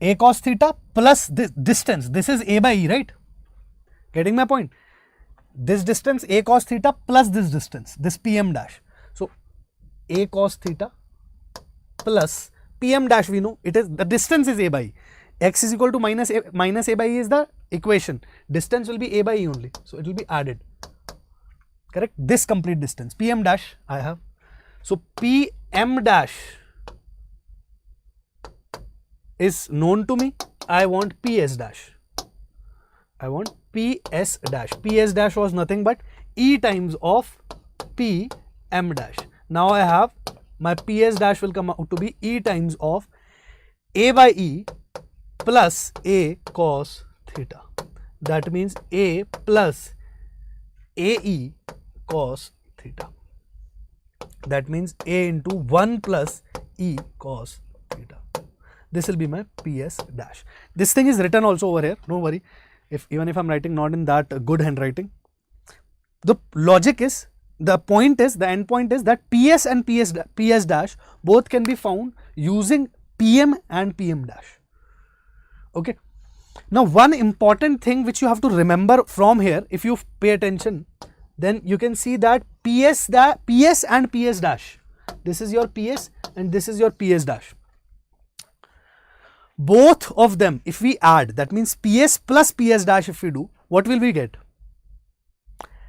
A cos theta plus this distance, this is A by E, right? Getting my point? This distance A cos theta plus this distance, this PM dash. So A cos theta plus PM dash, we know it is, the distance is A by E. X is equal to minus A by E is the equation. Distance will be A by E only. So it will be added. Correct? This complete distance. PM dash I have. So PM dash is known to me. I want PS dash. I want PS dash. PS dash was nothing but E times of PM dash. Now I have my PS dash will come out to be E times of A by E plus A cos theta. That means A plus AE cos theta. That means A into 1 plus E cos theta. This will be my PS dash. This thing is written also over here. Don't worry. Even if I'm writing not in that good handwriting. The logic is the end point is that PS and PS dash both can be found using PM and PM dash. Okay. Now one important thing which you have to remember from here, if you pay attention, then you can see that PS and PS dash, this is your PS and this is your PS dash. Both of them, if we add, that means PS plus PS dash, if we do, what will we get?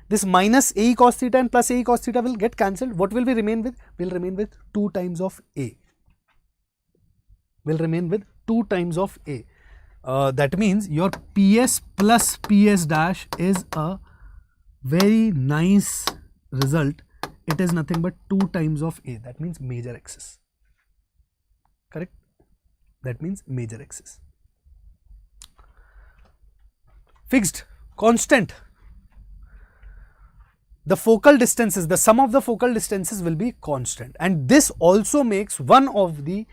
This minus AE cos theta and plus AE cos theta will get cancelled. What will we remain with? We'll remain with 2 times of A. Will remain with 2 times of A. That means your PS plus PS dash is a very nice result. It is nothing but 2 times of A. That means major axis. Correct? That means major axis. Fixed, constant. The focal distances, the sum of the focal distances will be constant, and this also makes one of the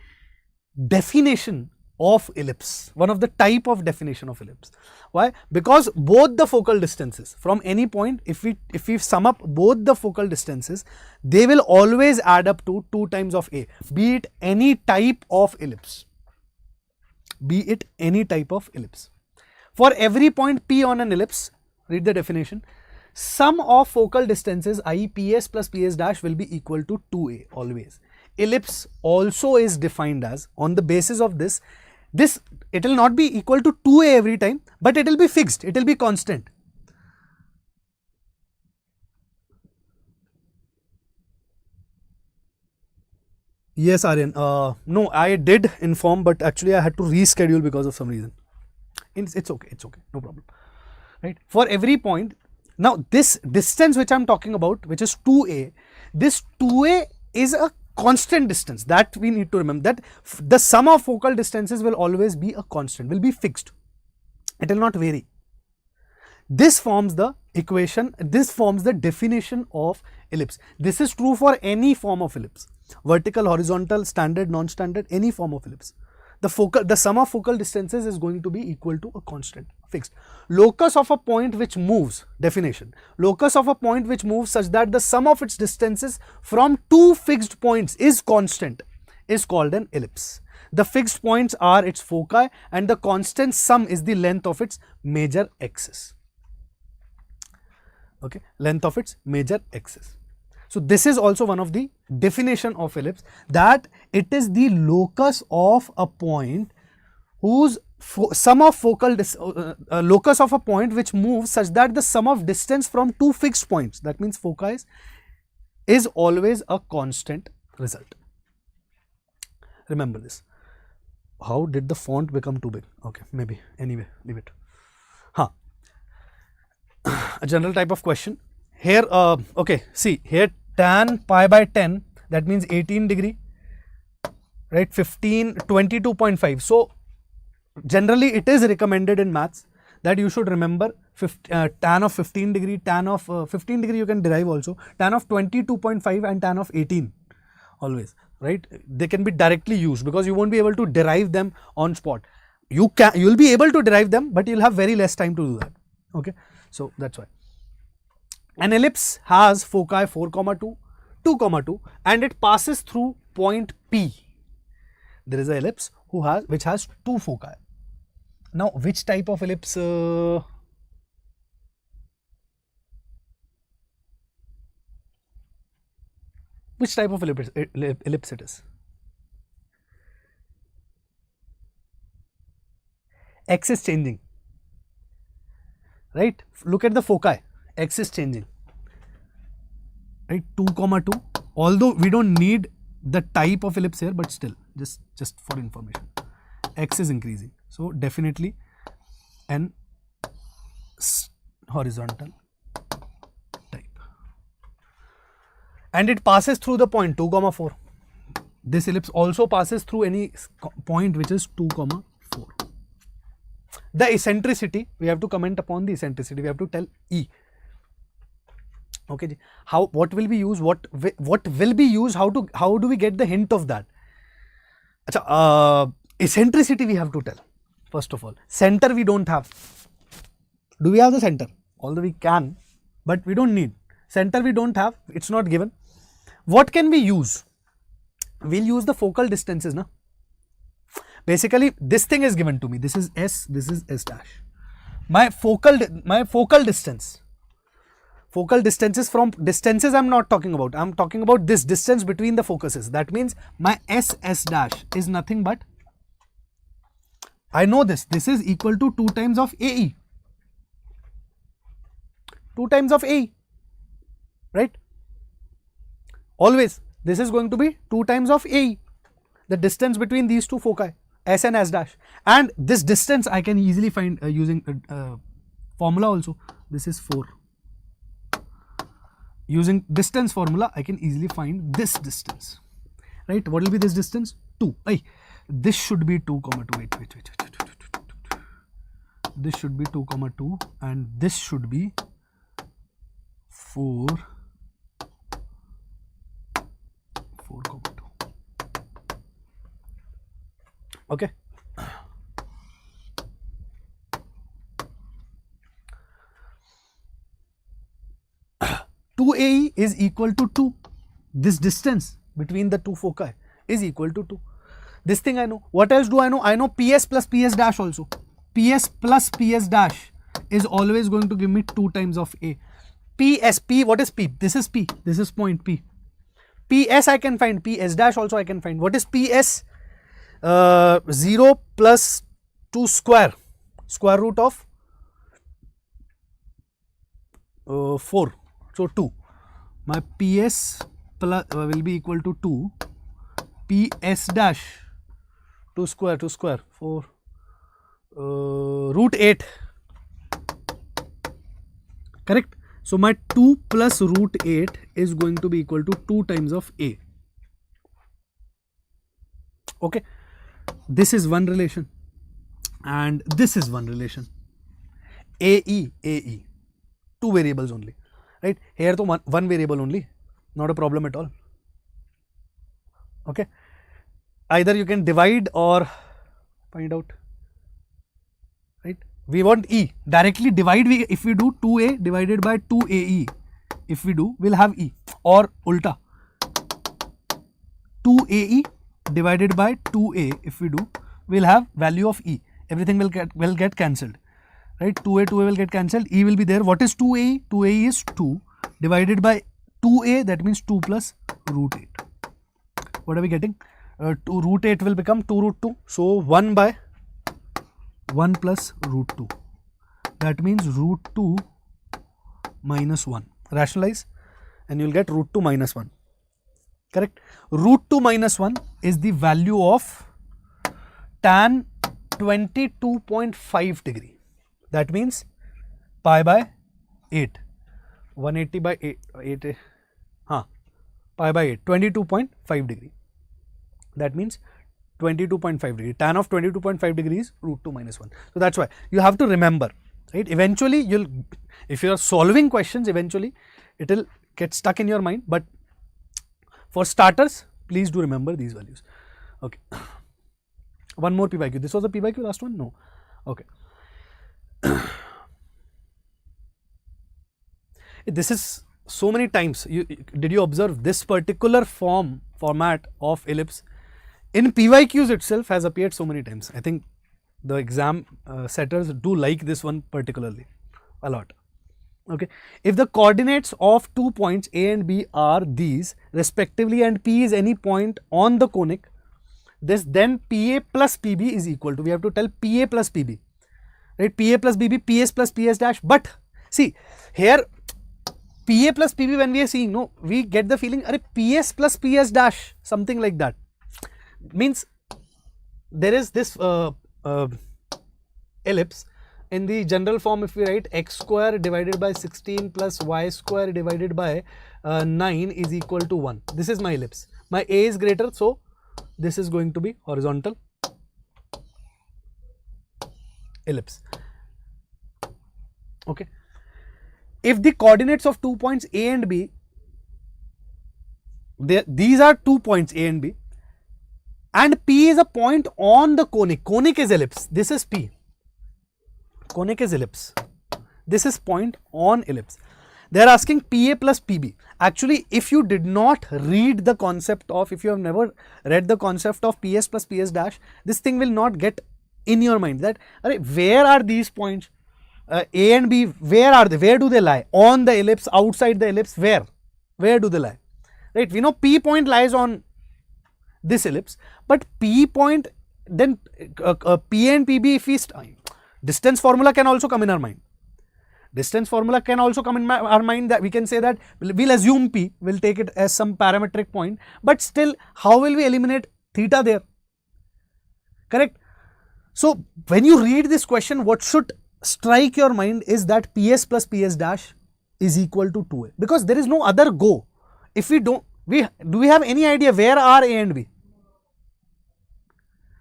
definition of ellipse, one of the type of definition of ellipse. Why? Because both the focal distances from any point, if we sum up both the focal distances, they will always add up to 2 times of A, be it any type of ellipse. Be it any type of ellipse. For every point P on an ellipse, read the definition. Sum of focal distances, i.e. PS plus PS dash, will be equal to 2A always. Ellipse also is defined as, on the basis of this, it will not be equal to 2A every time, but it will be fixed, it will be constant. Yes, Aryan. No, I did inform, but actually I had to reschedule because of some reason. It's okay, no problem. Right? For every point, now this distance which I am talking about, which is 2A, this 2A is a constant distance, that we need to remember, that the sum of focal distances will always be a constant, will be fixed. It will not vary. This forms the equation, this forms the definition of ellipse. This is true for any form of ellipse. Vertical, horizontal, standard, non-standard, any form of ellipse. The sum of focal distances is going to be equal to a constant, fixed. Locus of a point which moves, definition. Locus of a point which moves such that the sum of its distances from 2 fixed points is constant is called an ellipse. The fixed points are its foci and the constant sum is the length of its major axis. Okay, length of its major axis. So this is also one of the definition of ellipse, that it is the locus of a point whose sum of focal locus of a point which moves such that the sum of distance from 2 fixed points, that means foci, is always a constant result. Remember this. How did the font become too big? Okay, maybe, anyway, leave it. A general type of question. Here, okay, see, here tan pi by 10, that means 18 degree, right, 22.5. So, generally it is recommended in maths that you should remember tan of 15 degree, tan of 15 degree you can derive also, tan of 22.5 and tan of 18 always, right. They can be directly used because you won't be able to derive them on spot. You'll be able to derive them, but you'll have very less time to do that. Okay, so that's why. An ellipse has foci 4, 2, 2, 2, and it passes through point P. There is an ellipse which has 2 foci. Now, which type of ellipse? Which type of ellipse it is? X is changing, right? Look at the foci. X is changing, right? 2, 2. Although we don't need the type of ellipse here, but still, just for information, X is increasing. So definitely an horizontal type, and it passes through the point 2, 4. This ellipse also passes through any point which is 2, 4. The eccentricity, we have to comment upon the eccentricity. We have to tell E. Okay, what will be used? What will be used? How do we get the hint of that? Eccentricity we have to tell. First of all, center we don't have. Do we have the center? Although we can, but we don't need. Center we don't have, it's not given. What can we use? We'll use the focal distances, na? Basically, this thing is given to me. This is S, this is S dash. My focal distance. Focal distances from distances I'm not talking about. I'm talking about this distance between the focuses. That means my S dash is nothing but, I know this is equal to 2 times of AE. 2 times of AE, right? Always, this is going to be 2 times of AE, the distance between these two foci, S and S dash. And this distance I can easily find using formula also. This is 4. Using distance formula, I can easily find this distance, right? What will be this distance? 2. This should be 2, 2. Wait. This should be 2, 2, and this should be 4, 2. Okay. 2AE is equal to 2. This distance between the two foci is equal to 2. This thing I know. What else do I know? I know PS plus PS dash also. PS plus PS dash is always going to give me 2 times of A. PS, P, what is P? This is P. This is point P. PS I can find. PS dash also I can find. What is PS? 0 plus 2 square. Square root of 4. So 2. My PS plus will be equal to 2. PS dash 2 square 4 root 8. Correct. So my 2 plus root 8 is going to be equal to 2 times of A. Okay. This is one relation and this is one relation. AE. 2 variables only. Right? Here to one variable only. Not a problem at all. Okay. Either you can divide or find out. Right? We want E. Directly divide. If we do 2A divided by 2AE, if we do, we'll have E. Or ulta. 2AE divided by 2A, if we do, we'll have value of E. Everything will get cancelled. Right? 2A will get cancelled. E will be there. What is 2AE? 2AE is 2 divided by 2A, that means 2 plus root 8. What are we getting? 2 root 8 will become 2 root 2. So 1 by 1 plus root 2. That means root 2 minus 1. Rationalize and you will get root 2 minus 1. Correct? Root 2 minus 1 is the value of tan 22.5 degree. That means pi by 8. 180 by 8. Pi by 8. 22.5 degree. That means 22.5 degree. Tan of 22.5 degree is root 2 minus 1. So that's why you have to remember. Right? Eventually, if you are solving questions, eventually it will get stuck in your mind. But for starters, please do remember these values. Okay. One more P by Q. This was the P by Q last one? No. Okay. This is so many times. Did you observe this particular format of ellipse in PYQs itself has appeared so many times. I think the exam setters do like this one particularly a lot. Okay. If the coordinates of 2 points A and B are these respectively and P is any point on the conic, then PA plus PB is equal to, we have to tell PA plus PB, right? PA plus BB, PS plus PS dash. But see here, PA plus PB, when we are seeing, no, we get the feeling, PS plus PS dash, something like that. Means there is this ellipse. In the general form, if we write x square divided by 16 plus y square divided by 9 is equal to 1. This is my ellipse. My A is greater, so this is going to be horizontal ellipse. Okay. If the coordinates of 2 points A and B, these are 2 points A and B, and P is a point on the conic. Conic is ellipse. This is P. Conic is ellipse. This is point on ellipse. They are asking PA plus PB. Actually, if you did not read the concept of, if you have never read the concept of PS plus PS dash, this thing will not get in your mind that, where are these points? A and B, where are they? Where do they lie? On the ellipse, outside the ellipse, where? Where do they lie? Right? We know P point lies on this ellipse, but P point, then P and PB, if we distance formula can also come in our mind. Distance formula can also come in our mind, that we can say that we'll assume P, we'll take it as some parametric point, but still how will we eliminate theta there? Correct? So when you read this question, what should strike your mind is that PS plus PS dash is equal to 2A, because there is no other go. If we don't, do we have any idea where are A and B?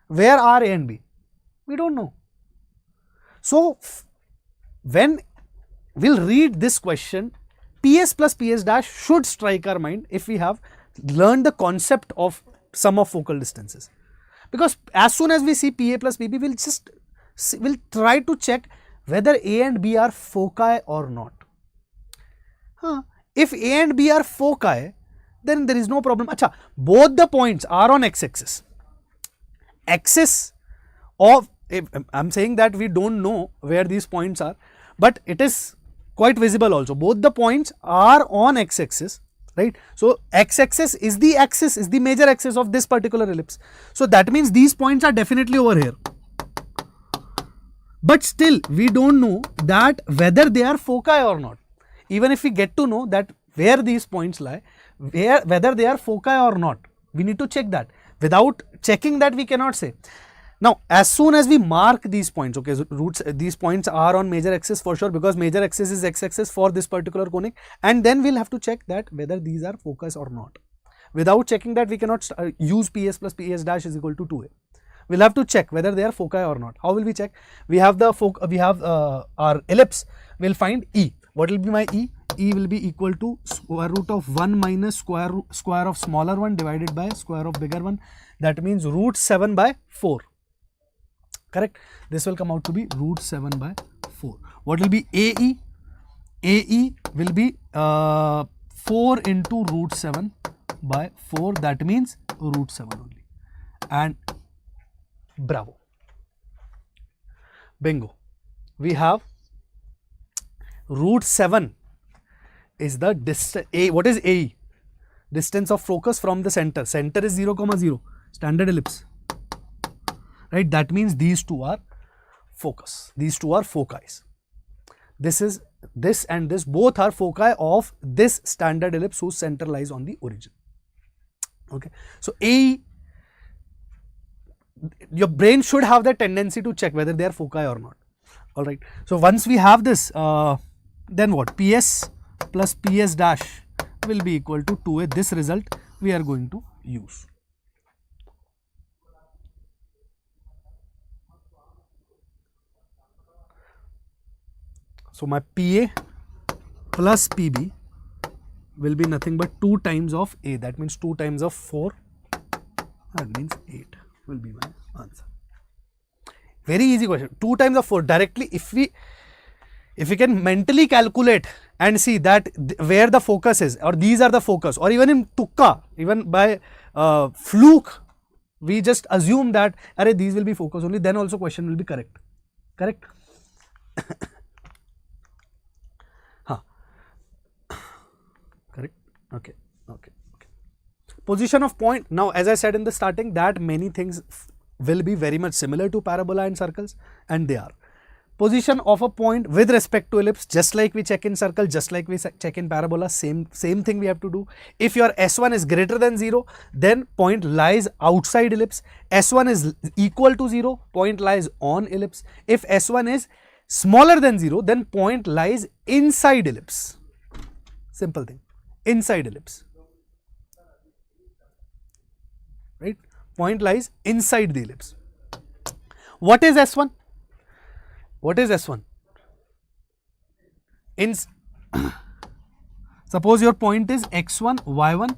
Where are A and B? We don't know. So when we'll read this question, PS plus PS dash should strike our mind if we have learned the concept of sum of focal distances. Because as soon as we see PA plus PB, we'll try to check whether A and B are foci or not. If A and B are foci, then there is no problem. Achha, both the points are on x-axis. Axis of, I'm saying that we don't know where these points are, but it is quite visible also. Both the points are on x-axis, right? So x-axis is the major axis of this particular ellipse. So that means these points are definitely over here. But still, we don't know that whether they are foci or not. Even if we get to know that where these points lie, whether they are foci or not, we need to check that. Without checking that, we cannot say. Now, as soon as we mark these points, okay, so these points are on major axis for sure, because major axis is x-axis for this particular conic, and then we'll have to check that whether these are focus or not. Without checking that, we cannot use PS plus PS dash is equal to 2A. We'll have to check whether they are foci or not. How will we check? We have the our ellipse. We'll find E. What will be my E? E will be equal to square root of 1 minus square of smaller one divided by square of bigger one. That means root 7 by 4. Correct? This will come out to be root 7 by 4. What will be AE? AE will be 4 into root 7 by 4. That means root 7 only. And bravo. Bingo. We have root 7 is the distance. What is AE? Distance of focus from the center. Center is 0, 0. Standard ellipse. Right? That means these two are focus. These two are foci. This and this both are foci of this standard ellipse whose center lies on the origin. Okay. So AE, your brain should have the tendency to check whether they are foci or not. Alright. So once we have this, then what? PS plus PS dash will be equal to 2A. This result we are going to use. So my PA plus PB will be nothing but 2 times of A. That means 2 times of 4. That means 8 will be my answer. Very easy question. 2 times of 4 directly. If we can mentally calculate and see that where the focus is, or these are the focus, or even in tukka, even by fluke, we just assume that these will be focus only, then also question will be correct. Correct? Correct? Okay. Position of point. Now, as I said in the starting, that many things will be very much similar to parabola and circles, and they are. Position of a point with respect to ellipse, just like we check in circle, just like we check in parabola, same thing we have to do. If your S1 is greater than 0, then point lies outside ellipse. S1 is equal to 0, point lies on ellipse. If S1 is smaller than 0, then point lies inside ellipse. Simple thing. Inside ellipse. Right? Point lies inside the ellipse. What is S1? What is S1? Suppose your point is x1, y1,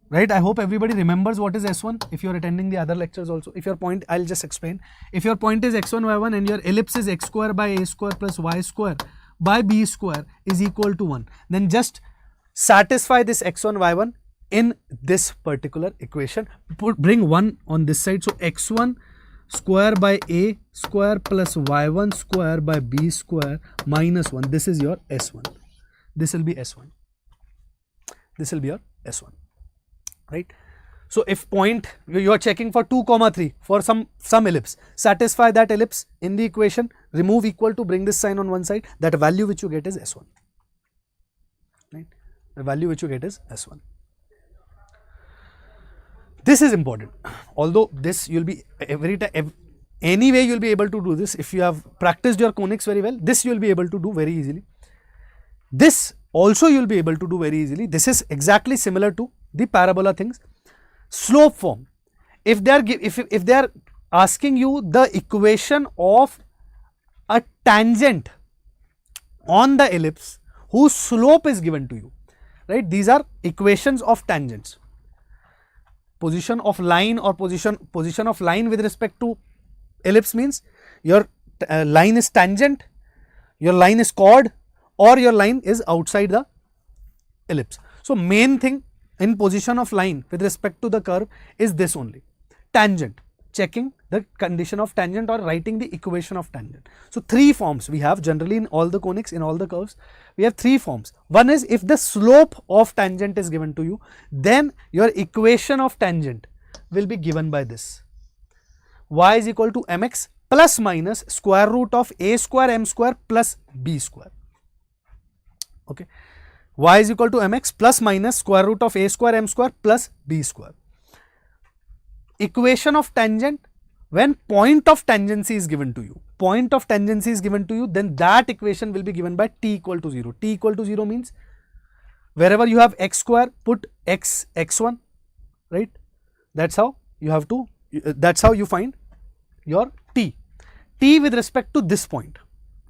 right? I hope everybody remembers what is S1 if you are attending the other lectures also. If your point, I'll just explain. If your point is x1, y1 and your ellipse is x square by a square plus y square, by b square is equal to 1. Then just satisfy this x1 y1 in this particular equation. Bring 1 on this side. So x1 square by a square plus y1 square by b square minus 1. This is your S1. This will be S1. This will be your S1. Right? So if point you are checking for 2, 3 for some ellipse, satisfy that ellipse in the equation, remove equal to, bring this sign on one side, that value which you get is S1. Right? The value which you get is S1. This is important. Although this you'll be anyway you'll be able to do this if you have practiced your conics very well. This you'll be able to do very easily. This also you'll be able to do very easily. This is exactly similar to the parabola things. Slope form. If they are asking you the equation of a tangent on the ellipse whose slope is given to you, right? These are equations of tangents. Position of line or position of line with respect to ellipse means your line is tangent, your line is chord, or your line is outside the ellipse. So main thing in position of line with respect to the curve is this only, tangent, checking the condition of tangent or writing the equation of tangent. So 3 forms we have generally in all the conics, in all the curves, we have 3 forms. One is if the slope of tangent is given to you, then your equation of tangent will be given by this, y is equal to mx plus minus square root of a square m square plus b square. Okay, y is equal to mx plus minus square root of a square m square plus b square. Equation of tangent when point of tangency is given to you. Point of tangency is given to you, then that equation will be given by t equal to 0. T equal to 0 means wherever you have x square, put x1, right? That's how you have to, that's how you find your t. T with respect to this point,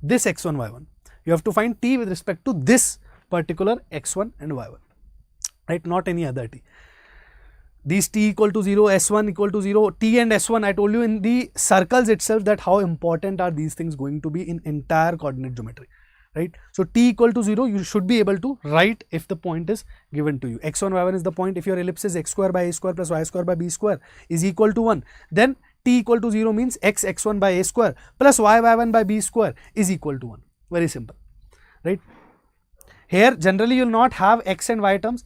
this x1, y1. You have to find t with respect to this particular x1 and y1, right? Not any other t. These t equal to 0, s1 equal to 0, t and s1, I told you in the circles itself that how important are these things going to be in entire coordinate geometry, right? So t equal to 0, you should be able to write if the point is given to you. x1, y1 is the point. If your ellipse is x square by a square plus y square by b square is equal to 1, then t equal to 0 means x1 by a square plus y1 by b square is equal to 1. Very simple, right? Here generally you will not have x and y terms.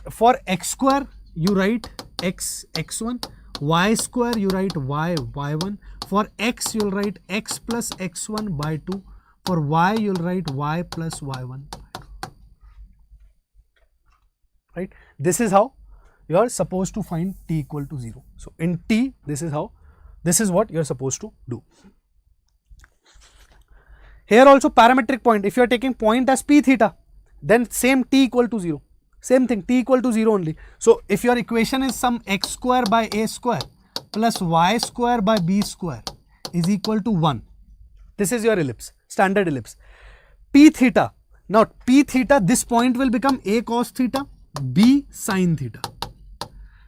For x square you write x1, y square you write y1. For x you will write x plus x1 by 2. For y you will write y plus y1, right? This is how you are supposed to find t equal to 0. So in t, this is what you are supposed to do. Here also parametric point, if you are taking point as p theta, then same t equal to 0. Same thing, t equal to 0 only. So if your equation is some x square by a square plus y square by b square is equal to 1. This is your ellipse, standard ellipse. P theta, now p theta, this point will become a cos theta, b sin theta.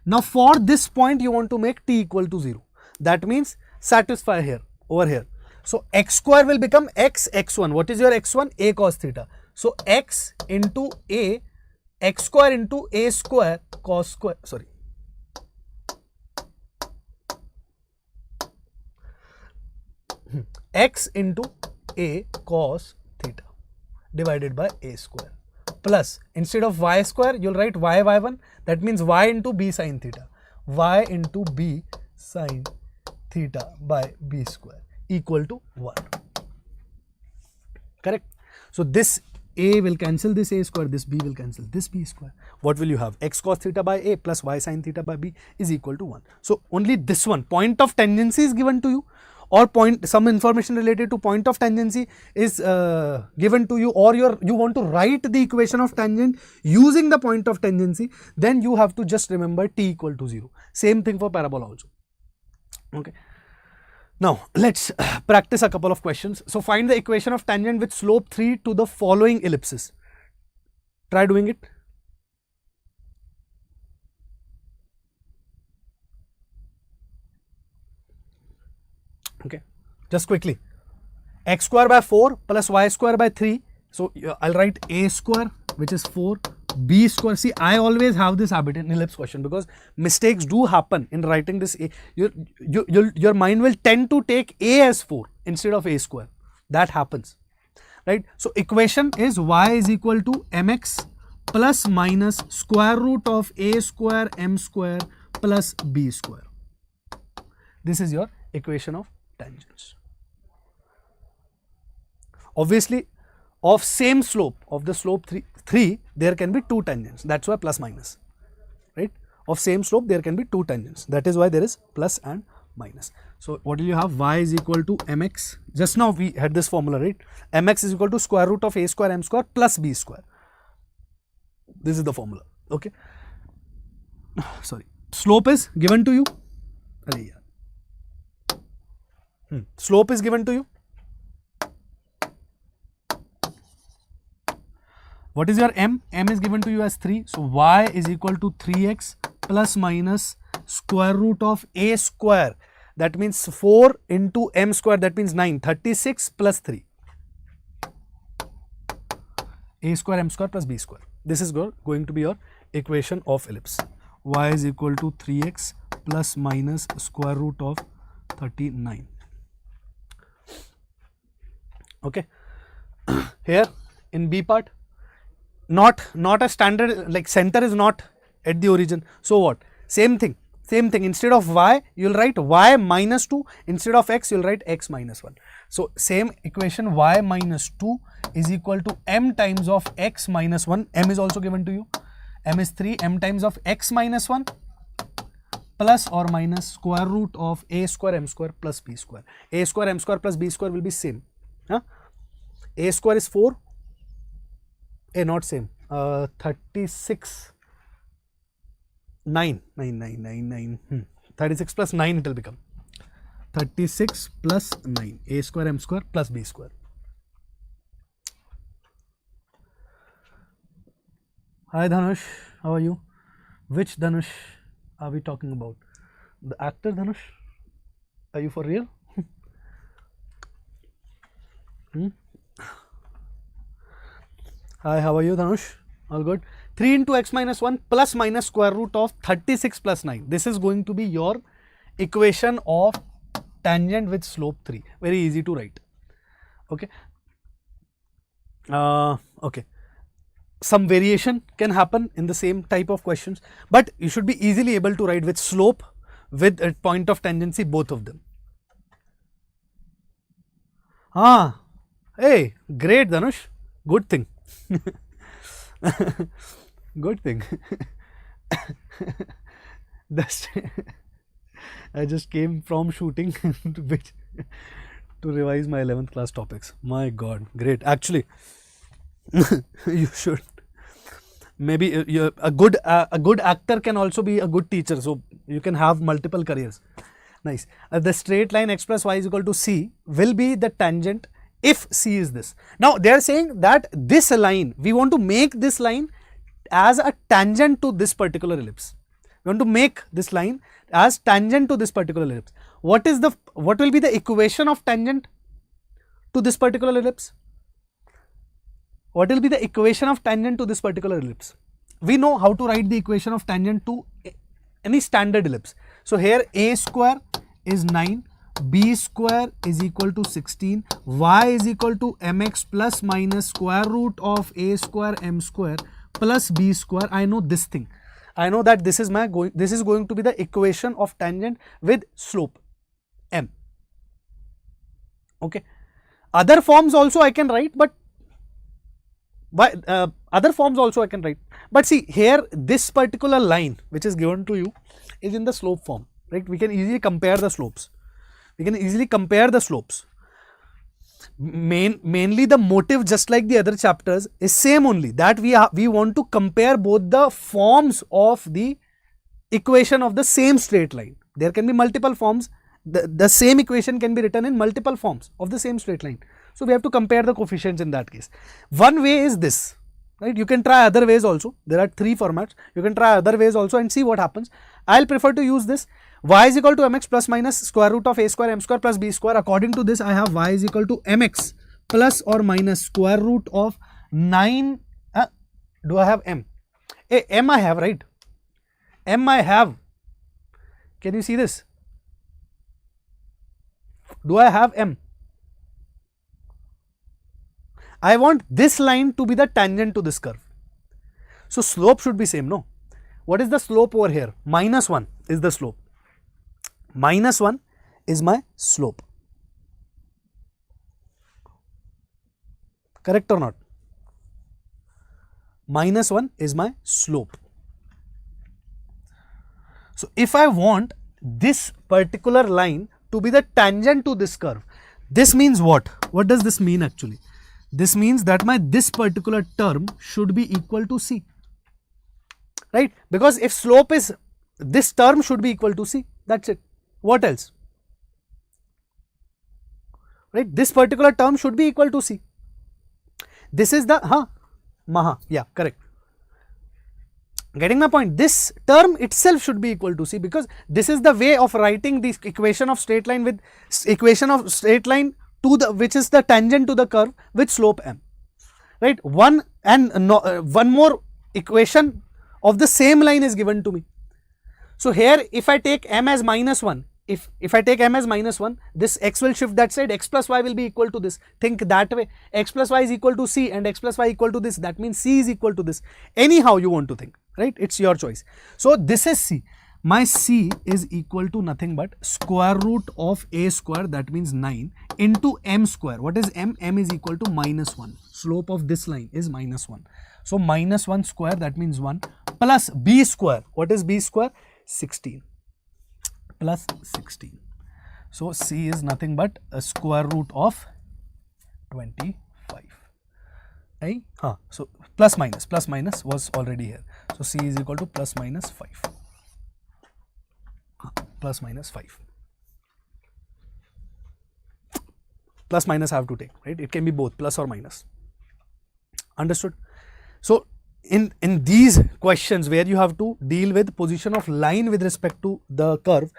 Now for this point you want to make t equal to 0. That means satisfy here, over here. So x square will become x1. What is your x1? A cos theta. So x into a, x square into a square cos square, sorry. X into a cos theta divided by a square plus, instead of y square you will write y1, that means y into b sin theta, y into b sin theta by b square equal to 1. Correct? So this a will cancel this a square, this b will cancel this b square. What will you have? X cos theta by a plus y sin theta by b is equal to 1. So only this one, point of tangency is given to you, or some information related to point of tangency is given to you, or you want to write the equation of tangent using the point of tangency, then you have to just remember t equal to 0. Same thing for parabola also. Okay. Now let's practice a couple of questions. So find the equation of tangent with slope 3 to the following ellipses. Try doing it. Okay, just quickly. x square by 4 plus y square by 3. So I'll write a square, which is 4, b square. See, I always have this habit in ellipse question because mistakes do happen in writing this a. Your mind will tend to take a as 4 instead of a square. That happens, right? So equation is y is equal to mx plus minus square root of a square m square plus b square. This is your equation of tangents. Obviously, of same slope, of the slope 3, there can be 2 tangents. That's why plus minus, right? Of same slope, there can be 2 tangents. That is why there is plus and minus. So what will you have? Y is equal to mx. Just now we had this formula, right? Mx is equal to square root of a square m square plus b square. This is the formula. Okay. Sorry. Slope is given to you. Slope is given to you. What is your m? M is given to you as 3. So y is equal to 3x plus minus square root of a square. That means 4 into m square. That means 9. 36 plus 3. A square m square plus b square. This is going to be your equation of ellipse. Y is equal to 3x plus minus square root of 39. Okay. Here in B part, not a standard, like center is not at the origin. So what? Same thing. Instead of y, you will write y minus 2. Instead of x, you will write x minus 1. So same equation, y minus 2 is equal to m times of x minus 1. M is also given to you. M is 3. M times of x minus 1 plus or minus square root of a square m square plus b square. A square m square plus b square will be same. A square is 4. Not same. 36. 9. 36 plus 9 it will become. 36 plus 9. A square m square plus b square. Hi Dhanush, how are you? Which Dhanush are we talking about? The actor Dhanush? Are you for real? Hi, how are you Dhanush? All good? 3 into x minus 1 plus minus square root of 36 plus 9. This is going to be your equation of tangent with slope 3. Very easy to write. Okay. Okay. Some variation can happen in the same type of questions, but you should be easily able to write with slope, with a point of tangency, both of them. Hey, great Dhanush. Good thing. Good thing. I just came from shooting to revise my 11th class topics. My God, great. Actually, you should. Maybe a good actor can also be a good teacher. So you can have multiple careers. Nice. The straight line x plus y is equal to c will be the tangent if c is this. Now they are saying that this line, we want to make this line as a tangent to this particular ellipse. We want to make this line as tangent to this particular ellipse. What will be the equation of tangent to this particular ellipse? What will be the equation of tangent to this particular ellipse? We know how to write the equation of tangent to any standard ellipse. So here a square is 9, b square is equal to 16, y is equal to mx plus minus square root of a square m square plus b square. I know this thing. I know that this is going to be the equation of tangent with slope m. Okay. Other forms also I can write, but but see here, this particular line which is given to you is in the slope form, right? We can easily compare the slopes. Mainly the motive, just like the other chapters, is same only, that we want to compare both the forms of the equation of the same straight line. There can be multiple forms. The same equation can be written in multiple forms of the same straight line. So we have to compare the coefficients in that case. One way is this. right? You can try other ways also. There are 3 formats. You can try other ways also and see what happens. I'll prefer to use this. Y is equal to mx plus minus square root of a square m square plus b square. According to this, I have y is equal to mx plus or minus square root of 9. Do I have m? M I have, right? M I have. Can you see this? Do I have m? I want this line to be the tangent to this curve. So slope should be same, no? What is the slope over here? Minus 1 is the slope. Minus 1 is my slope. Correct or not? Minus 1 is my slope. So if I want this particular line to be the tangent to this curve, this means what? What does this mean actually? This means that this particular term should be equal to c, right? Because if slope is, this term should be equal to c, that's it. What else? Right? This particular term should be equal to c. This is the, yeah, correct. Getting my point? This term itself should be equal to c, because this is the way of writing the equation of straight line with equation of straight line to the, which is the tangent to the curve with slope m, right? One more equation of the same line is given to me. So here if I take m as minus 1, if I take m as minus 1, this x will shift that side, x plus y will be equal to this. Think that way. X plus y is equal to c and x plus y equal to this. That means c is equal to this. Anyhow you want to think, right? It's your choice. So this is c. My c is equal to nothing but square root of a square, that means 9, into m square. What is m? M is equal to minus 1. Slope of this line is minus 1. So minus 1 square, that means 1, plus b square. What is b square? 16 plus 16. So c is nothing but a square root of 25. So plus minus was already here. So c is equal to plus minus 5. Plus minus 5. Plus minus I have to take, right? It can be both, plus or minus. Understood? So in these questions where you have to deal with position of line with respect to the curve,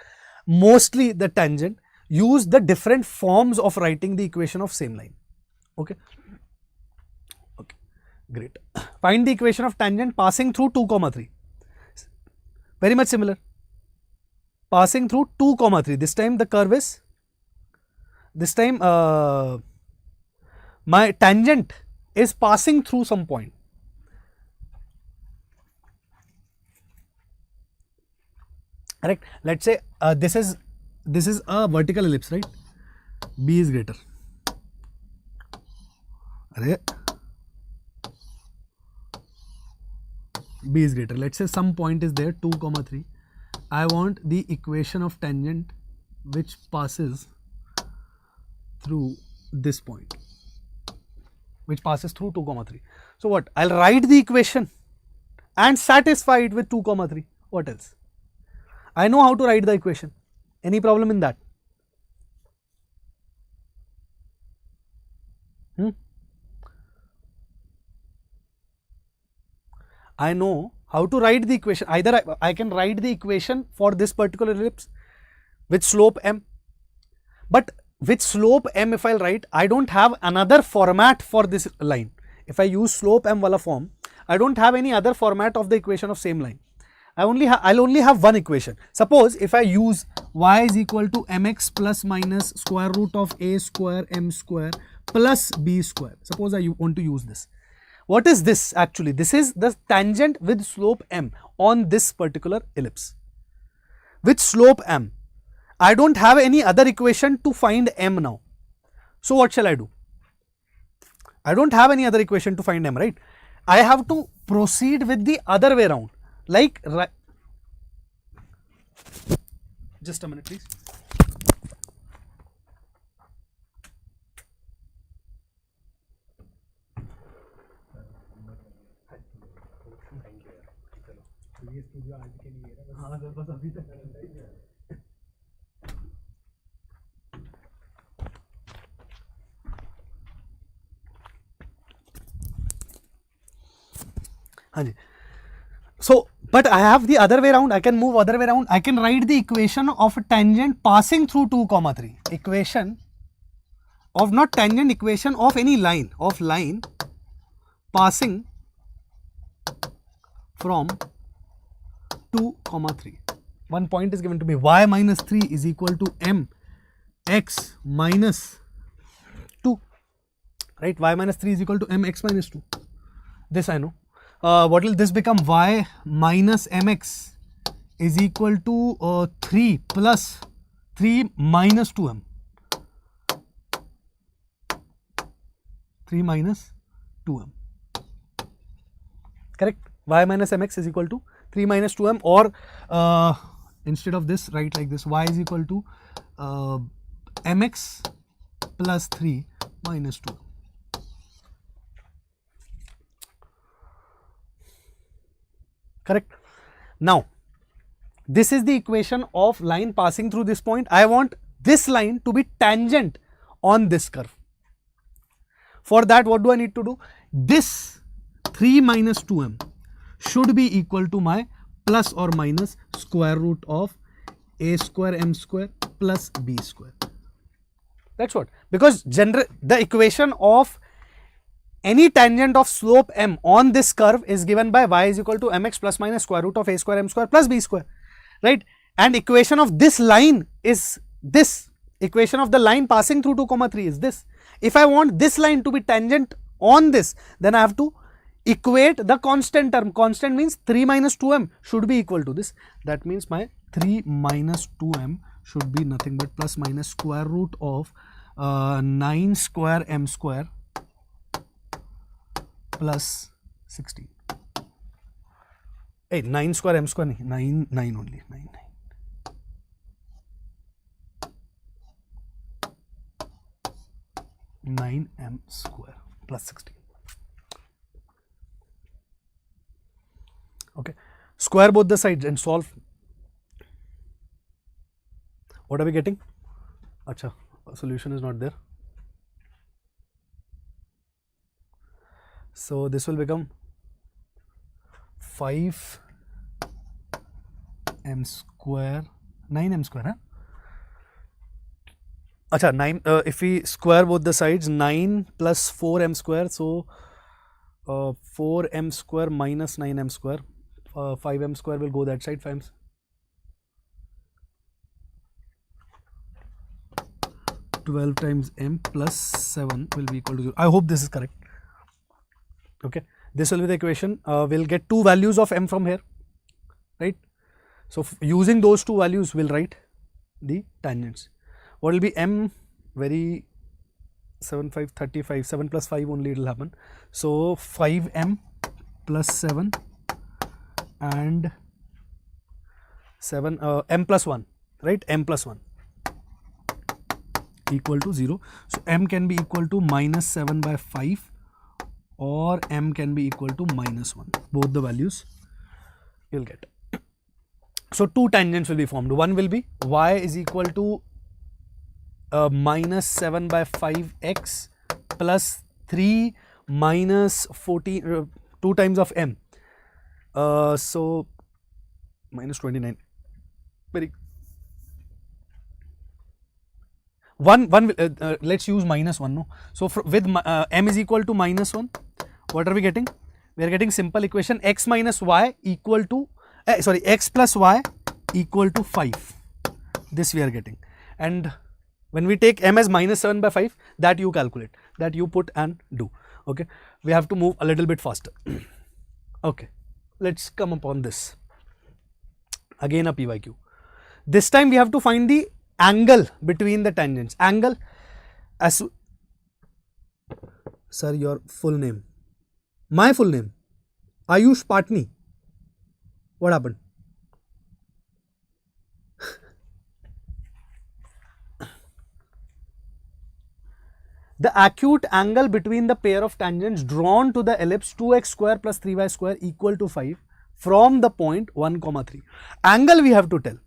mostly the tangent, use the different forms of writing the equation of same line. Okay. Okay. Great. Find the equation of tangent passing through 2, 3. Very much similar. Passing through 2, 3. This time the curve is, my tangent is passing through some point. Correct. Let's say this is a vertical ellipse, right? B is greater. B is greater. Let's say some point is there, 2, 3. I want the equation of tangent which passes through this point, which passes through 2, 3. So what? I'll write the equation and satisfy it with 2, 3. What else? I know how to write the equation. Any problem in that? I know how to write the equation. Either I can write the equation for this particular ellipse with slope m, but with slope m if I'll write, I don't have another format for this line. If I use slope m wala form, I don't have any other format of the equation of same line. I'll only have one equation. Suppose if I use y is equal to mx plus minus square root of a square m square plus b square. Suppose I want to use this. What is this actually? This is the tangent with slope m on this particular ellipse. With slope m, I don't have any other equation to find m now. So what shall I do? I don't have any other equation to find m, right? I have to proceed with the other way around. Like, just a minute please. So, but I have the other way around. I can move other way around. I can write the equation of a tangent passing through 2, 3. Equation of not tangent, equation of any line, of line passing from 2, 3. One point is given to me, y minus 3 is equal to m x minus 2, right? Y minus 3 is equal to m x minus 2. This I know. What will this become? Y minus mx is equal to 3 plus 3 minus 2m. 3 minus 2m. Correct? Y minus mx is equal to 3 minus 2m, or instead of this, write like this: y is equal to mx plus 3 minus 2m. Correct? Now, this is the equation of line passing through this point. I want this line to be tangent on this curve. For that, what do I need to do? This 3 minus 2m should be equal to my plus or minus square root of a square m square plus b square. That's what. Because the equation of any tangent of slope m on this curve is given by y is equal to mx plus minus square root of a square m square plus b square, right? And equation of this line is this. Equation of the line passing through 2, 3 is this. If I want this line to be tangent on this, then I have to equate the constant term. Constant means 3 minus 2m should be equal to this. That means my 3 minus 2m should be nothing but plus minus square root of 9 square m square plus 16. Hey, 9 square m square, 9 only, 9. Nine m square plus 16. Okay, square both the sides and solve. What are we getting? Acha, solution is not there. So this will become 5 m square, 9 m square, huh? Acha, 9, if we square both the sides, 9 plus 4 m square, so 4 m square minus 9 m square, 5 m square will go that side, 5 m. 12 times m plus 7 will be equal to 0. I hope this is correct. Okay, this will be the equation. We'll get two values of m from here, right? So using those two values, we'll write the tangents. What will be m? Very 7, 5, 35, 7 plus 5 only it will happen. So 5m plus 7 and 7, m plus 1, right? M plus 1 equal to 0. So m can be equal to minus 7 by 5 or m can be equal to minus 1. Both the values you will get. So two tangents will be formed. One will be y is equal to minus 7 by 5x plus 3 minus 14, 2 times of m. So minus 29. Very let's use minus 1. No, so with m is equal to minus 1, what are we getting? We are getting simple equation x minus y equal to x plus y equal to 5. This we are getting, and when we take m as minus 7 by 5, that you calculate, that you put and do. Okay, we have to move a little bit faster. Okay, let's come upon this. Again a PYQ. This time we have to find the angle between the tangents. Angle, as sir, your full name, my full name, Ayush Patni. What happened? The acute angle between the pair of tangents drawn to the ellipse 2x square plus 3y square equal to 5 from the point 1, 3. Angle we have to tell.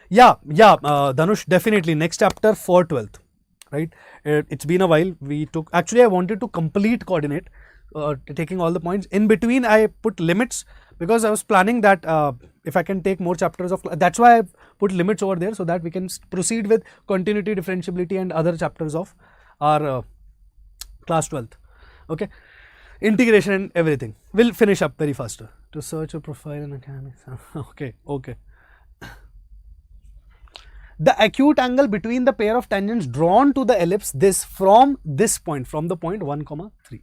Yeah, Dhanush, definitely next chapter for 12th, right? It's been a while. We took, actually I wanted to complete coordinate. taking all the points. In between I put limits because I was planning that if I can take more chapters of, that's why I put limits over there, so that we can proceed with continuity, differentiability and other chapters of our class 12th. Okay, integration and everything. We'll finish up very faster. To search a profile in Academy. Okay. The acute angle between the pair of tangents drawn to the ellipse, this from this point, from the point 1, 3.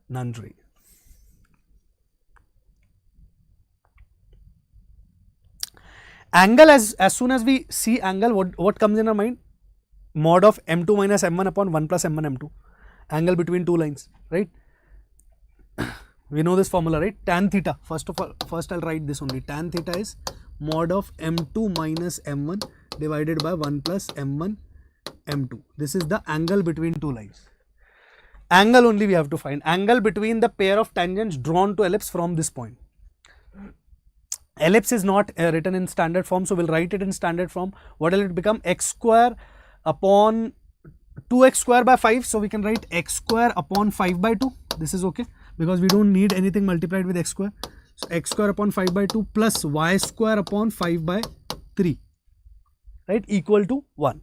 Nunnery. Angle, as soon as we see angle, what comes in our mind? Mod of m2 minus m1 upon 1 plus m1 m2. Angle between two lines, right? We know this formula, right? Tan theta. First I'll write this only. Tan theta is mod of m2 minus m1 divided by 1 plus m1 m2. This is the angle between two lines. Angle only we have to find. Angle between the pair of tangents drawn to ellipse from this point. Ellipse is not written in standard form, so we'll write it in standard form. What will it become? X square upon 2x square by 5. So we can write x square upon 5 by 2. This is okay because we don't need anything multiplied with x square. So x square upon 5 by 2 plus y square upon 5 by 3, right, equal to 1.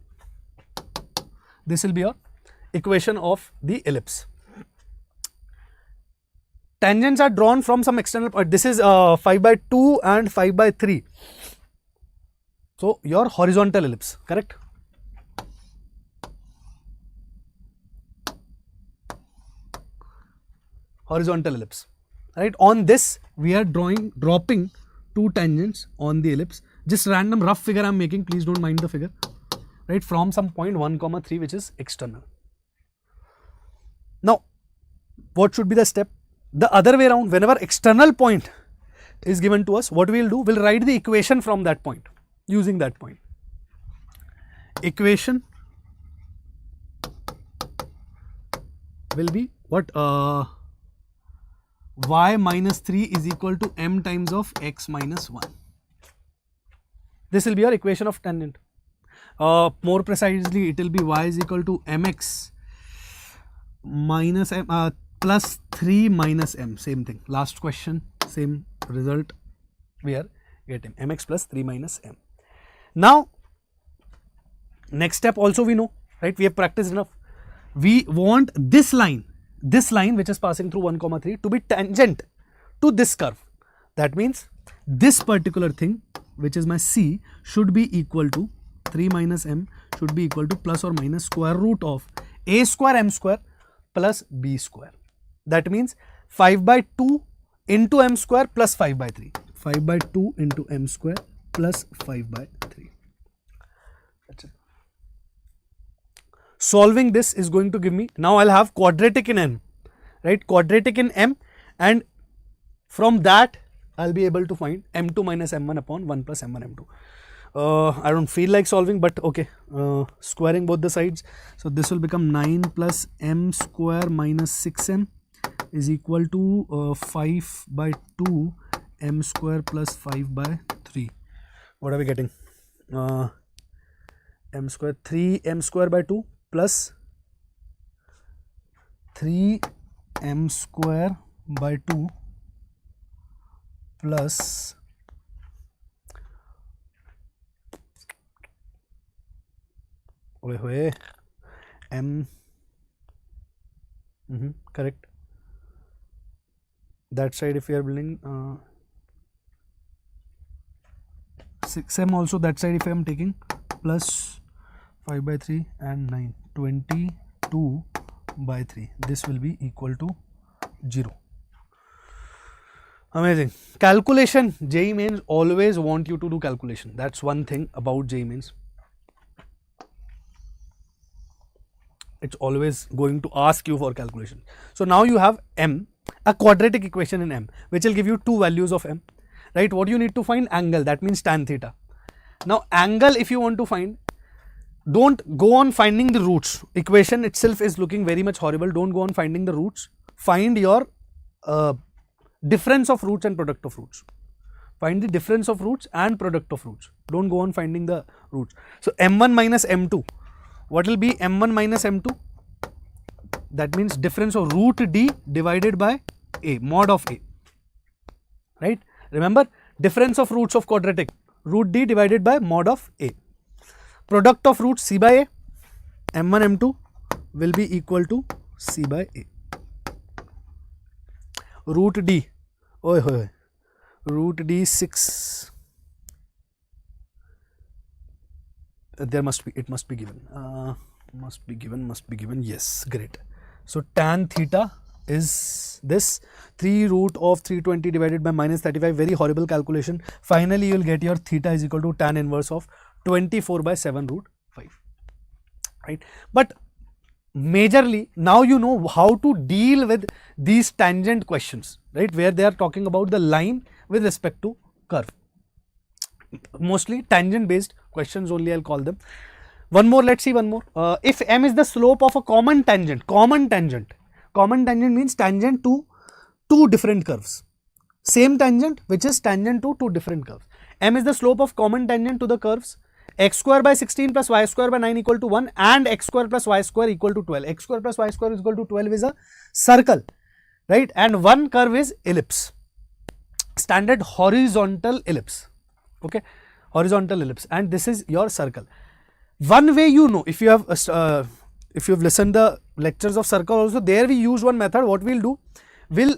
This will be your equation of the ellipse. Tangents are drawn from some external point. This is 5 by 2 and 5 by 3. So your horizontal ellipse, correct? Horizontal ellipse, right? On this we are dropping two tangents on the ellipse. Just random rough figure I am making, please don't mind the figure, right? From some point 1, 3 which is external. Now what should be the step? The other way around, whenever external point is given to us, what we will do? We'll write the equation from that point, using that point. Equation will be what? Y minus 3 is equal to m times of x minus 1. This will be your equation of tangent. More precisely, it will be y is equal to mx minus m plus 3 minus m. Same thing. Last question, same result we are getting. Mx plus 3 minus m. Now, next step also we know, right? We have practiced enough. We want this line which is passing through 1, 3 to be tangent to this curve. That means this particular thing, which is my C, should be equal to 3 minus m, should be equal to plus or minus square root of a square m square plus b square. That means 5 by 2 into m square plus 5 by 3. 5 by 2 into m square plus 5 by 3. That's it. Solving this is going to give me, now I'll have quadratic in m, right? Quadratic in m, and from that I'll be able to find m2 minus m1 upon 1 plus m1 m2. I don't feel like solving, but okay, squaring both the sides. So this will become 9 plus m square minus 6m is equal to 5 by 2 m square plus 5 by 3. What are we getting? M square, 3 m square by 2 plus 3 m square by 2 plus m correct. That side if we are building 6m also, that side if I am taking plus 5 by 3 and 9, 22 by 3. This will be equal to 0. Amazing. Calculation. JEE Mains always want you to do calculation. That's one thing about JEE Mains. It's always going to ask you for calculation. So now you have m, a quadratic equation in m, which will give you two values of m, right? What you need to find? Angle. That means tan theta. Now angle, if you want to find, don't go on finding the roots. Equation itself is looking very much horrible. Don't go on finding the roots. Find your difference of roots and product of roots. Find the difference of roots and product of roots. Don't go on finding the roots. So m1 minus m2. What will be m1 minus m2? that means difference of root d divided by a, mod of a, right? Remember, difference of roots of quadratic, root d divided by mod of a. Product of roots c by a, m1 m2 will be equal to c by a. Root d, root d 6, there must be, it must be given, must be given, yes, great. So tan theta is this 3 root of 320 divided by minus 35, very horrible calculation. Finally you will get your theta is equal to tan inverse of 24 by 7 root 5, right? But majorly now you know how to deal with these tangent questions, right, where they are talking about the line with respect to curve. Mostly tangent based questions only, I'll call them. One more, let's see one more. If m is the slope of a common tangent means tangent to two different curves. Same tangent which is tangent to two different curves. M is the slope of common tangent to the curves x square by 16 plus y square by 9 equal to 1 and x square plus y square equal to 12. X square plus y square is equal to 12 is a circle, right? And one curve is ellipse, standard horizontal ellipse, okay, horizontal ellipse, and this is your circle. One way, you know, if you have listened the lectures of circle also, there we use one method. What we'll do, we'll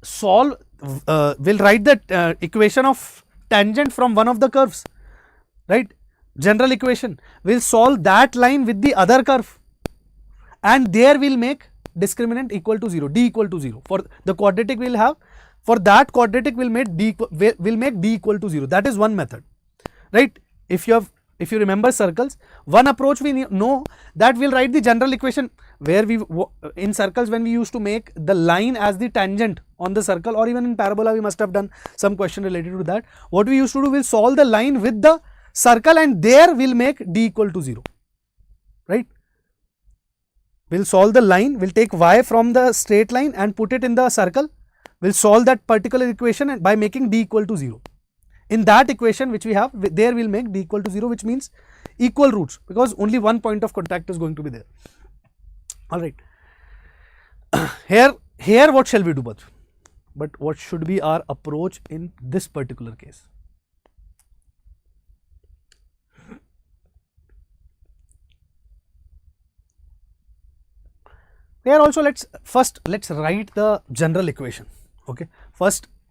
solve, we'll write the equation of tangent from one of the curves, right? General equation. We'll solve that line with the other curve, and there we'll make discriminant equal to 0, d equal to 0. For the quadratic we'll have, for that quadratic we'll make d equal to 0. That is one method, right? If you remember circles, one approach we know that we'll write the general equation, where we in circles when we used to make the line as the tangent on the circle, or even in parabola we must have done some question related to that. What we used to do, we'll solve the line with the circle and there we'll make d equal to 0, right? We'll solve the line, we'll take y from the straight line and put it in the circle. We'll solve that particular equation by making d equal to 0. In that equation which we have, there we'll make d equal to 0, which means equal roots, because only one point of contact is going to be there. Alright. Here what shall we do, but what should be our approach in this particular case? Here also let's write the general equation, okay.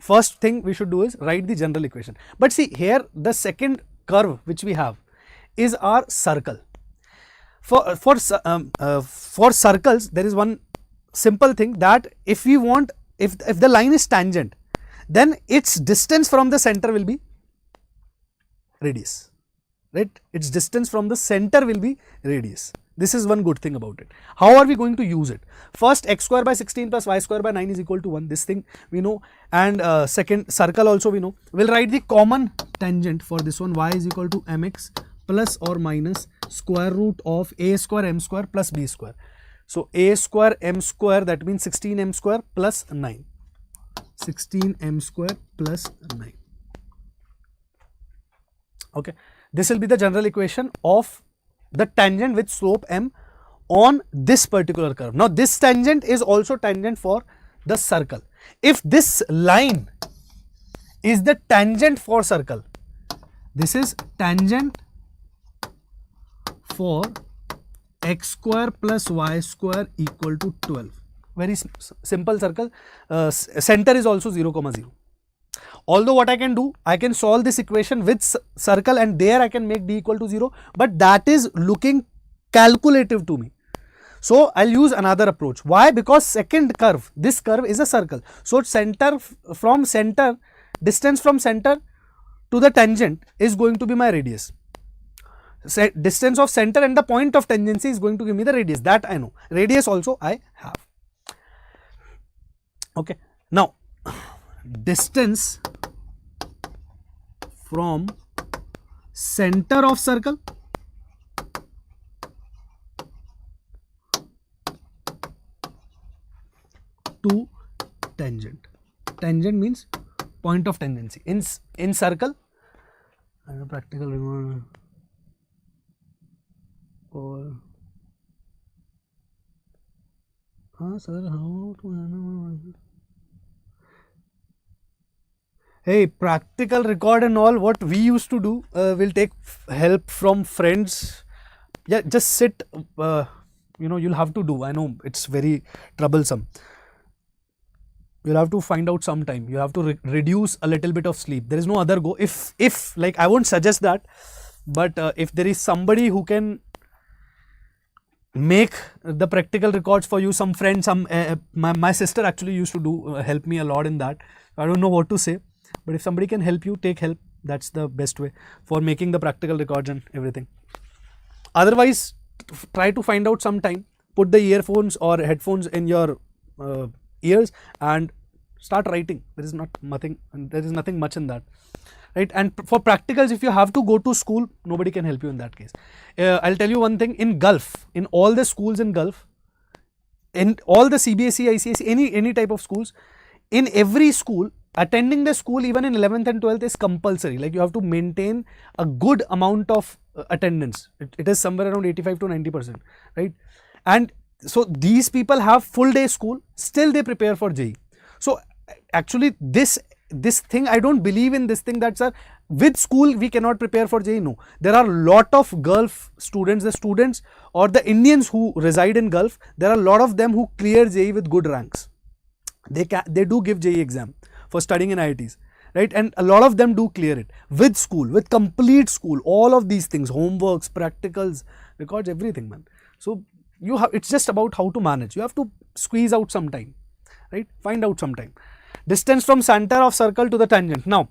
First thing we should do is write the general equation. But see here, the second curve which we have is our circle. For circles, there is one simple thing, that if we want, if the line is tangent, then its distance from the center will be radius, right? Its distance from the center will be radius. This is one good thing about it. How are we going to use it? First, x square by 16 plus y square by 9 is equal to 1. This thing we know, and second, circle also we know. We'll write the common tangent for this one. Y is equal to mx plus or minus square root of a square m square plus b square. So a square m square, that means 16m square plus 9. 16m square plus 9. Okay. This will be the general equation of the tangent with slope m on this particular curve. Now this tangent is also tangent for the circle. If this line is the tangent for circle, this is tangent for x square plus y square equal to 12. Very simple circle. Center is also 0, 0. Although what I can do, I can solve this equation with circle and there I can make d equal to 0, but that is looking calculative to me. So I'll use another approach. Why? Because second curve, this curve is a circle. So distance from center to the tangent is going to be my radius. Distance of center and the point of tangency is going to give me the radius. That I know. Radius also I have. Okay. Now, distance from center of circle to tangent. Tangent means point of tangency. In circle, practical or Sir, how to... Hey, practical record and all, what we used to do, we'll take help from friends. Yeah, just sit, you'll have to do. I know it's very troublesome. You'll have to find out some time. You have to reduce a little bit of sleep. There is no other go. If like, I won't suggest that, but if there is somebody who can make the practical records for you, some friend, my sister actually used to do help me a lot in that. I don't know what to say, but if somebody can help you, take help. That's the best way for making the practical records and everything. Otherwise, try to find out some time, put the earphones or headphones in your ears and start writing. There is nothing much in that, right? And for practicals, if you have to go to school, nobody can help you in that case. I'll tell you one thing, in Gulf, in all the schools in Gulf, in all the CBSE, ICSE, any type of schools, in every school, attending the school even in 11th and 12th is compulsory. Like, you have to maintain a good amount of attendance. It is somewhere around 85 to 90%, right? And so these people have full day school, still they prepare for JEE. So actually this thing, I don't believe in this thing that, sir, with school we cannot prepare for JEE. No, there are a lot of Gulf students, the students or the Indians who reside in Gulf, there are a lot of them who clear JEE with good ranks. They do give JEE exam for studying in IITs, right? And a lot of them do clear it with school, with complete school, all of these things, homeworks, practicals, records, everything, man. So it's just about how to manage. You have to squeeze out some time, right? Find out some time. Distance from center of circle to the tangent. Now,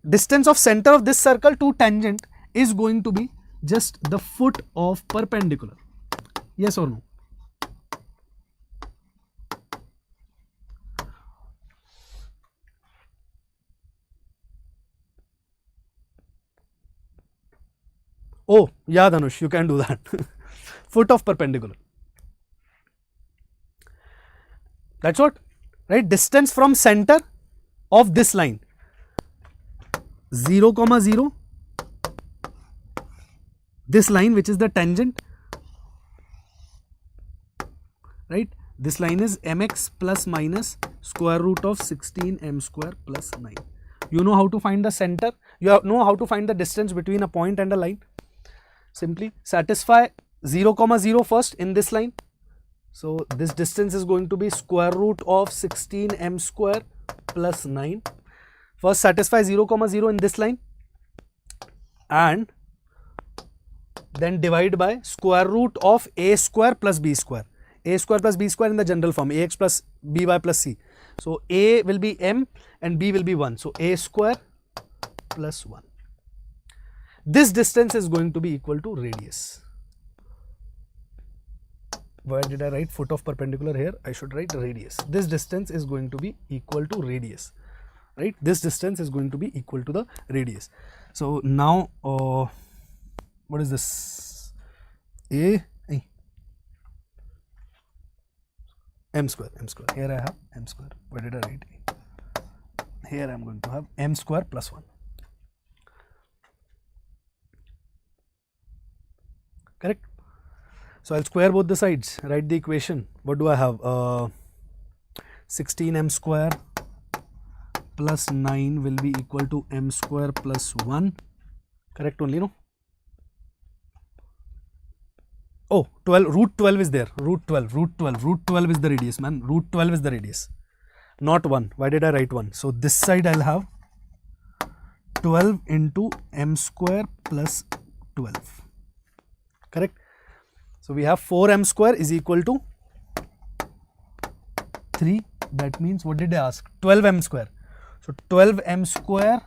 distance of center of this circle to tangent is going to be just the foot of perpendicular. Yes or no? Oh, yeah, Dhanush, you can do that. Foot of perpendicular. That's what, right? Distance from center of this line, 0, 0, this line which is the tangent, right? This line is mx plus minus square root of 16 m square plus 9. You know how to find the center, you know how to find the distance between a point and a line. Simply satisfy 0, 0 first in this line. So this distance is going to be square root of 16 m square plus 9. First satisfy 0, 0 in this line and then divide by square root of a square plus b square. A square plus b square in the general form, ax plus by plus c. So a will be m and b will be 1. So a square plus 1. This distance is going to be equal to radius. Why did I write foot of perpendicular here? I should write radius. This distance is going to be equal to radius, right? This distance is going to be equal to the radius. So now, what is this? M square. Here I have m square. Why did I write a? Here I am going to have m square plus 1. Correct? So I'll square both the sides, write the equation. What do I have? 16m square plus 9 will be equal to m square plus 1. Correct only, no? Oh, 12, root 12 is there. Root 12 is the radius, man. Root 12 is the radius, not 1. Why did I write 1? So this side I'll have 12 into m square plus 12. Correct? So we have 4m square is equal to 3. That means, what did I ask? 12m square. So 12m square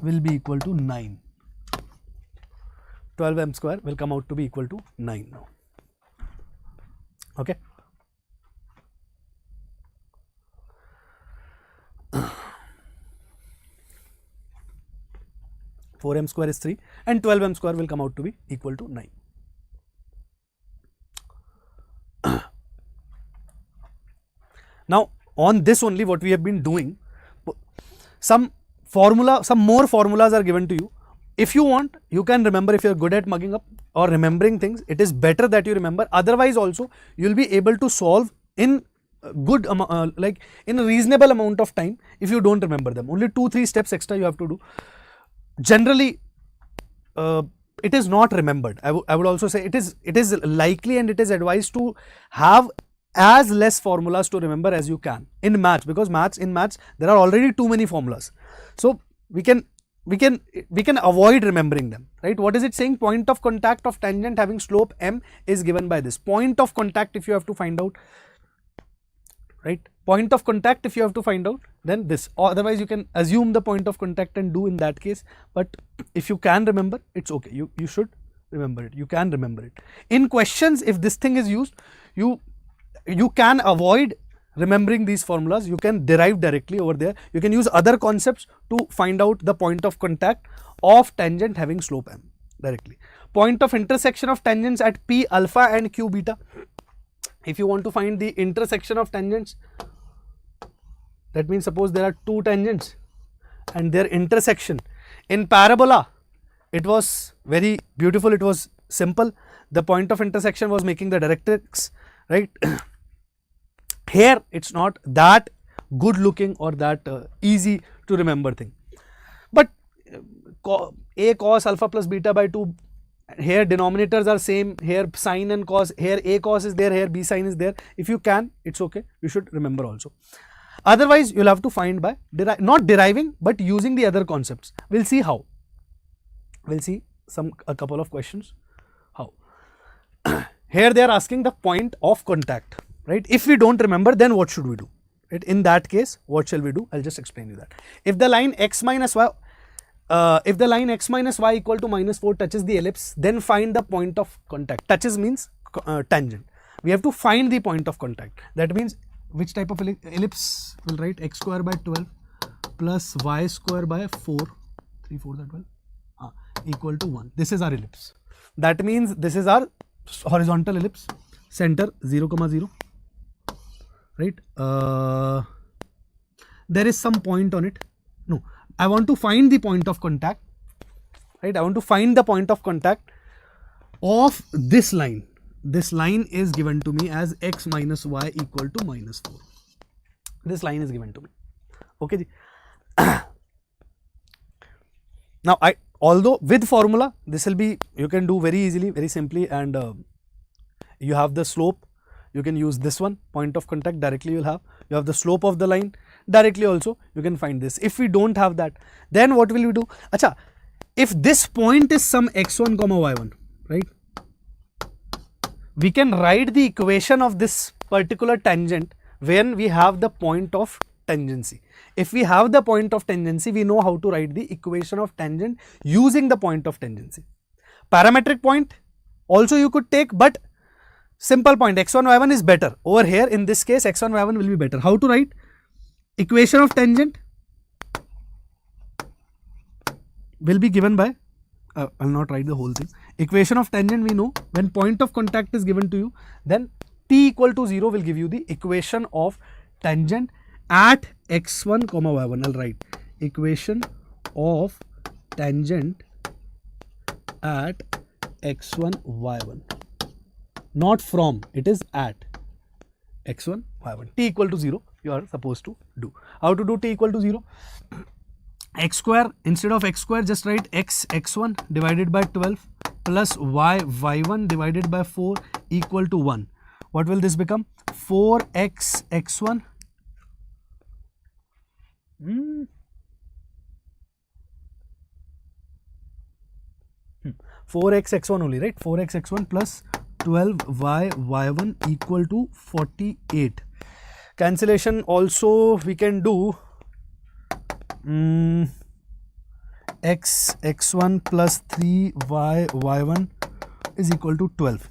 will be equal to 9. 12m square will come out to be equal to 9 now. Okay. Four m square is 3 and 12m square will come out to be equal to 9. Now on this only what we have been doing, some more formulas are given to you. If you want, you can remember. If you are good at mugging up or remembering things, it is better that you remember. Otherwise also you will be able to solve in good like in a reasonable amount of time if you don't remember them. Only 2-3 steps extra you have to do. Generally it is not remembered. I would also say it is likely and it is advised to have as less formulas to remember as you can in maths, because in maths there are already too many formulas. So we can avoid remembering them, right? What is it saying? Point of contact of tangent having slope m is given by this. Point of contact, if you have to find out, right? Point of contact, if you have to find out, then this. Or otherwise you can assume the point of contact and do in that case. But if you can remember, it's okay. You should remember it. You can remember it. In questions, if this thing is used, you can avoid remembering these formulas. You can derive directly over there. You can use other concepts to find out the point of contact of tangent having slope m directly. Point of intersection of tangents at p alpha and q beta. If you want to find the intersection of tangents, that means suppose there are two tangents and their intersection. In parabola, it was very beautiful, it was simple. The point of intersection was making the directrix, right? Here it's not that good looking or that easy to remember thing. But a cos alpha plus beta by 2, here denominators are same, here sine and cos, here a cos is there, here b sine is there. If you can, it's okay, you should remember also. Otherwise you'll have to find by not deriving but using the other concepts. We'll see how. We'll see a couple of questions how. Here they are asking the point of contact, right? If we don't remember, then what should we do? Right? In that case, what shall we do? I'll just explain you that. If the line x minus y equal to minus 4 touches the ellipse, then find the point of contact. Touches means tangent. We have to find the point of contact. That means which type of ellipse? We'll write x square by 12 plus y square by 4, 3 4 are 12, equal to 1. This is our ellipse. That means this is our horizontal ellipse, center 0, 0, right? There is some point on it. No, I want to find the point of contact, right? I want to find the point of contact of this line. This line is given to me as x minus y equal to minus 4. This line is given to me. Okay. Now, although with formula, this will be, you can do very easily, very simply, and you have the slope. You can use this one, point of contact directly you will have. You have the slope of the line directly also, you can find this. If we don't have that, then what will we do? Acha, if this point is some x1 comma y1, right? We can write the equation of this particular tangent when we have the point of tangency. If we have the point of tangency, we know how to write the equation of tangent using the point of tangency. Parametric point also you could take, but simple point x1 y1 is better. Over here in this case x1 y1 will be better. How to write? Equation of tangent will be given by, I'll not write the whole thing. Equation of tangent, we know when point of contact is given to you, then t equal to 0 will give you the equation of tangent at x1 comma y1. I'll write equation of tangent at x1 y1. Not from, it is at x1 y1. T equal to 0 you are supposed to do. How to do t equal to 0? X square, instead of x square just write x1 divided by 12 plus y1 divided by 4 equal to 1. What will this become? 4x x1 4x x1 only, right? 4x x1 plus 12y y1 equal to 48. Cancellation also we can do x x1 plus 3y y1 is equal to 12.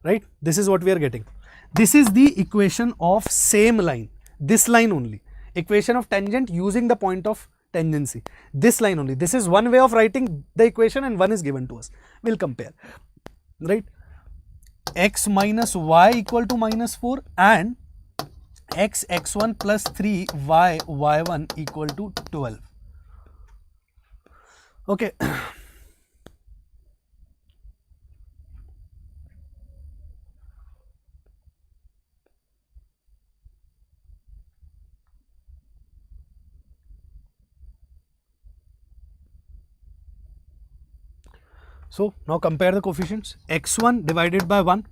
Right? This is what we are getting. This is the equation of same line. This line only. Equation of tangent using the point of tangency. This line only. This is one way of writing the equation and one is given to us. We'll compare. Right? X minus y equal to minus 4 and x x1 plus 3 y y1 equal to 12. Okay. So now compare the coefficients. X1 divided by 1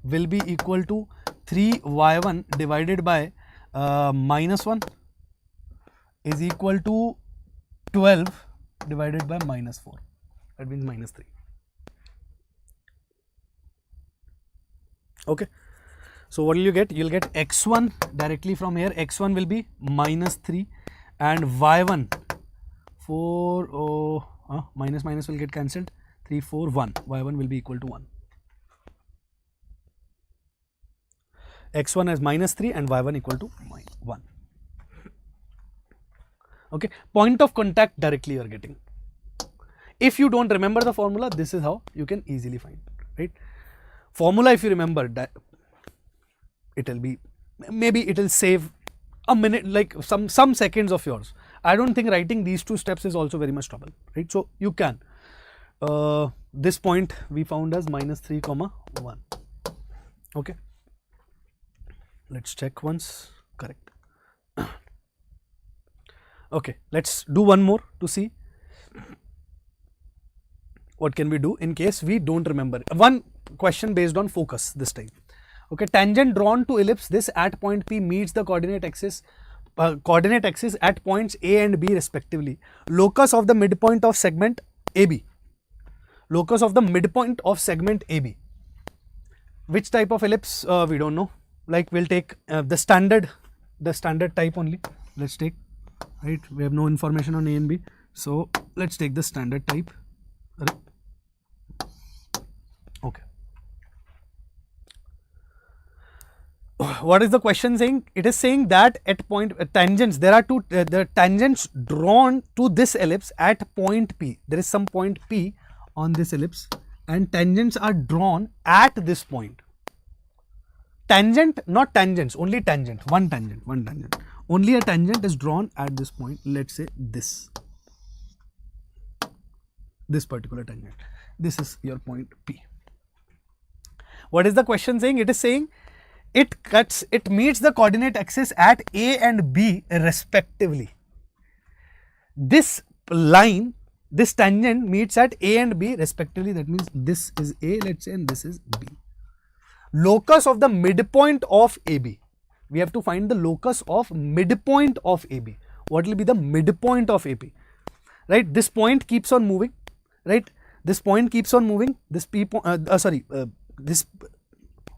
will be equal to 3y1 divided by minus 1 is equal to 12 divided by minus 4. That means minus 3. Okay. So what will you get? You will get x1 directly from here. X1 will be minus 3 and y1 4 minus minus will get cancelled. 3 4 1. Y1 will be equal to 1. X1 as minus 3 and y1 equal to 1. Okay. Point of contact directly you are getting. If you don't remember the formula, this is how you can easily find, right? Formula, if you remember that, it will be, maybe it will save a minute, like some seconds of yours. I don't think writing these two steps is also very much trouble, right? So you can. This point we found as minus 3 comma 1. Okay. Let's check once. Correct. Okay. Let's do one more to see what can we do in case we don't remember. One question based on focus this time. Okay, tangent drawn to ellipse this at point P meets the coordinate axis at points A and B respectively. Locus of the midpoint of segment AB. Locus of the midpoint of segment AB. Which type of ellipse? We don't know. Like we'll take the standard type only. Let's take, right? We have no information on A and B, so let's take the standard type. Okay. What is the question saying? It is saying that at point tangents, there are two the tangents drawn to this ellipse at point P. There is some point P on this ellipse and tangents are drawn at this point. Tangent, not tangents, only tangent, one tangent. Only a tangent is drawn at this point. Let's say this particular tangent. This is your point P. What is the question saying? It is saying it meets the coordinate axis at A and B respectively. This line, this tangent meets at A and B respectively. That means this is A, let's say, and this is B. Locus of the midpoint of AB. We have to find the locus of midpoint of AB. What will be the midpoint of AB? Right? This point keeps on moving. Right? This point keeps on moving. This P this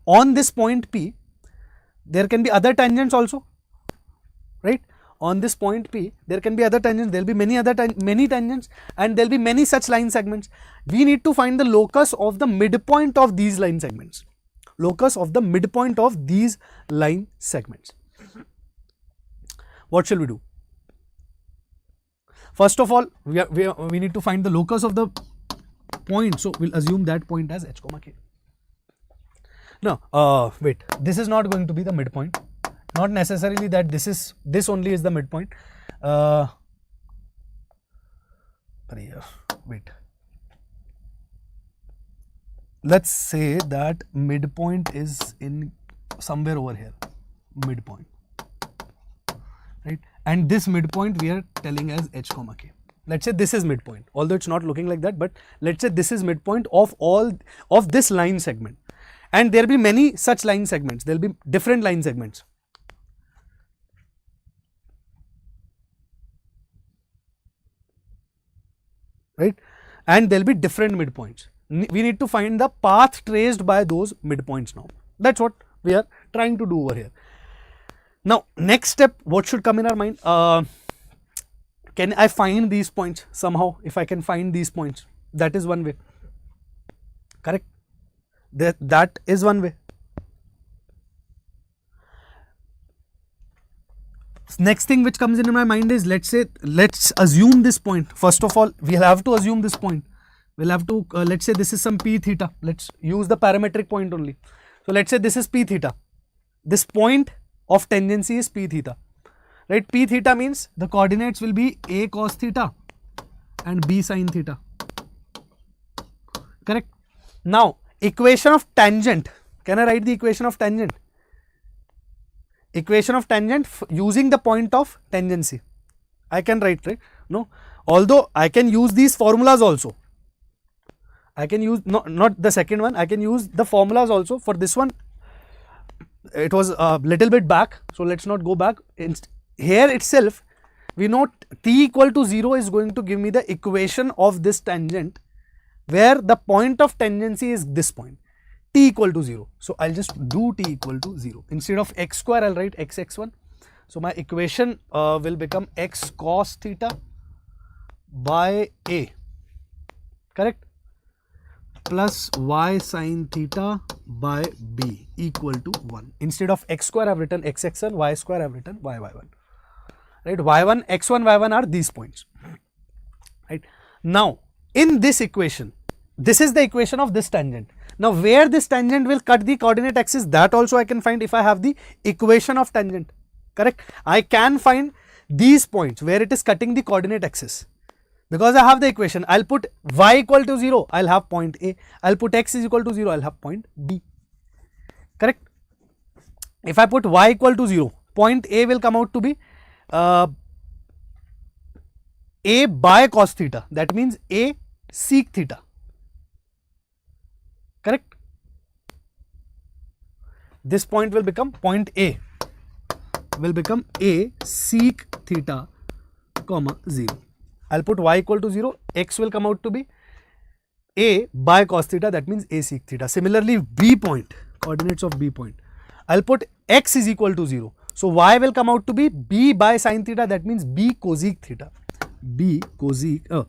on this point P, there can be other tangents also, right? On this point P, there can be other tangents. There will be many tangents, and there will be many such line segments. We need to find the locus of the midpoint of these line segments. Locus of the midpoint of these line segments. What shall we do? First of all, we need to find the locus of the point. So we'll assume that point as h comma k. No, wait. This is not going to be the midpoint. Not necessarily that this only is the midpoint. Wait. Let's say that midpoint is in somewhere over here. Midpoint. Right? And this midpoint we are telling as h comma k. Let's say this is midpoint. Although it's not looking like that, but let's say this is midpoint of all of this line segment. And there will be many such line segments. There will be different line segments. Right? And there will be different midpoints. We need to find the path traced by those midpoints now. That's what we are trying to do over here. Now, next step, what should come in our mind? Can I find these points somehow? If I can find these points, that is one way. Correct? That is one way. Next thing which comes in my mind is, let's assume this point. First of all, we'll have to assume this point. We'll have to, let's say this is some p theta. Let's use the parametric point only. So let's say this is p theta. This point of tangency is p theta. Right? P theta means the coordinates will be a cos theta and b sin theta. Correct? Now, equation of tangent. Can I write the equation of tangent? Equation of tangent using the point of tangency. I can write, right? No. Although I can use these formulas also. I can use, not the second one, I can use the formulas also. For this one, it was a little bit back, so let's not go back. Here itself, we know t equal to 0 is going to give me the equation of this tangent, where the point of tangency is this point, t equal to 0. So I'll just do t equal to 0. Instead of x square, I'll write x1. So my equation will become x cos theta by a, correct, plus y sin theta by b equal to 1. Instead of x square, I've written xx1, y square, I've written yy1. Right, y1, x1, y1 are these points. Right, now in this equation, this is the equation of this tangent. Now where this tangent will cut the coordinate axis, that also I can find if I have the equation of tangent, correct. I can find these points where it is cutting the coordinate axis. Because I have the equation, I'll put y equal to 0, I'll have point A. I'll put x is equal to 0, I'll have point B, correct. If I put y equal to 0, point A will come out to be A by cos theta, that means A sec theta, correct. This point will become point A, will become A sec theta, comma 0. I'll put y equal to 0, x will come out to be A by cos theta, that means A sec theta. Similarly, B point, coordinates of B point, I'll put x is equal to 0. So y will come out to be B by sin theta, that means B cosec theta. B cosec,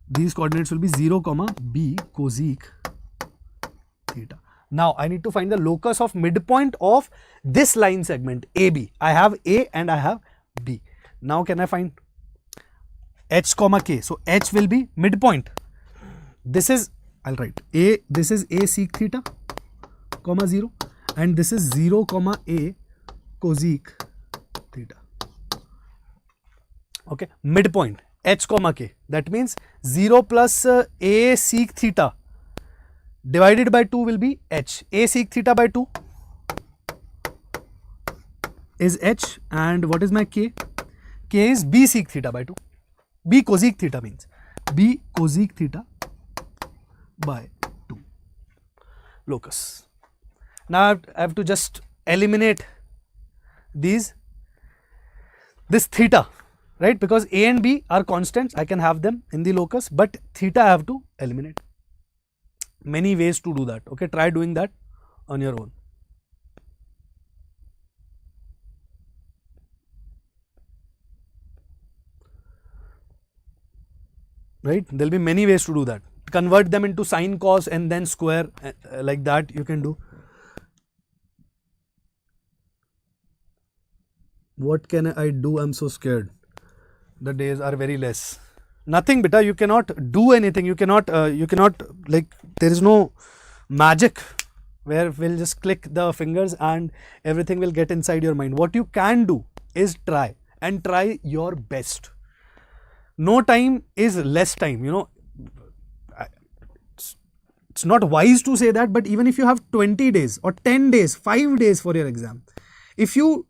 these coordinates will be 0, comma B cosec theta. Now I need to find the locus of midpoint of this line segment AB. I have A and I have B. Now can I find h comma k? So h will be midpoint. This is, I'll write A, this is A sec theta, comma 0, and this is 0, comma A cosec theta. Okay, midpoint h comma k, that means 0 plus A sec theta divided by 2 will be h. A sec theta by 2 is h, and what is my k? K is B sec theta by 2. B cosec theta means B cosec theta by 2. Locus. Now I have to just eliminate this theta, right, because A and B are constants. I can have them in the locus, but theta I have to eliminate. Many ways to do that. Okay, try doing that on your own. Right, there will be many ways to do that. Convert them into sine, cos, and then square, like that you can do. What can I do? I'm so scared. The days are very less. Nothing, beta. You cannot do anything. You cannot like, there is no magic where we'll just click the fingers and everything will get inside your mind. What you can do is try, and try your best. No time is less time, you know. It's not wise to say that, but even if you have 20 days or 10 days, 5 days for your exam, if you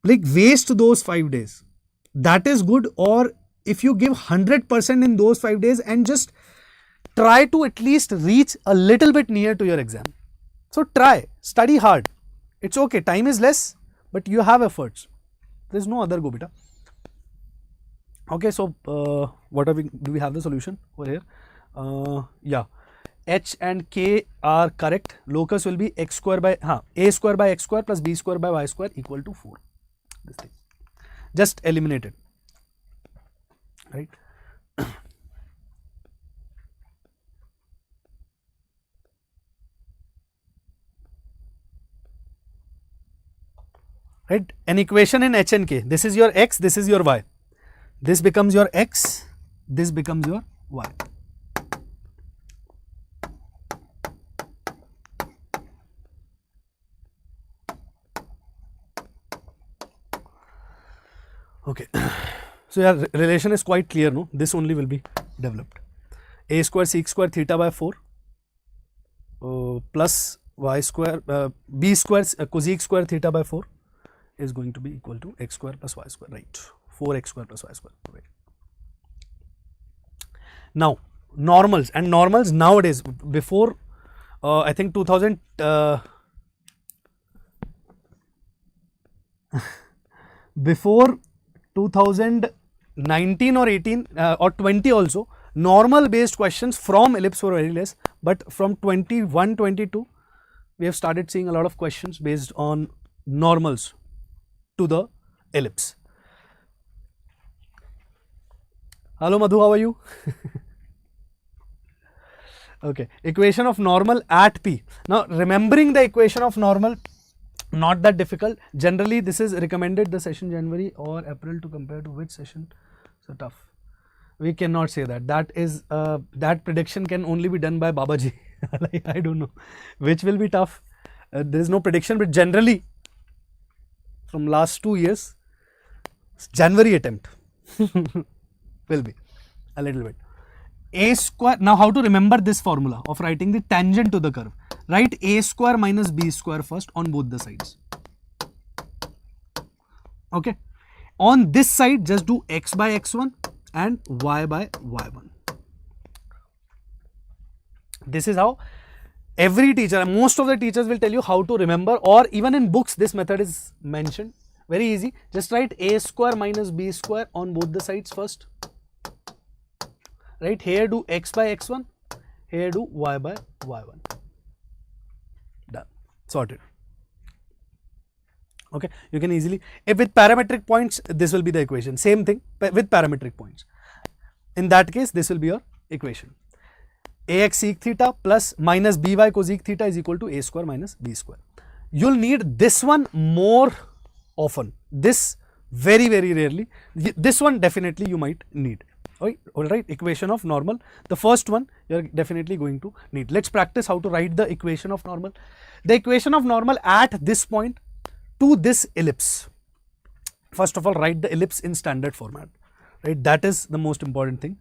like waste those 5 days, that is good. Or if you give 100% in those 5 days and just try to at least reach a little bit near to your exam. So try, study hard. It's okay, time is less, but you have efforts. There is no other go, beta. Okay, so what are we? Do we have the solution over here? Yeah, h and k are correct. Locus will be x square by a square by x square plus b square by y square equal to 4. This thing, just eliminate it, right? Right, an equation in h and k. This is your x, this is your y. This becomes your x, this becomes your y. Okay, so your relation is quite clear, no? This only will be developed. A square sec square theta by 4 plus y square b square cosec square theta by 4 is going to be equal to x square plus y square, right? 4x square plus y square, right? Now normals, and normals nowadays, before I think 2000 before 2019 or 18 or 20 also, normal based questions from ellipse were very less, but from 21 22 we have started seeing a lot of questions based on normals to the ellipse. Hello Madhu, how are you? Okay, equation of normal at P. Now remembering the equation of normal, not that difficult. Generally this is recommended the session January or April to compare to which session. So tough. We cannot say that. That is that prediction can only be done by Babaji. Like, I don't know which will be tough. There is no prediction, but generally from last 2 years, January attempt will be a little bit. A square. Now how to remember this formula of writing the tangent to the curve? Write a square minus b square first on both the sides. Okay. On this side, just do x by x1 and y by y1. This is how every teacher, most of the teachers will tell you how to remember, or even in books this method is mentioned. Very easy. Just write a square minus b square on both the sides first. Right, here do x by x1, here do y by y1. Done. Sorted. Okay, you can easily, if with parametric points, this will be the equation. Same thing with parametric points. In that case, this will be your equation. Ax sec theta plus minus by cosec theta is equal to a square minus b square. You'll need this one more often. This very rarely. This one definitely you might need. Alright, equation of normal. The first one you are definitely going to need. Let's practice how to write the equation of normal. The equation of normal at this point to this ellipse. First of all, write the ellipse in standard format. Right, that is the most important thing.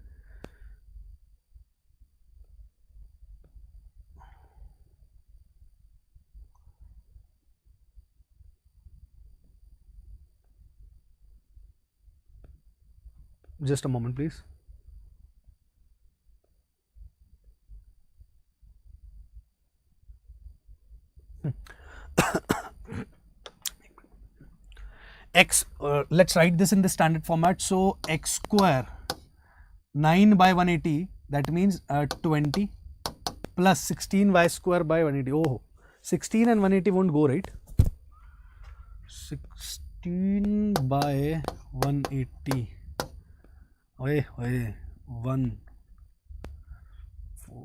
Just a moment, please. X, let's write this in the standard format. So x square 9 by 180, that means 20 plus 16y square by 180. Oh, 16 and 180 won't go, right? 16 by 180. 1 4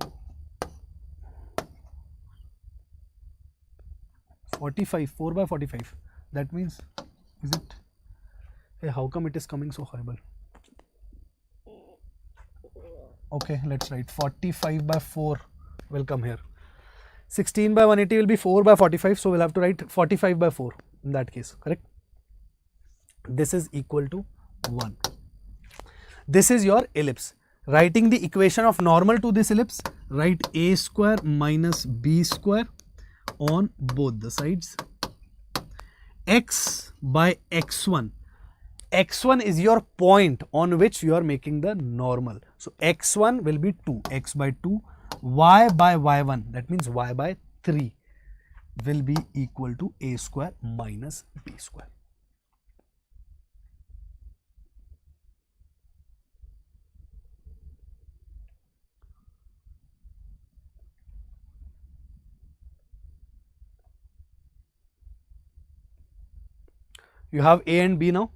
45, 4 by 45. That means, is it? Hey, how come it is coming so horrible? Okay, let's write 45 by 4 will come here. 16 by 180 will be 4 by 45, so we'll have to write 45 by 4 in that case, correct? This is equal to 1. This is your ellipse. Writing the equation of normal to this ellipse, write a square minus b square on both the sides. X by x1. X1 is your point on which you are making the normal. So x1 will be 2, x by 2, y by y1, that means y by 3 will be equal to a square minus b square. You have a and b now.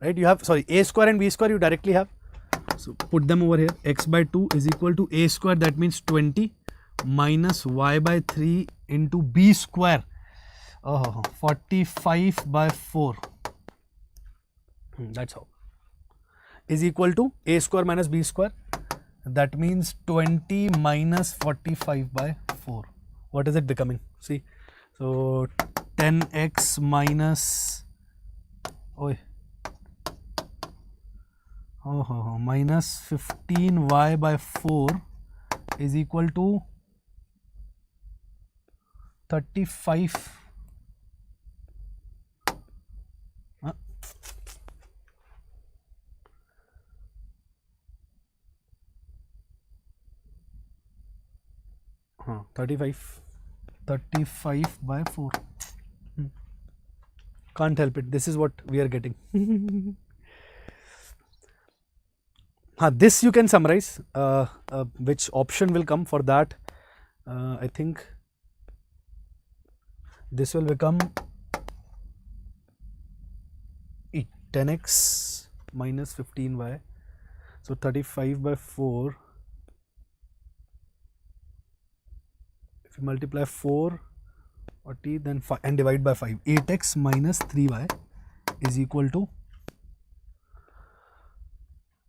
Right, you have, sorry, a square and b square you directly have. So put them over here. X by 2 is equal to a square, that means 20 minus y by 3 into b square. 45 by 4. That's how. Is equal to a square minus b square. That means 20 minus 45 by 4. What is it becoming? See, so 10x minus minus 15y by 4 is equal to 35. 35 by 4. Can't help it, this is what we are getting. This you can summarize, which option will come for that. I think this will become 10x minus 15y. So 35 by 4. If you multiply 4 or t, then 5 and divide by 5, 8x minus 3y is equal to,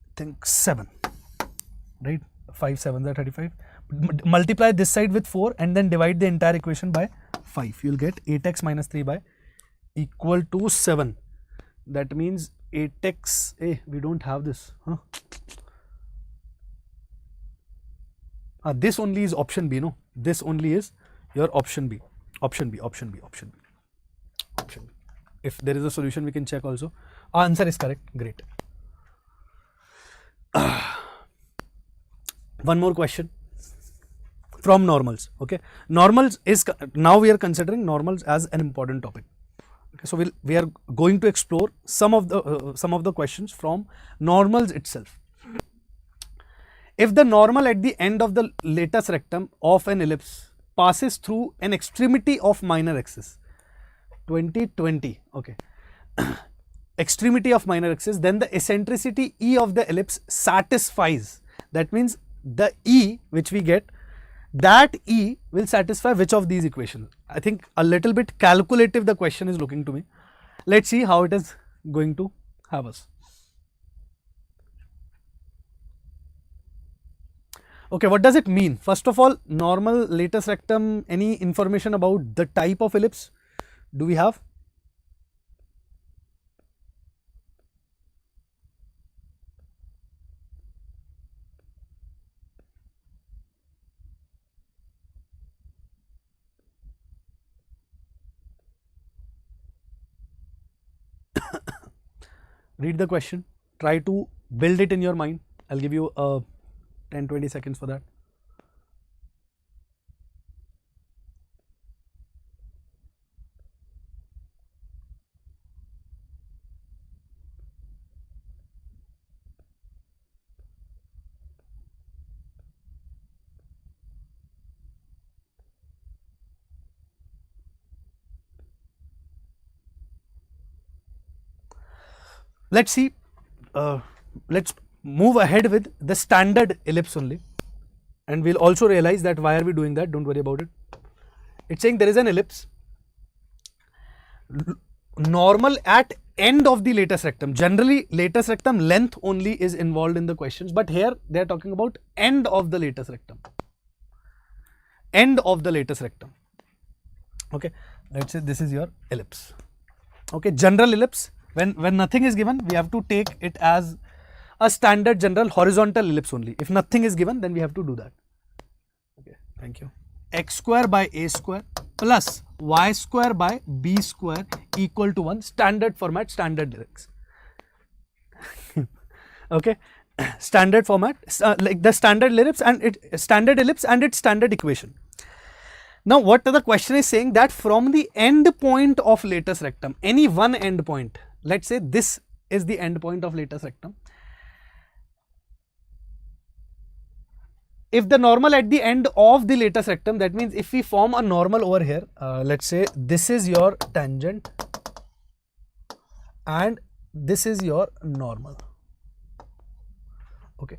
I think, 7, right? 5 7s are 35. Multiply this side with 4 and then divide the entire equation by 5. You will get 8x minus 3y equal to 7. That means 8x, we don't have this. This only is option B, no? This only is your option B. Option B. If there is a solution, we can check also. Answer is correct. Great. One more question from normals. Okay, normals is, now we are considering normals as an important topic. Okay, so we are going to explore some of the questions from normals itself. If the normal at the end of the latus rectum of an ellipse passes through an extremity of minor axis, 20, okay, extremity of minor axis, then the eccentricity E of the ellipse satisfies. That means the E which we get, that E will satisfy which of these equations? I think a little bit calculative the question is looking to me. Let's see how it is going to have us. Okay, what does it mean? First of all, normal latus rectum, any information about the type of ellipse do we have? Read the question, try to build it in your mind. I'll give you 10-20 seconds for that. Let's see, let's move ahead with the standard ellipse only, and we'll also realize that why are we doing that, don't worry about it. It's saying there is an ellipse, normal at end of the latus rectum. Generally latus rectum length only is involved in the questions, but here they are talking about end of the latus rectum. End of the latus rectum. Okay, let's say this is your ellipse. Okay, general ellipse. When nothing is given, we have to take it as a standard general horizontal ellipse only. If nothing is given, then we have to do that. Okay, thank you. X square by a square plus y square by b square equal to 1. Standard format, standard lyrics. Okay, standard format, like the standard ellipse and its standard equation. Now, what the question is saying, that from the end point of latus rectum, any one end point, let's say this is the end point of latus rectum. If the normal at the end of the latus rectum, that means if we form a normal over here, let's say this is your tangent and this is your normal. Okay,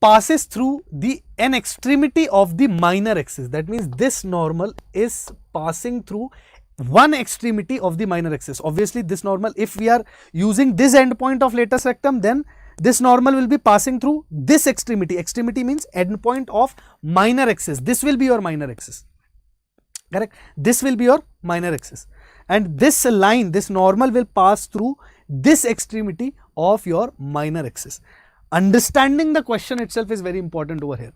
passes through the n extremity of the minor axis. That means this normal is passing through one extremity of the minor axis. Obviously, this normal, if we are using this end point of latus rectum, then this normal will be passing through this extremity. Extremity means end point of minor axis. This will be your minor axis. Correct? This will be your minor axis. And this line, this normal will pass through this extremity of your minor axis. Understanding the question itself is very important over here.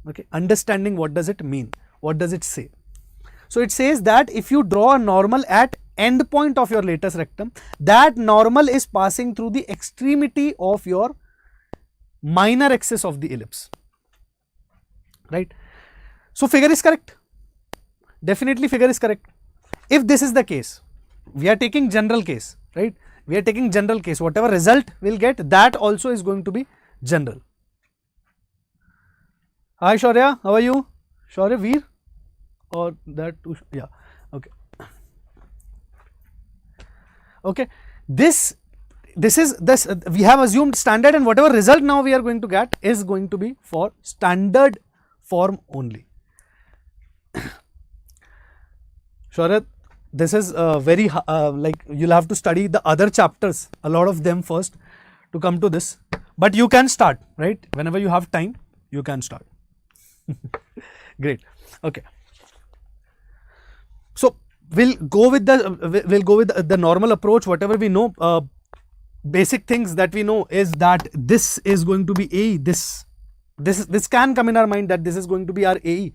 Okay, understanding what does it mean, what does it say. So it says that if you draw a normal at end point of your latus rectum, that normal is passing through the extremity of your minor axis of the ellipse, right? So figure is correct. Definitely figure is correct. If this is the case, we are taking general case, right? We are taking general case. Whatever result we'll get, that also is going to be general. Hi Shaurya, how are you? Shaurya Veer or that too? Yeah. Okay. Okay. This we have assumed standard, and whatever result now we are going to get is going to be for standard form only. Shaurya, this is very like you'll have to study the other chapters, a lot of them first to come to this, but you can start, right? Whenever you have time, you can start. Great. Okay. So we'll go with the normal approach. Whatever we know, basic things that we know is that this is going to be AE. This can come in our mind that this is going to be our AE.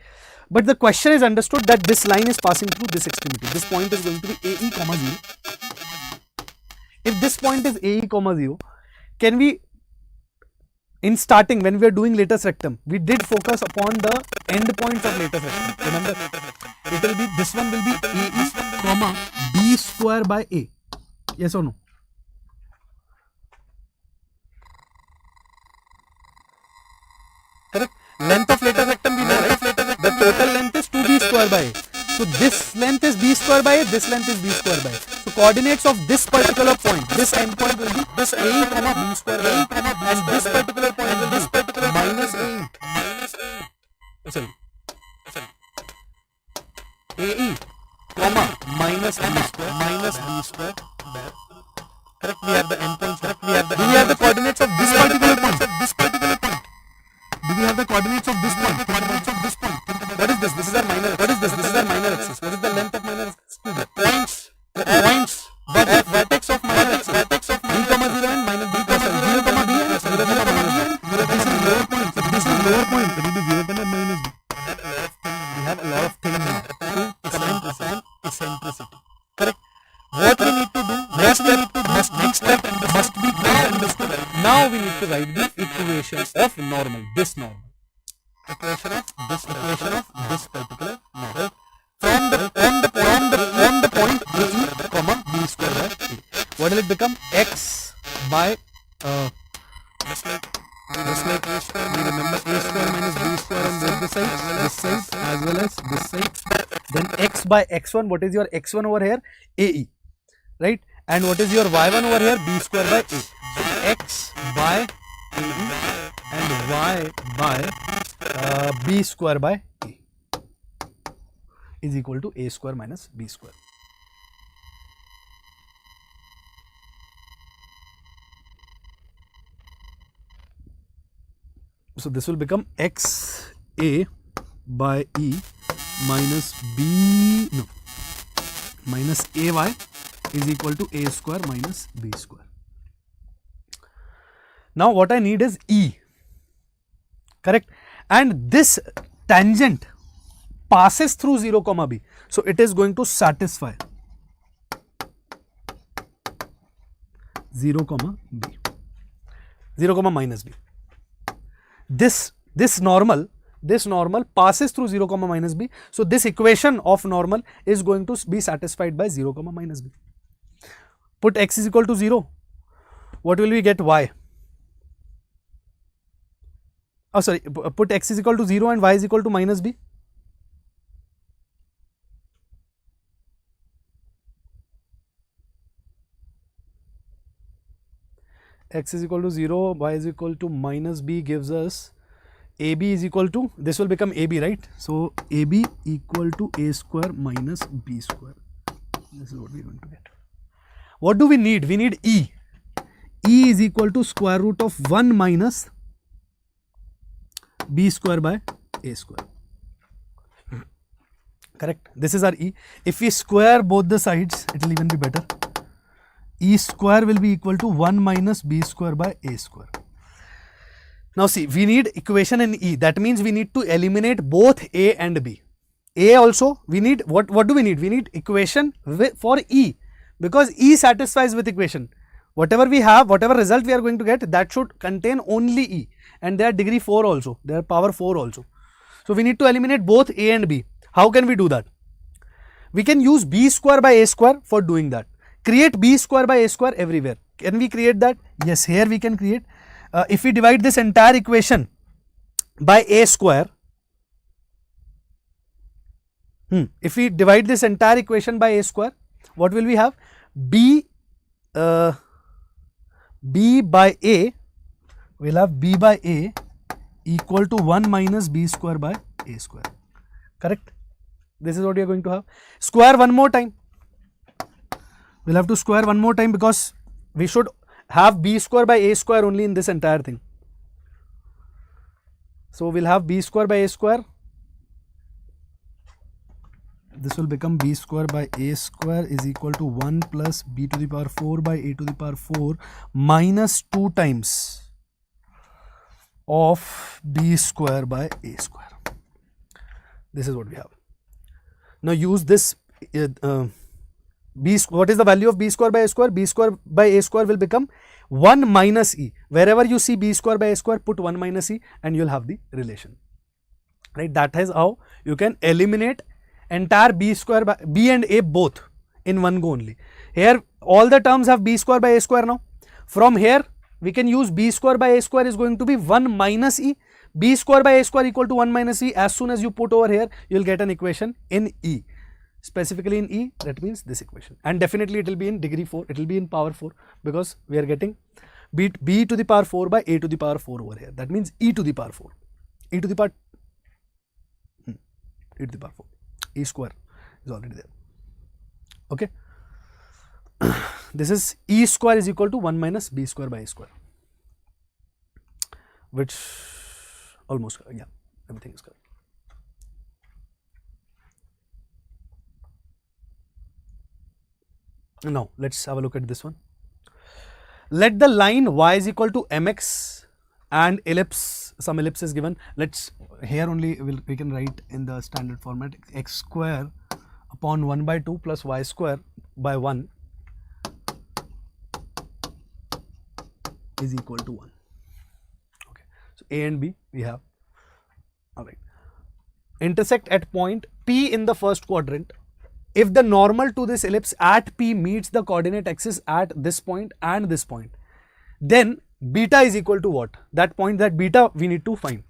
But the question is understood that this line is passing through this extremity. This point is going to be AE comma 0. If this point is AE comma 0, can we, in starting when we are doing latest rectum, we did focus upon the end points of latest rectum. Remember, it will be, this one will be AE comma B square by A. Yes or no? Correct. Length of latest rectum we know, right? The total length is 2B square by A. So this length is B square by A, this length is B square by A. So coordinates of this particular point, this end point will be this AE comma B square by A, and this particular point will be minus AE. Sorry. AE comma minus B square. Correct. We have the end points. Correct. We have the coordinates of this particular point. Do we have the coordinates of this point? What is this? This is our minor. What is this? This is our minor axis. What is the length of minor axis? The points. Vertex of minor axis. B comma 0 and minus B comma 0 comma B and 0 comma minus B. This is lower point. So this is lower point. It will be 0 comma minus B. We have a lot of things now to comment on eccentricity. Correct. What we need to do, next step must be understood. Now we need to write the equation of normal, this normal. Equation of this particular normal. From the point AE comma B square by A. What will it become? X by just like we remember A square minus B square on both the sides, this side as well as this side. Then X by X1, what is your X1 over here? AE. Right, and what is your y1 over here? B square by A. So x by AE and y by B square by A is equal to A square minus B square. So this will become x A by E minus minus AY is equal to A square minus B square. Now what I need is E, correct, and this tangent passes through 0 comma B, so it is going to satisfy 0 comma B, 0 comma minus B. This normal passes through 0 comma minus B, so this equation of normal is going to be satisfied by 0 comma minus B. Put x is equal to 0, what will we get? Y. Oh sorry, put x is equal to 0 and y is equal to minus B. X is equal to 0, y is equal to minus B gives us AB is equal to, this will become AB, right? So AB equal to A square minus B square. This is what we are going to get. What do we need? We need E. E is equal to square root of 1 minus B square by A square. Correct. This is our E. If we square both the sides, it will even be better. E square will be equal to 1 minus B square by A square. Now see, we need equation in E. That means we need to eliminate both A and B. A also, we need, what do we need? We need equation for E, because E satisfies with equation. Whatever we have, whatever result we are going to get, that should contain only E, and they are degree 4 also, they are power 4 also. So we need to eliminate both a and b. How can we do that? We can use b square by a square for doing that. Create b square by a square everywhere. Can we create that? Yes, here we can create. If we divide this entire equation by a square, if we divide this entire equation by a square, what will we have? B by a, we'll have b by a equal to 1 minus b square by a square. Correct? This is what we are going to have. Square one more time. We'll have to square one more time because we should have b square by a square only in this entire thing. So we'll have b square by a square. This will become b square by a square is equal to 1 plus b to the power 4 by a to the power 4 minus 2 times of b square by a square. This is what we have. Now use this what is the value of b square by a square? B square by a square will become 1 minus e. Wherever you see b square by a square, put 1 minus e and you will have the relation. Right? That is how you can eliminate entire b square by b and a both in one go only. Here all the terms have b square by a square now. From here we can use b square by a square is going to be 1 minus e. B square by a square equal to 1 minus e. As soon as you put over here, you will get an equation in e. Specifically in e, that means this equation. And definitely it will be in degree 4, it will be in power 4 because we are getting b to the power 4 by a to the power 4 over here. That means e to the power 4. E to the power e to the power 4. E square is already there. Okay. This is e square is equal to 1 minus b square by a square, which almost, yeah, everything is correct. Now let's have a look at this one. Let the line y is equal to mx and ellipse, some ellipse is given. Let's here only we can write in the standard format x square upon 1 by 2 plus y square by 1 is equal to 1. Okay, so a and b we have. All right, intersect at point P in the first quadrant. If the normal to this ellipse at P meets the coordinate axis at this point and this point, then beta is equal to what? That point, that beta we need to find.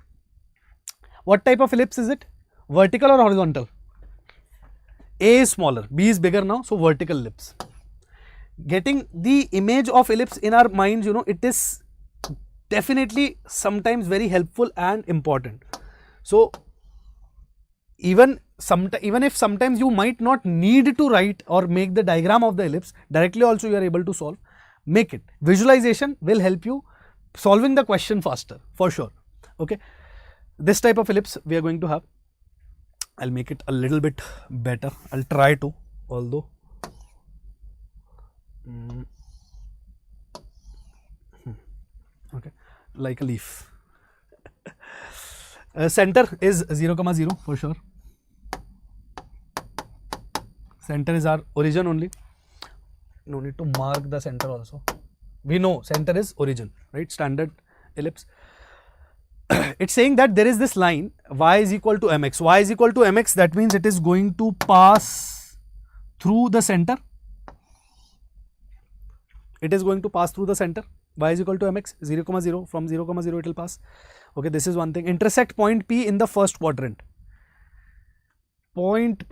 What type of ellipse is it? Vertical or horizontal? A is smaller, B is bigger now, so vertical ellipse. Getting the image of ellipse in our minds, you know, it is definitely sometimes very helpful and important. So even if sometimes you might not need to write or make the diagram of the ellipse, directly also you are able to solve. Make it. Visualization will help you solving the question faster, for sure. Okay. This type of ellipse we are going to have. I'll make it a little bit better. I'll try to, although. Okay. Like a leaf. Center is 0, 0 for sure. Center is our origin only. No need to mark the center also. We know center is origin, right? Standard ellipse. It's saying that there is this line y is equal to mx. Y is equal to mx, that means it is going to pass through the center. It is going to pass through the center. Y is equal to mx, 0, 0. From 0, 0 it will pass. Okay, this is one thing. Intersect point P in the first quadrant.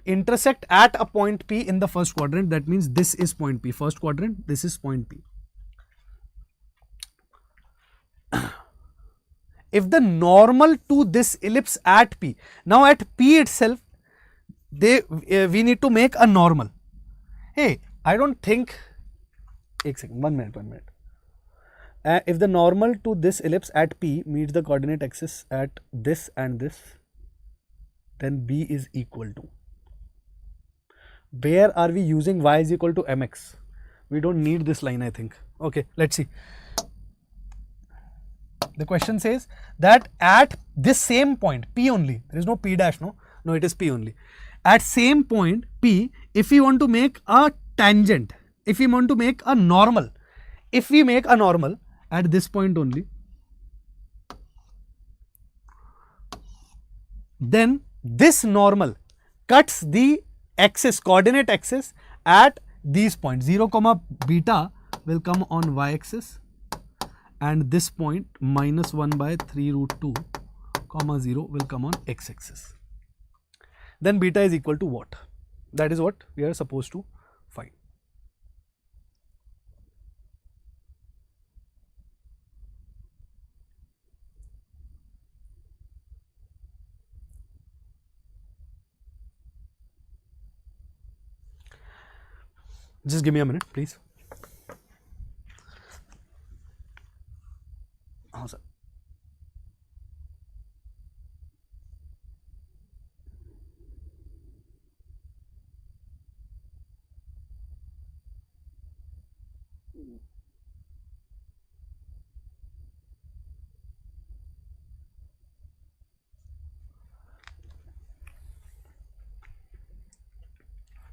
Intersect at a point P in the first quadrant, that means this is point P, first quadrant, this is point P. If the normal to this ellipse at P, now at P itself, we need to make a normal. Hey, I don't think, 1 minute. If the normal to this ellipse at P meets the coordinate axis at this and this, then B is equal to. Where are we using y is equal to mx? We don't need this line, I think. Okay, let's see. The question says that at this same point, P only, there is no P dash, no, it is P only. At same point, P, if we want to make a tangent, if we want to make a normal, if we make a normal at this point only, then this normal cuts the axis, coordinate axis at these points. 0 comma beta will come on y-axis and this point minus 1 by 3 root 2 comma 0 will come on x-axis. Then beta is equal to what? That is what we are supposed to find. Just give me a minute, please. Oh, sir.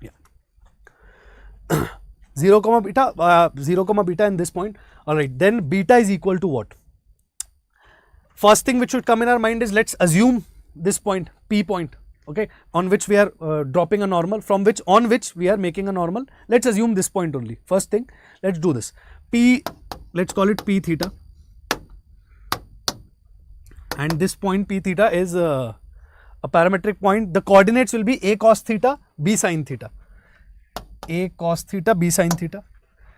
Yeah. 0 comma beta in this point. All right, then beta is equal to what? First thing which should come in our mind is, let's assume this point, P point, okay, on which we are dropping a normal, on which we are making a normal. Let's assume this point only. First thing, let's do this. P, let's call it P theta, and this point P theta is a parametric point. The coordinates will be a cos theta, b sin theta. A cos theta, b sin theta.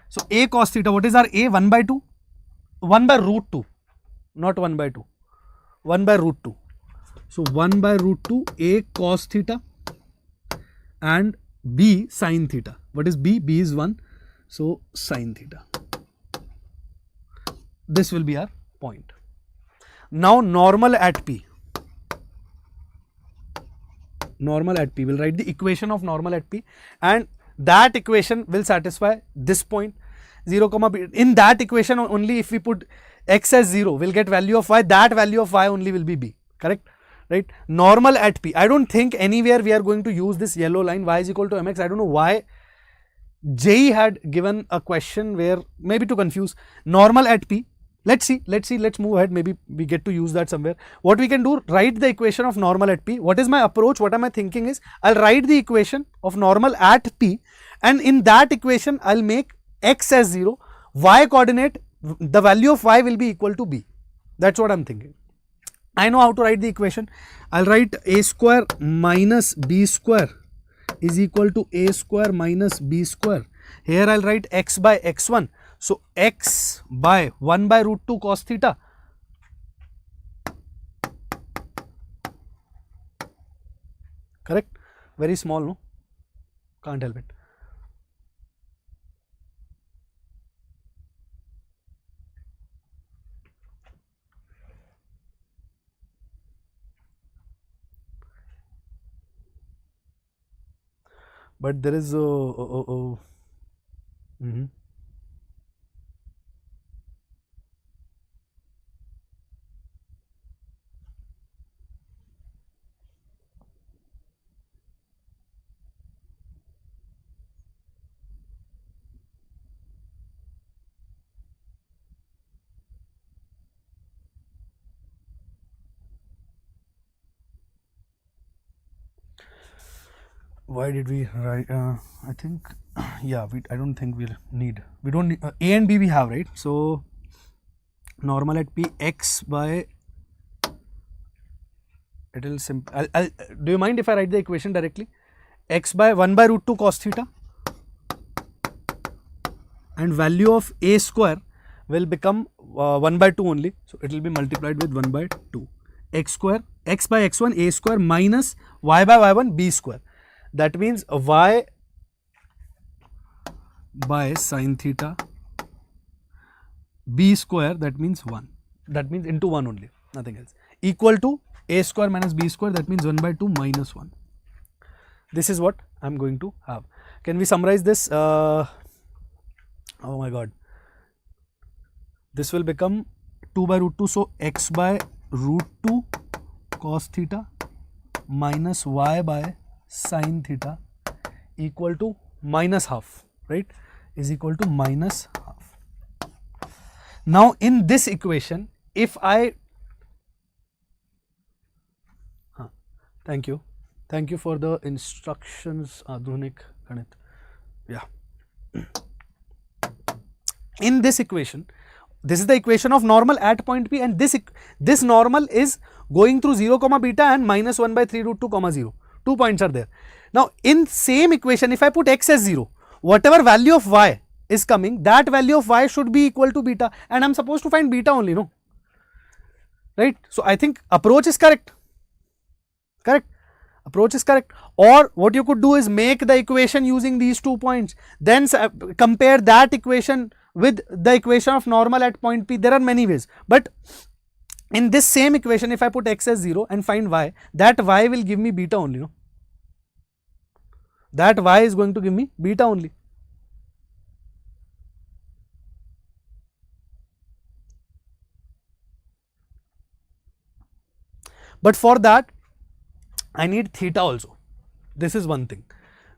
So a cos theta, what is our a? 1 by 2? 1 by root 2, not 1 by 2. 1 by root 2. So 1 by root 2 a cos theta and b sin theta. What is b? B is 1. So sin theta. This will be our point. Now normal at P. Normal at P. We'll write the equation of normal at P, and that equation will satisfy this point 0 comma b. In that equation only, if we put x as 0, we'll get value of y. That value of y only will be b. Correct? Right? Normal at P. I don't think anywhere we are going to use this yellow line, y is equal to mx. I don't know why JEE had given a question where, maybe to confuse. Normal at P. Let's see, let's move ahead. Maybe we get to use that somewhere. What we can do, write the equation of normal at P. What is my approach? What am I thinking is, I'll write the equation of normal at P, and in that equation, I'll make x as 0, y coordinate, the value of y will be equal to b. That's what I'm thinking. I know how to write the equation. I'll write a square minus b square is equal to a square minus b square. Here I'll write x by x1. So x by 1 by root 2 cos theta correct? Very small, no? Can't help it. But there is why did we write? I think, yeah, I don't think we don't need a and b we have, right? So normal at P, x by, it will simple. Do you mind if I write the equation directly? X by 1 by root 2 cos theta, and value of a square will become 1 by 2 only. So it will be multiplied with 1 by 2. X square, x by x1 a square minus y by y1 b square. That means y by sin theta b square, that means 1. That means into 1 only, nothing else. Equal to a square minus b square, that means 1 by 2 minus 1. This is what I am going to have. Can we summarize this? Oh my god. This will become 2 by root 2. So x by root 2 cos theta minus y by sin theta equal to minus half, right? Is equal to minus half. Now in this equation, if I Thank you. Thank you for the instructions, Adhunik Ganit. Yeah. In this equation, this is the equation of normal at point P, and this normal is going through 0 comma beta and minus 1 by 3 root 2 comma 0. 2 points are there. Now, in same equation, if I put x as 0, whatever value of y is coming, that value of y should be equal to beta, and I'm supposed to find beta only, no? Right? So, I think approach is correct. Correct? Approach is correct. Or what you could do is make the equation using these 2 points, then compare that equation with the equation of normal at point P. There are many ways, but in this same equation, if I put x as 0 and find y, that y will give me beta only, no? That y is going to give me beta only. But for that, I need theta also. This is one thing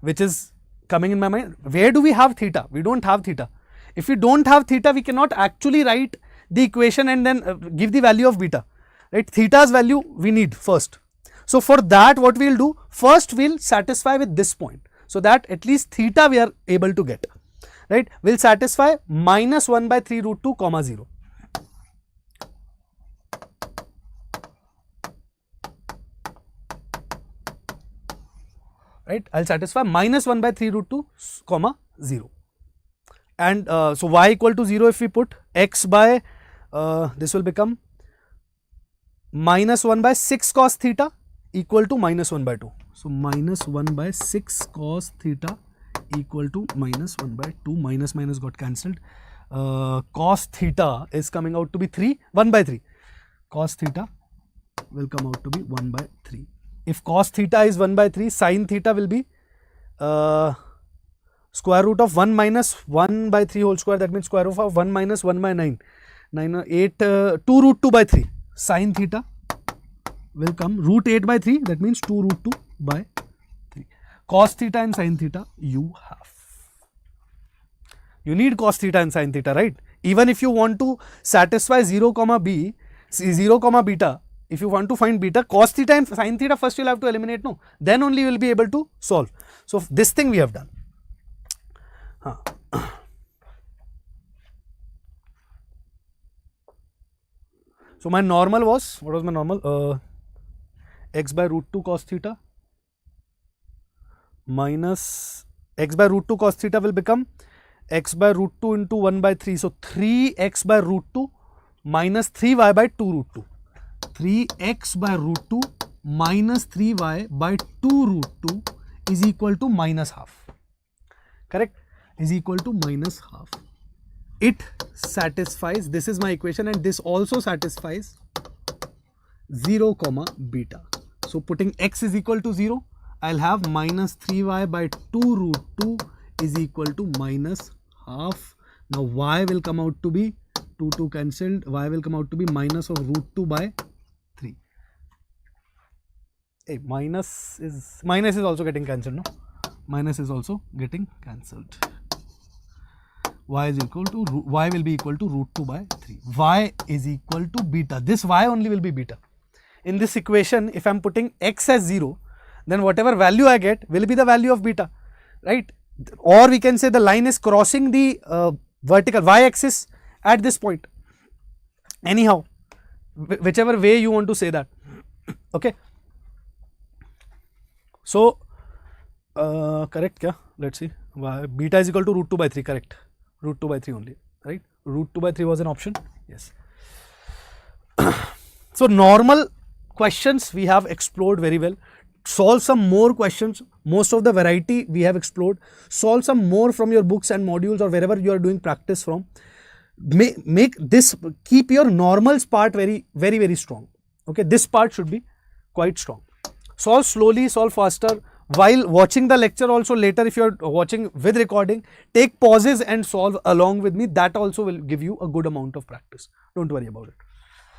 which is coming in my mind. Where do we have theta? We don't have theta. If we don't have theta, we cannot actually write the equation and then give the value of beta. Right? Theta's value we need first. So for that, what we'll do, first we'll satisfy with this point, so that at least theta we are able to get. Right? We'll satisfy minus 1 by 3 root 2 comma 0. Right? I'll satisfy minus 1 by 3 root 2 comma 0. And so y equal to 0, if we put x by, this will become minus 1 by 6 cos theta equal to minus 1 by 2. So minus 1 by 6 cos theta equal to minus 1 by 2, minus minus got cancelled. Cos theta is coming out to be 1 by 3. Cos theta will come out to be 1 by 3. If cos theta is 1 by 3, sin theta will be square root of 1 minus 1 by 3 whole square, that means square root of 1 minus 1 by 9, 2 root 2 by 3. Sin theta will come root 8 by 3, that means 2 root 2 by 3. Cos theta and sin theta you have. You need cos theta and sin theta, right? Even if you want to satisfy 0 comma beta, if you want to find beta, cos theta and sin theta first you will have to eliminate, no? Then only you will be able to solve. So this thing we have done. So my normal was, what was my normal? X by root 2 cos theta minus x by root 2 cos theta will become x by root 2 into 1 by 3. So 3x by root 2 minus 3y by 2 root 2. 3x by root 2 minus 3y by 2 root 2 is equal to minus half. Correct? Is equal to minus half. It satisfies, this is my equation, and this also satisfies 0 comma beta. So putting x is equal to 0, I'll have minus 3y by 2 root 2 is equal to minus half. Now y will come out to be 2 cancelled, y will come out to be minus of root 2 by 3. Hey, minus is also getting cancelled, no? Minus is also getting cancelled. Y is equal to, y will be equal to root 2 by 3. Y is equal to beta. This y only will be beta. In this equation, if I am putting x as 0, then whatever value I get will be the value of beta, right? Or we can say the line is crossing the vertical y-axis at this point. Anyhow, whichever way you want to say that. Okay. So, correct kya? Let's see. Beta is equal to root 2 by 3, correct. Root 2 by 3 only, right? Root 2 by 3 was an option. Yes. So, normal questions we have explored very well. Solve some more questions. Most of the variety we have explored. Solve some more from your books and modules or wherever you are doing practice from. Make this, keep your normals part very, very, very strong. Okay, this part should be quite strong. Solve slowly, solve faster. While watching the lecture also later, if you are watching with recording, take pauses and solve along with me. That also will give you a good amount of practice. Don't worry about it.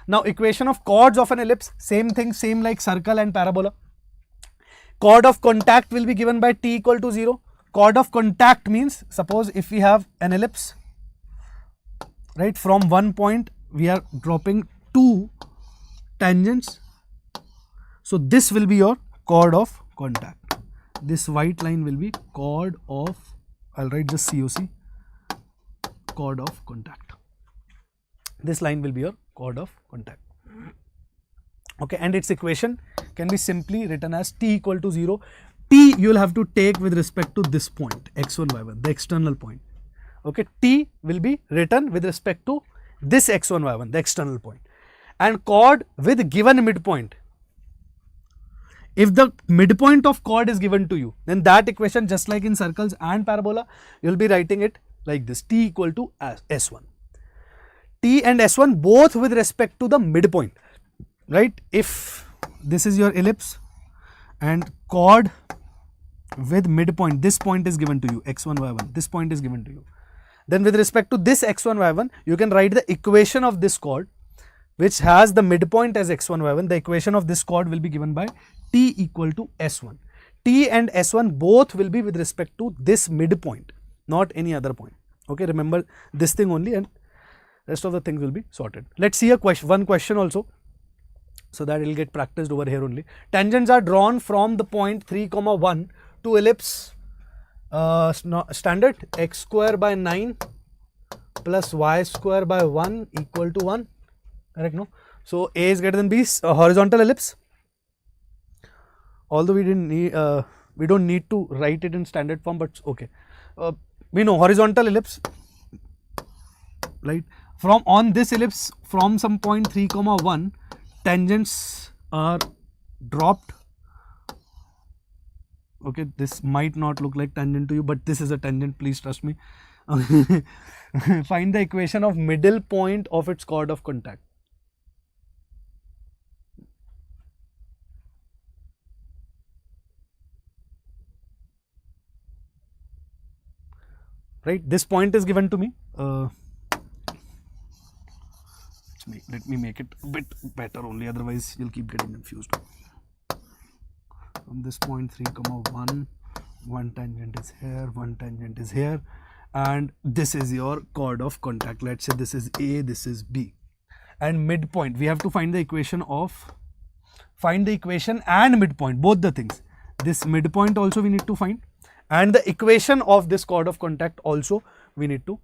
Now, equation of chords of an ellipse, same thing, same like circle and parabola. Chord of contact will be given by t equal to 0. Chord of contact means, suppose if we have an ellipse, right, from one point we are dropping 2 tangents. So this will be your chord of contact. This white line will be chord of, I'll write just COC, chord of contact. This line will be your chord of contact. Okay, and its equation can be simply written as t equal to 0. T you will have to take with respect to this point, x1, y1, the external point. Okay, t will be written with respect to this x1, y1, the external point. And chord with given midpoint. If the midpoint of chord is given to you, then that equation, just like in circles and parabola, you will be writing it like this, t equal to S1. T and S1 both with respect to the midpoint, right? If this is your ellipse and chord with midpoint, this point is given to you, x1, y1, this point is given to you. Then with respect to this x1, y1, you can write the equation of this chord, which has the midpoint as x1, y1. The equation of this chord will be given by t equal to S1. T and S1 both will be with respect to this midpoint, not any other point. Okay, remember this thing only, and rest of the things will be sorted. Let's see one question also, so that it will get practiced over here only. Tangents are drawn from the point 3, 1 to ellipse standard x square by 9 plus y square by 1 equal to 1. Correct, no? So A is greater than B, a horizontal ellipse. Although we didn't need, we don't need to write it in standard form, but okay. We know horizontal ellipse, right? From on this ellipse, from some point 3, 1, tangents are dropped. Okay, this might not look like tangent to you, but this is a tangent, please trust me. Find the equation of middle point of its chord of contact. Right, this point is given to me. Let me make it a bit better only, otherwise you'll keep getting confused. From this point 3, 1, one tangent is here, one tangent is here, and this is your chord of contact. Let's say this is A, this is B, and midpoint. We have to find the equation and midpoint, both the things. This midpoint also we need to find, and the equation of this chord of contact also we need to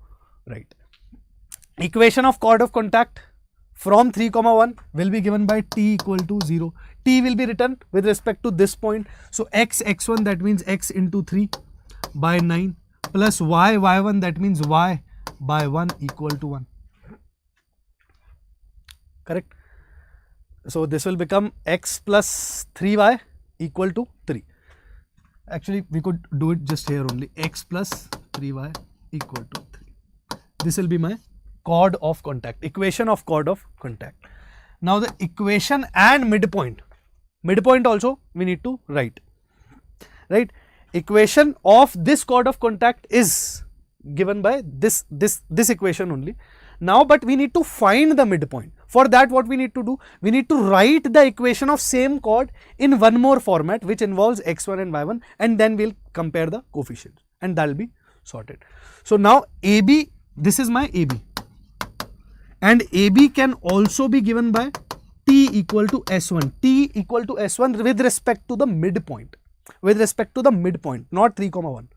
write. Equation of chord of contact from 3, 1 will be given by t equal to 0. T will be written with respect to this point. So x1, that means x into 3 by 9 plus y1, that means y by 1 equal to 1. Correct? So this will become x plus 3y equal to 3. Actually, we could do it just here only, x plus 3y equal to 3. This will be my chord of contact, equation of chord of contact. Now the equation and midpoint also we need to write, right? Equation of this chord of contact is given by this equation only. Now, but we need to find the midpoint. For that, what we need to do? We need to write the equation of same chord in one more format, which involves x1 and y1, and then we'll compare the coefficients, and that will be sorted. So now AB, this is my AB, and AB can also be given by t equal to S1. T equal to S1 with respect to the midpoint. With respect to the midpoint, not 3, 1.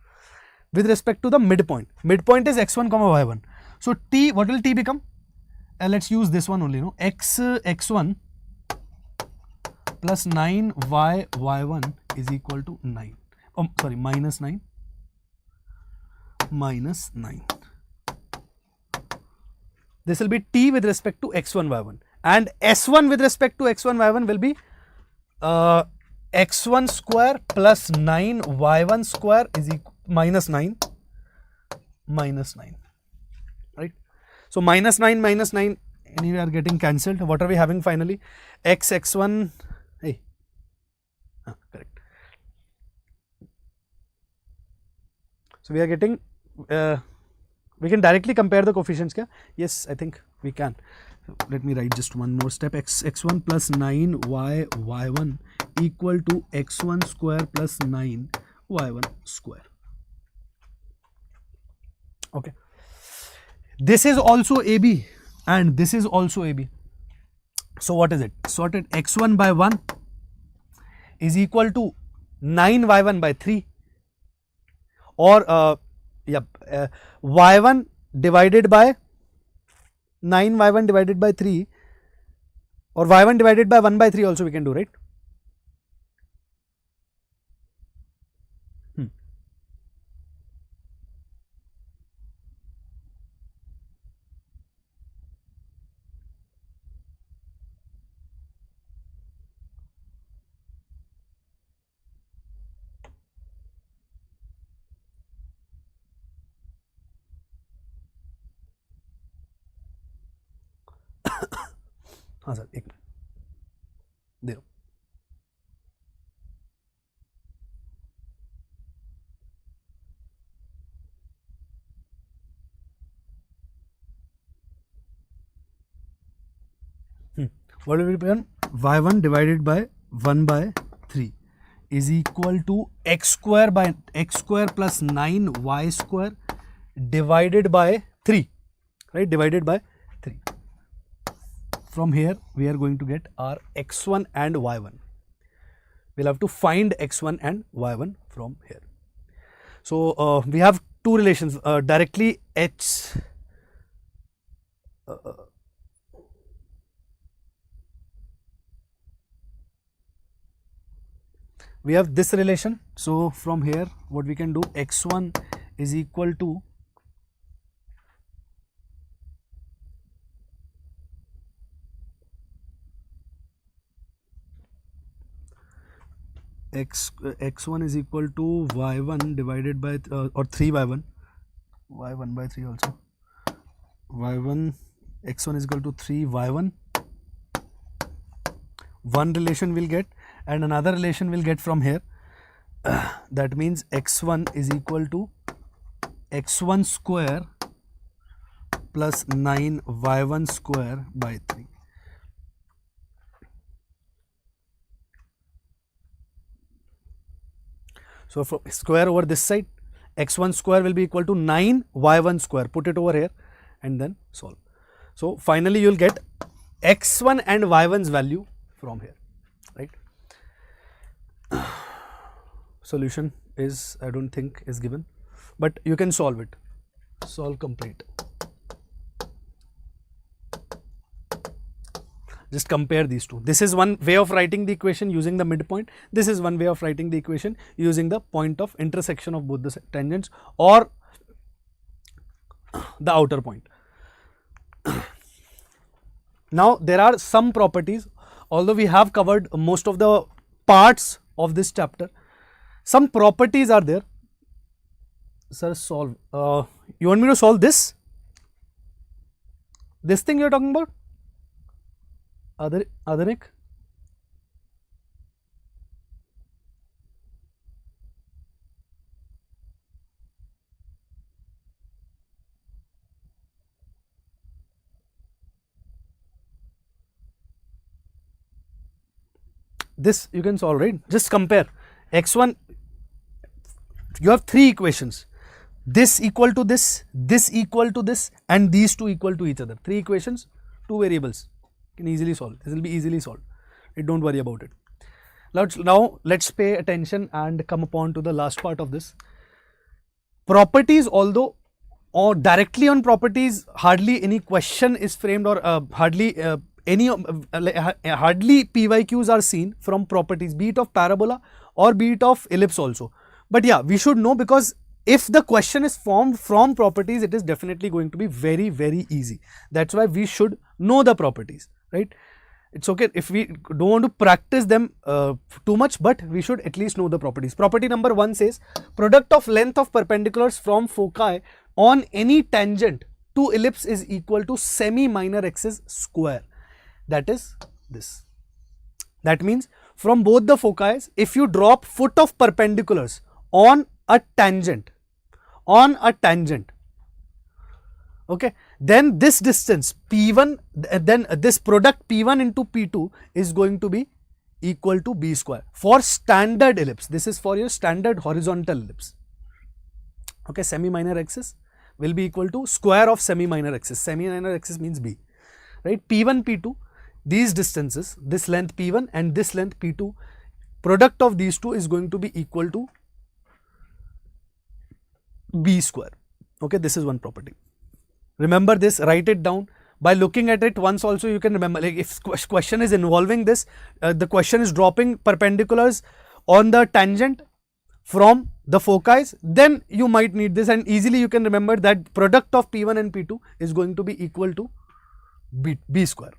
With respect to the midpoint. Midpoint is x1, y1. So t, what will t become? Let's use this one only, no? x1 plus 9y y1 is equal to 9. Oh, sorry, minus 9. Minus 9. This will be t with respect to x1, y1. And s1 with respect to x1, y1 will be x1 square plus 9 y1 square is equal minus 9. Right? So minus 9 anyway are getting cancelled. What are we having finally? x1, hey, correct. So we are getting, we can directly compare the coefficients. Kya? Yes, I think we can. So let me write just one more step. x1 plus 9 y1 equal to x1 square plus 9 y1 square. Okay. This is also AB and this is also AB. So what is it? Sorted x1 by 1 is equal to 9y1 by 3, or y1 divided by 9y1 divided by 3, or y1 divided by 1 by 3 also we can do, right? हाँ sir, एक दे दो. What will be done? y1 divided by 1 by 3 is equal to x square plus 9 y square divided by 3, right? Divided by 3. From here we are going to get our x1 and y1. We'll have to find x1 and y1 from here. So we have two relations, directly h we have this relation. So from here what we can do, x1 is equal to x1 is equal to y1 divided by or 3y1, y1 by 3 also, y1 x1 is equal to 3y1. One relation we'll get, and another relation we'll get from here. That means x1 is equal to x1 square plus 9 y1 square by 3. So from square over this side, x1 square will be equal to 9 y1 square. Put it over here and then solve. So finally you will get x1 and y1's value from here, right? Solution is, I don't think is given, but you can solve it. Solve complete. Just compare these two. This is one way of writing the equation using the midpoint. This is one way of writing the equation using the point of intersection of both the tangents or the outer point. Now there are some properties, although we have covered most of the parts of this chapter, some properties are there. Sir, solve. You want me to solve this? This thing you are talking about? Adharik? This you can solve, right? Just compare. X1, you have three equations. This equal to this equal to this, and these two equal to each other. Three equations, two variables. Can easily solve. This will be easily solved. Don't worry about it. Now let's pay attention and come upon to the last part of this. Properties, although or directly on properties, hardly any question is framed, or hardly PYQs are seen from properties, be it of parabola or be it of ellipse also. But yeah, we should know, because if the question is formed from properties, it is definitely going to be very, very easy. That's why we should know the properties, right? It's okay if we don't want to practice them too much, but we should at least know the properties. Property number 1 says product of length of perpendiculars from foci on any tangent to ellipse is equal to semi-minor axis square. That is this. That means from both the foci, if you drop foot of perpendiculars on a tangent, okay, then this distance P1, then this product P1 into P2 is going to be equal to B square for standard ellipse. This is for your standard horizontal ellipse. Okay, semi-minor axis will be equal to square of semi-minor axis. Semi-minor axis means B, right? P1, P2, these distances, this length P1 and this length P2, product of these two is going to be equal to B square. Okay, this is one property. Remember this, write it down. By looking at it once also you can remember, like if question is involving this, the question is dropping perpendiculars on the tangent from the foci, then you might need this, and easily you can remember that product of P1 and P2 is going to be equal to B square.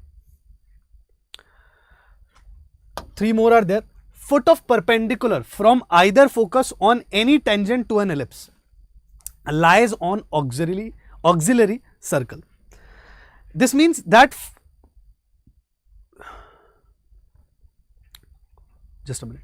3 more are there. Foot of perpendicular from either focus on any tangent to an ellipse lies on auxiliary circle. This means that, just a minute.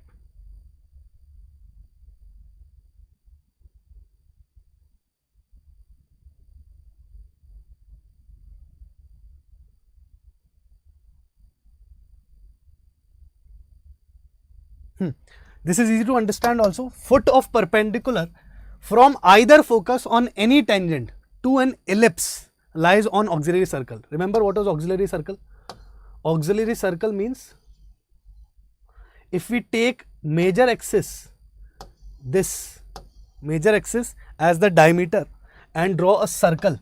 This is easy to understand also. Foot of perpendicular from either focus on any tangent to an ellipse lies on auxiliary circle. Remember what was auxiliary circle? Auxiliary circle means if we take major axis, this major axis as the diameter, and draw a circle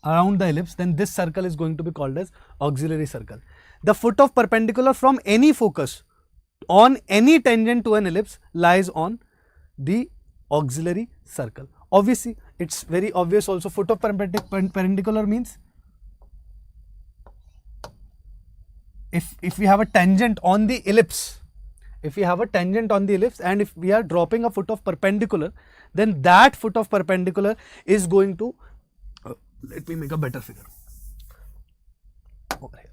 around the ellipse, then this circle is going to be called as auxiliary circle. The foot of perpendicular from any focus on any tangent to an ellipse lies on the auxiliary circle. Obviously, it's very obvious also. Foot of perpendicular means if we have a tangent on the ellipse, and if we are dropping a foot of perpendicular, then that foot of perpendicular is going to, let me make a better figure over here.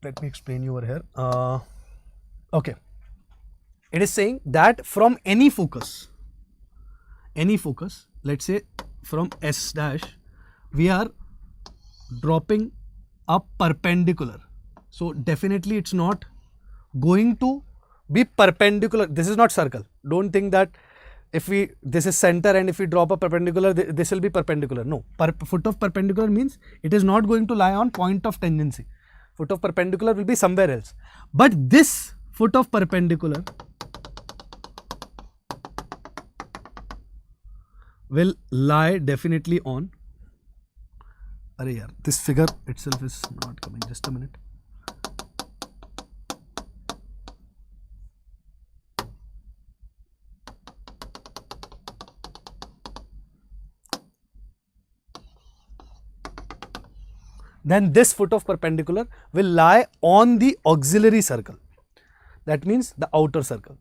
Let me explain you over here. Okay, it is saying that from any focus, let's say from S dash, we are dropping a perpendicular. So definitely it's not going to be perpendicular. This is not circle. Don't think that this is center and if we drop a perpendicular, this will be perpendicular. No, foot of perpendicular means it is not going to lie on point of tangency. Foot of perpendicular will be somewhere else. But this foot of perpendicular will lie definitely on, this figure itself is not coming, just a minute. Then this foot of perpendicular will lie on the auxiliary circle. That means the outer circle.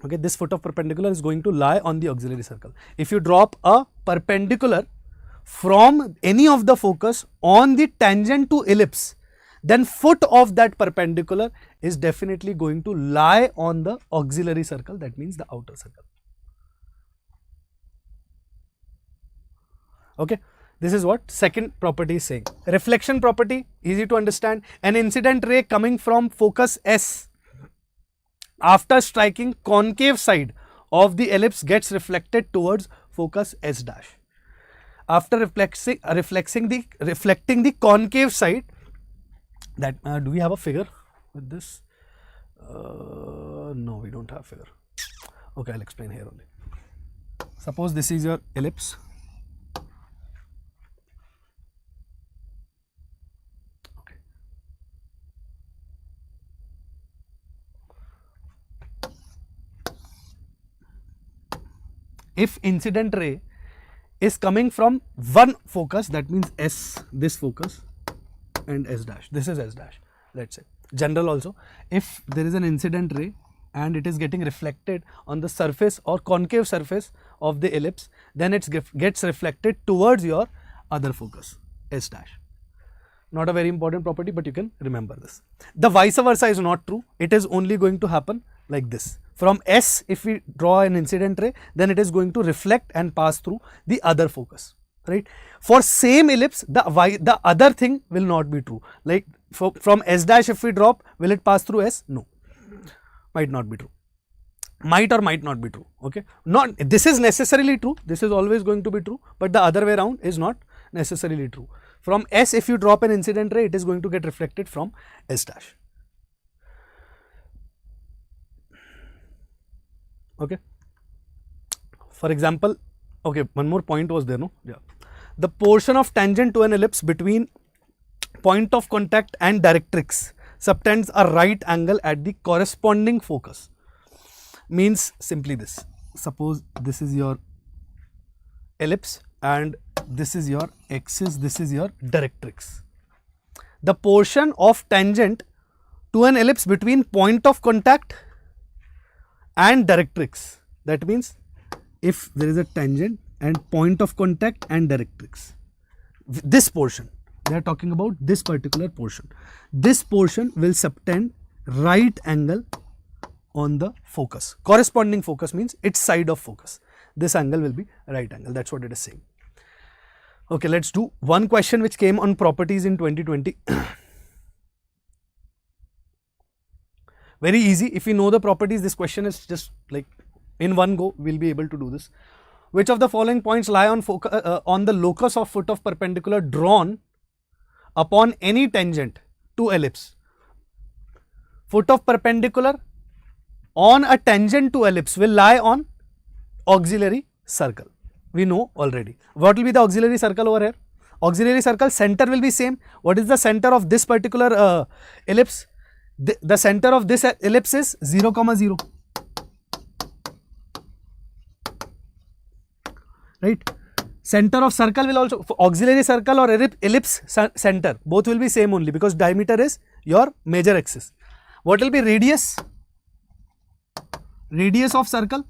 Okay, this foot of perpendicular is going to lie on the auxiliary circle. If you drop a perpendicular from any of the focus on the tangent to ellipse, then foot of that perpendicular is definitely going to lie on the auxiliary circle. That means the outer circle. Okay. This is what second property is saying. Reflection property, easy to understand. An incident ray coming from focus S after striking concave side of the ellipse gets reflected towards focus S dash. After reflecting the concave side, that do we have a figure with this? No, we don't have figure. Okay, I'll explain here only. Suppose this is your ellipse. If incident ray is coming from one focus, that means S, this focus, and S dash, this is S dash, let's say. General also, if there is an incident ray and it is getting reflected on the surface or concave surface of the ellipse, then it gets reflected towards your other focus, S dash. Not a very important property, but you can remember this. The vice versa is not true. It is only going to happen like this. From S, if we draw an incident ray, then it is going to reflect and pass through the other focus, right? For same ellipse, the other thing will not be true. Like from S dash, if we drop, will it pass through S? No, might not be true. Might or might not be true. Okay, not this is necessarily true. This is always going to be true, but the other way around is not necessarily true. From S, if you drop an incident ray, it is going to get reflected from S dash. Okay. For example, okay, one more point was there, no? Yeah. The portion of tangent to an ellipse between point of contact and directrix subtends a right angle at the corresponding focus. Means simply this. Suppose this is your ellipse and this is your axis, this is your directrix. The portion of tangent to an ellipse between point of contact and directrix. That means if there is a tangent and point of contact and directrix, this portion, they are talking about this particular portion. This portion will subtend right angle on the focus. Corresponding focus means its side of focus. This angle will be right angle. That's what it is saying. Okay, let's do one question which came on properties in 2020. Very easy. If you know the properties, this question is just like in one go, we'll be able to do this. Which of the following points lie on the locus of foot of perpendicular drawn upon any tangent to ellipse? Foot of perpendicular on a tangent to ellipse will lie on auxiliary circle. We know already. What will be the auxiliary circle over here? Auxiliary circle center will be same. What is the center of this particular ellipse? The center of this ellipse is 0, 0. Right? Center of circle will also, auxiliary circle or ellipse center, both will be same only because diameter is your major axis. What will be radius? Radius of circle?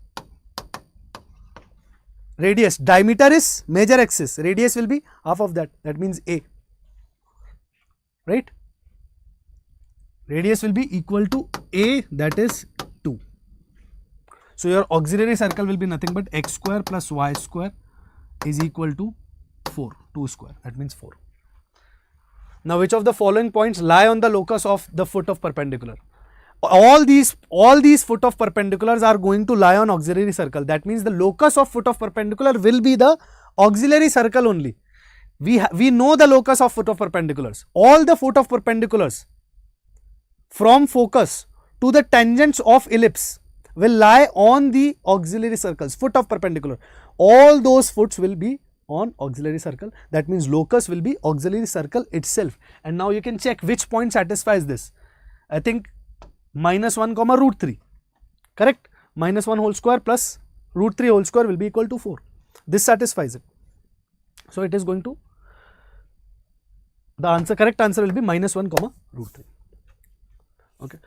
Radius, diameter is major axis, radius will be half of that, that means A, right? Radius will be equal to A, that is 2. So your auxiliary circle will be nothing but x square plus y square is equal to 4, 2 square, that means 4. Now which of the following points lie on the locus of the foot of perpendicular? All these foot of perpendiculars are going to lie on auxiliary circle. That means the locus of foot of perpendicular will be the auxiliary circle only. We know the locus of foot of perpendiculars. All the foot of perpendiculars from focus to the tangents of ellipse will lie on the auxiliary circles, foot of perpendicular. All those foots will be on auxiliary circle. That means locus will be auxiliary circle itself. And now you can check which point satisfies this. I think -1 comma root 3, correct? -1 whole square plus root 3 whole square will be equal to 4. This satisfies it. So it is going to, the answer, correct answer will be -1 comma root 3. Okay.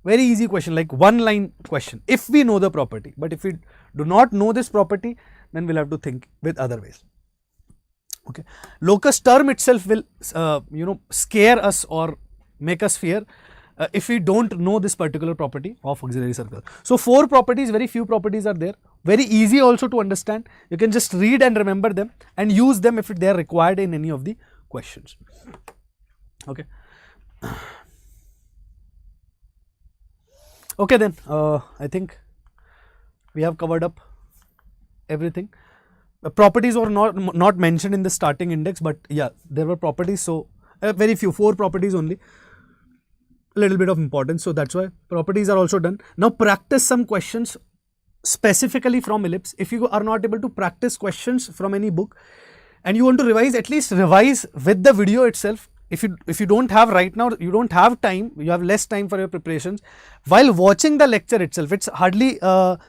Very easy question, like one line question if we know the property, but if we do not know this property, then we'll have to think with other ways. Okay, locus term itself will scare us or make us fear if we don't know this particular property of auxiliary circle. So 4 properties, very few properties are there, very easy also to understand. You can just read and remember them and use them if they are required in any of the questions. Okay. Okay then, I think we have covered up everything. Properties were not mentioned in the starting index, but yeah, there were properties, so very few, 4 properties only, a little bit of importance, so that's why properties are also done. Now practice some questions specifically from ellipse. If you are not able to practice questions from any book and you want to revise, at least revise with the video itself. If you don't have right now, you don't have time, you have less time for your preparations, while watching the lecture itself, it's hardly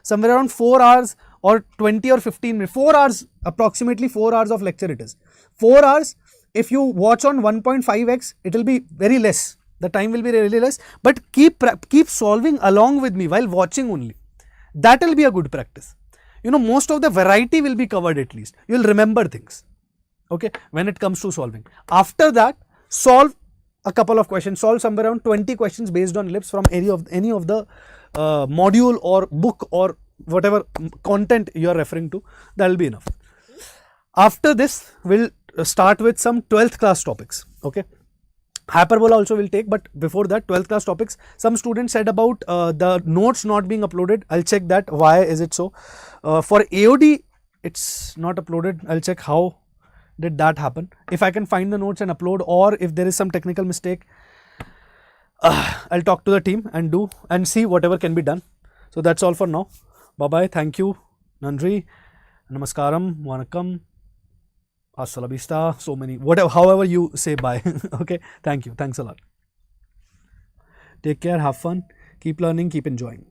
somewhere around 4 hours or 20 or 15 minutes, 4 hours, approximately 4 hours of lecture it is. 4 hours, if you watch on 1.5x, it will be very less, the time will be really less, but keep solving along with me while watching only. That will be a good practice. You know, most of the variety will be covered at least. You will remember things, okay, when it comes to solving. After that, solve a couple of questions, solve somewhere around 20 questions based on ellipse from any of the module or book or whatever content you are referring to, that will be enough. After this, we'll start with some 12th class topics, okay. Hyperbola also will take, but before that, 12th class topics. Some students said about the notes not being uploaded. I'll check that, why is it so. For AOD, it's not uploaded. I'll check how did that happen. If I can find the notes and upload, or if there is some technical mistake, I'll talk to the team and see whatever can be done. So that's all for now. Bye bye. Thank you. Nandri. Namaskaram. Vanakkam. Hasta la vista. So many, whatever, however you say bye. Okay. Thank you. Thanks a lot. Take care. Have fun. Keep learning. Keep enjoying.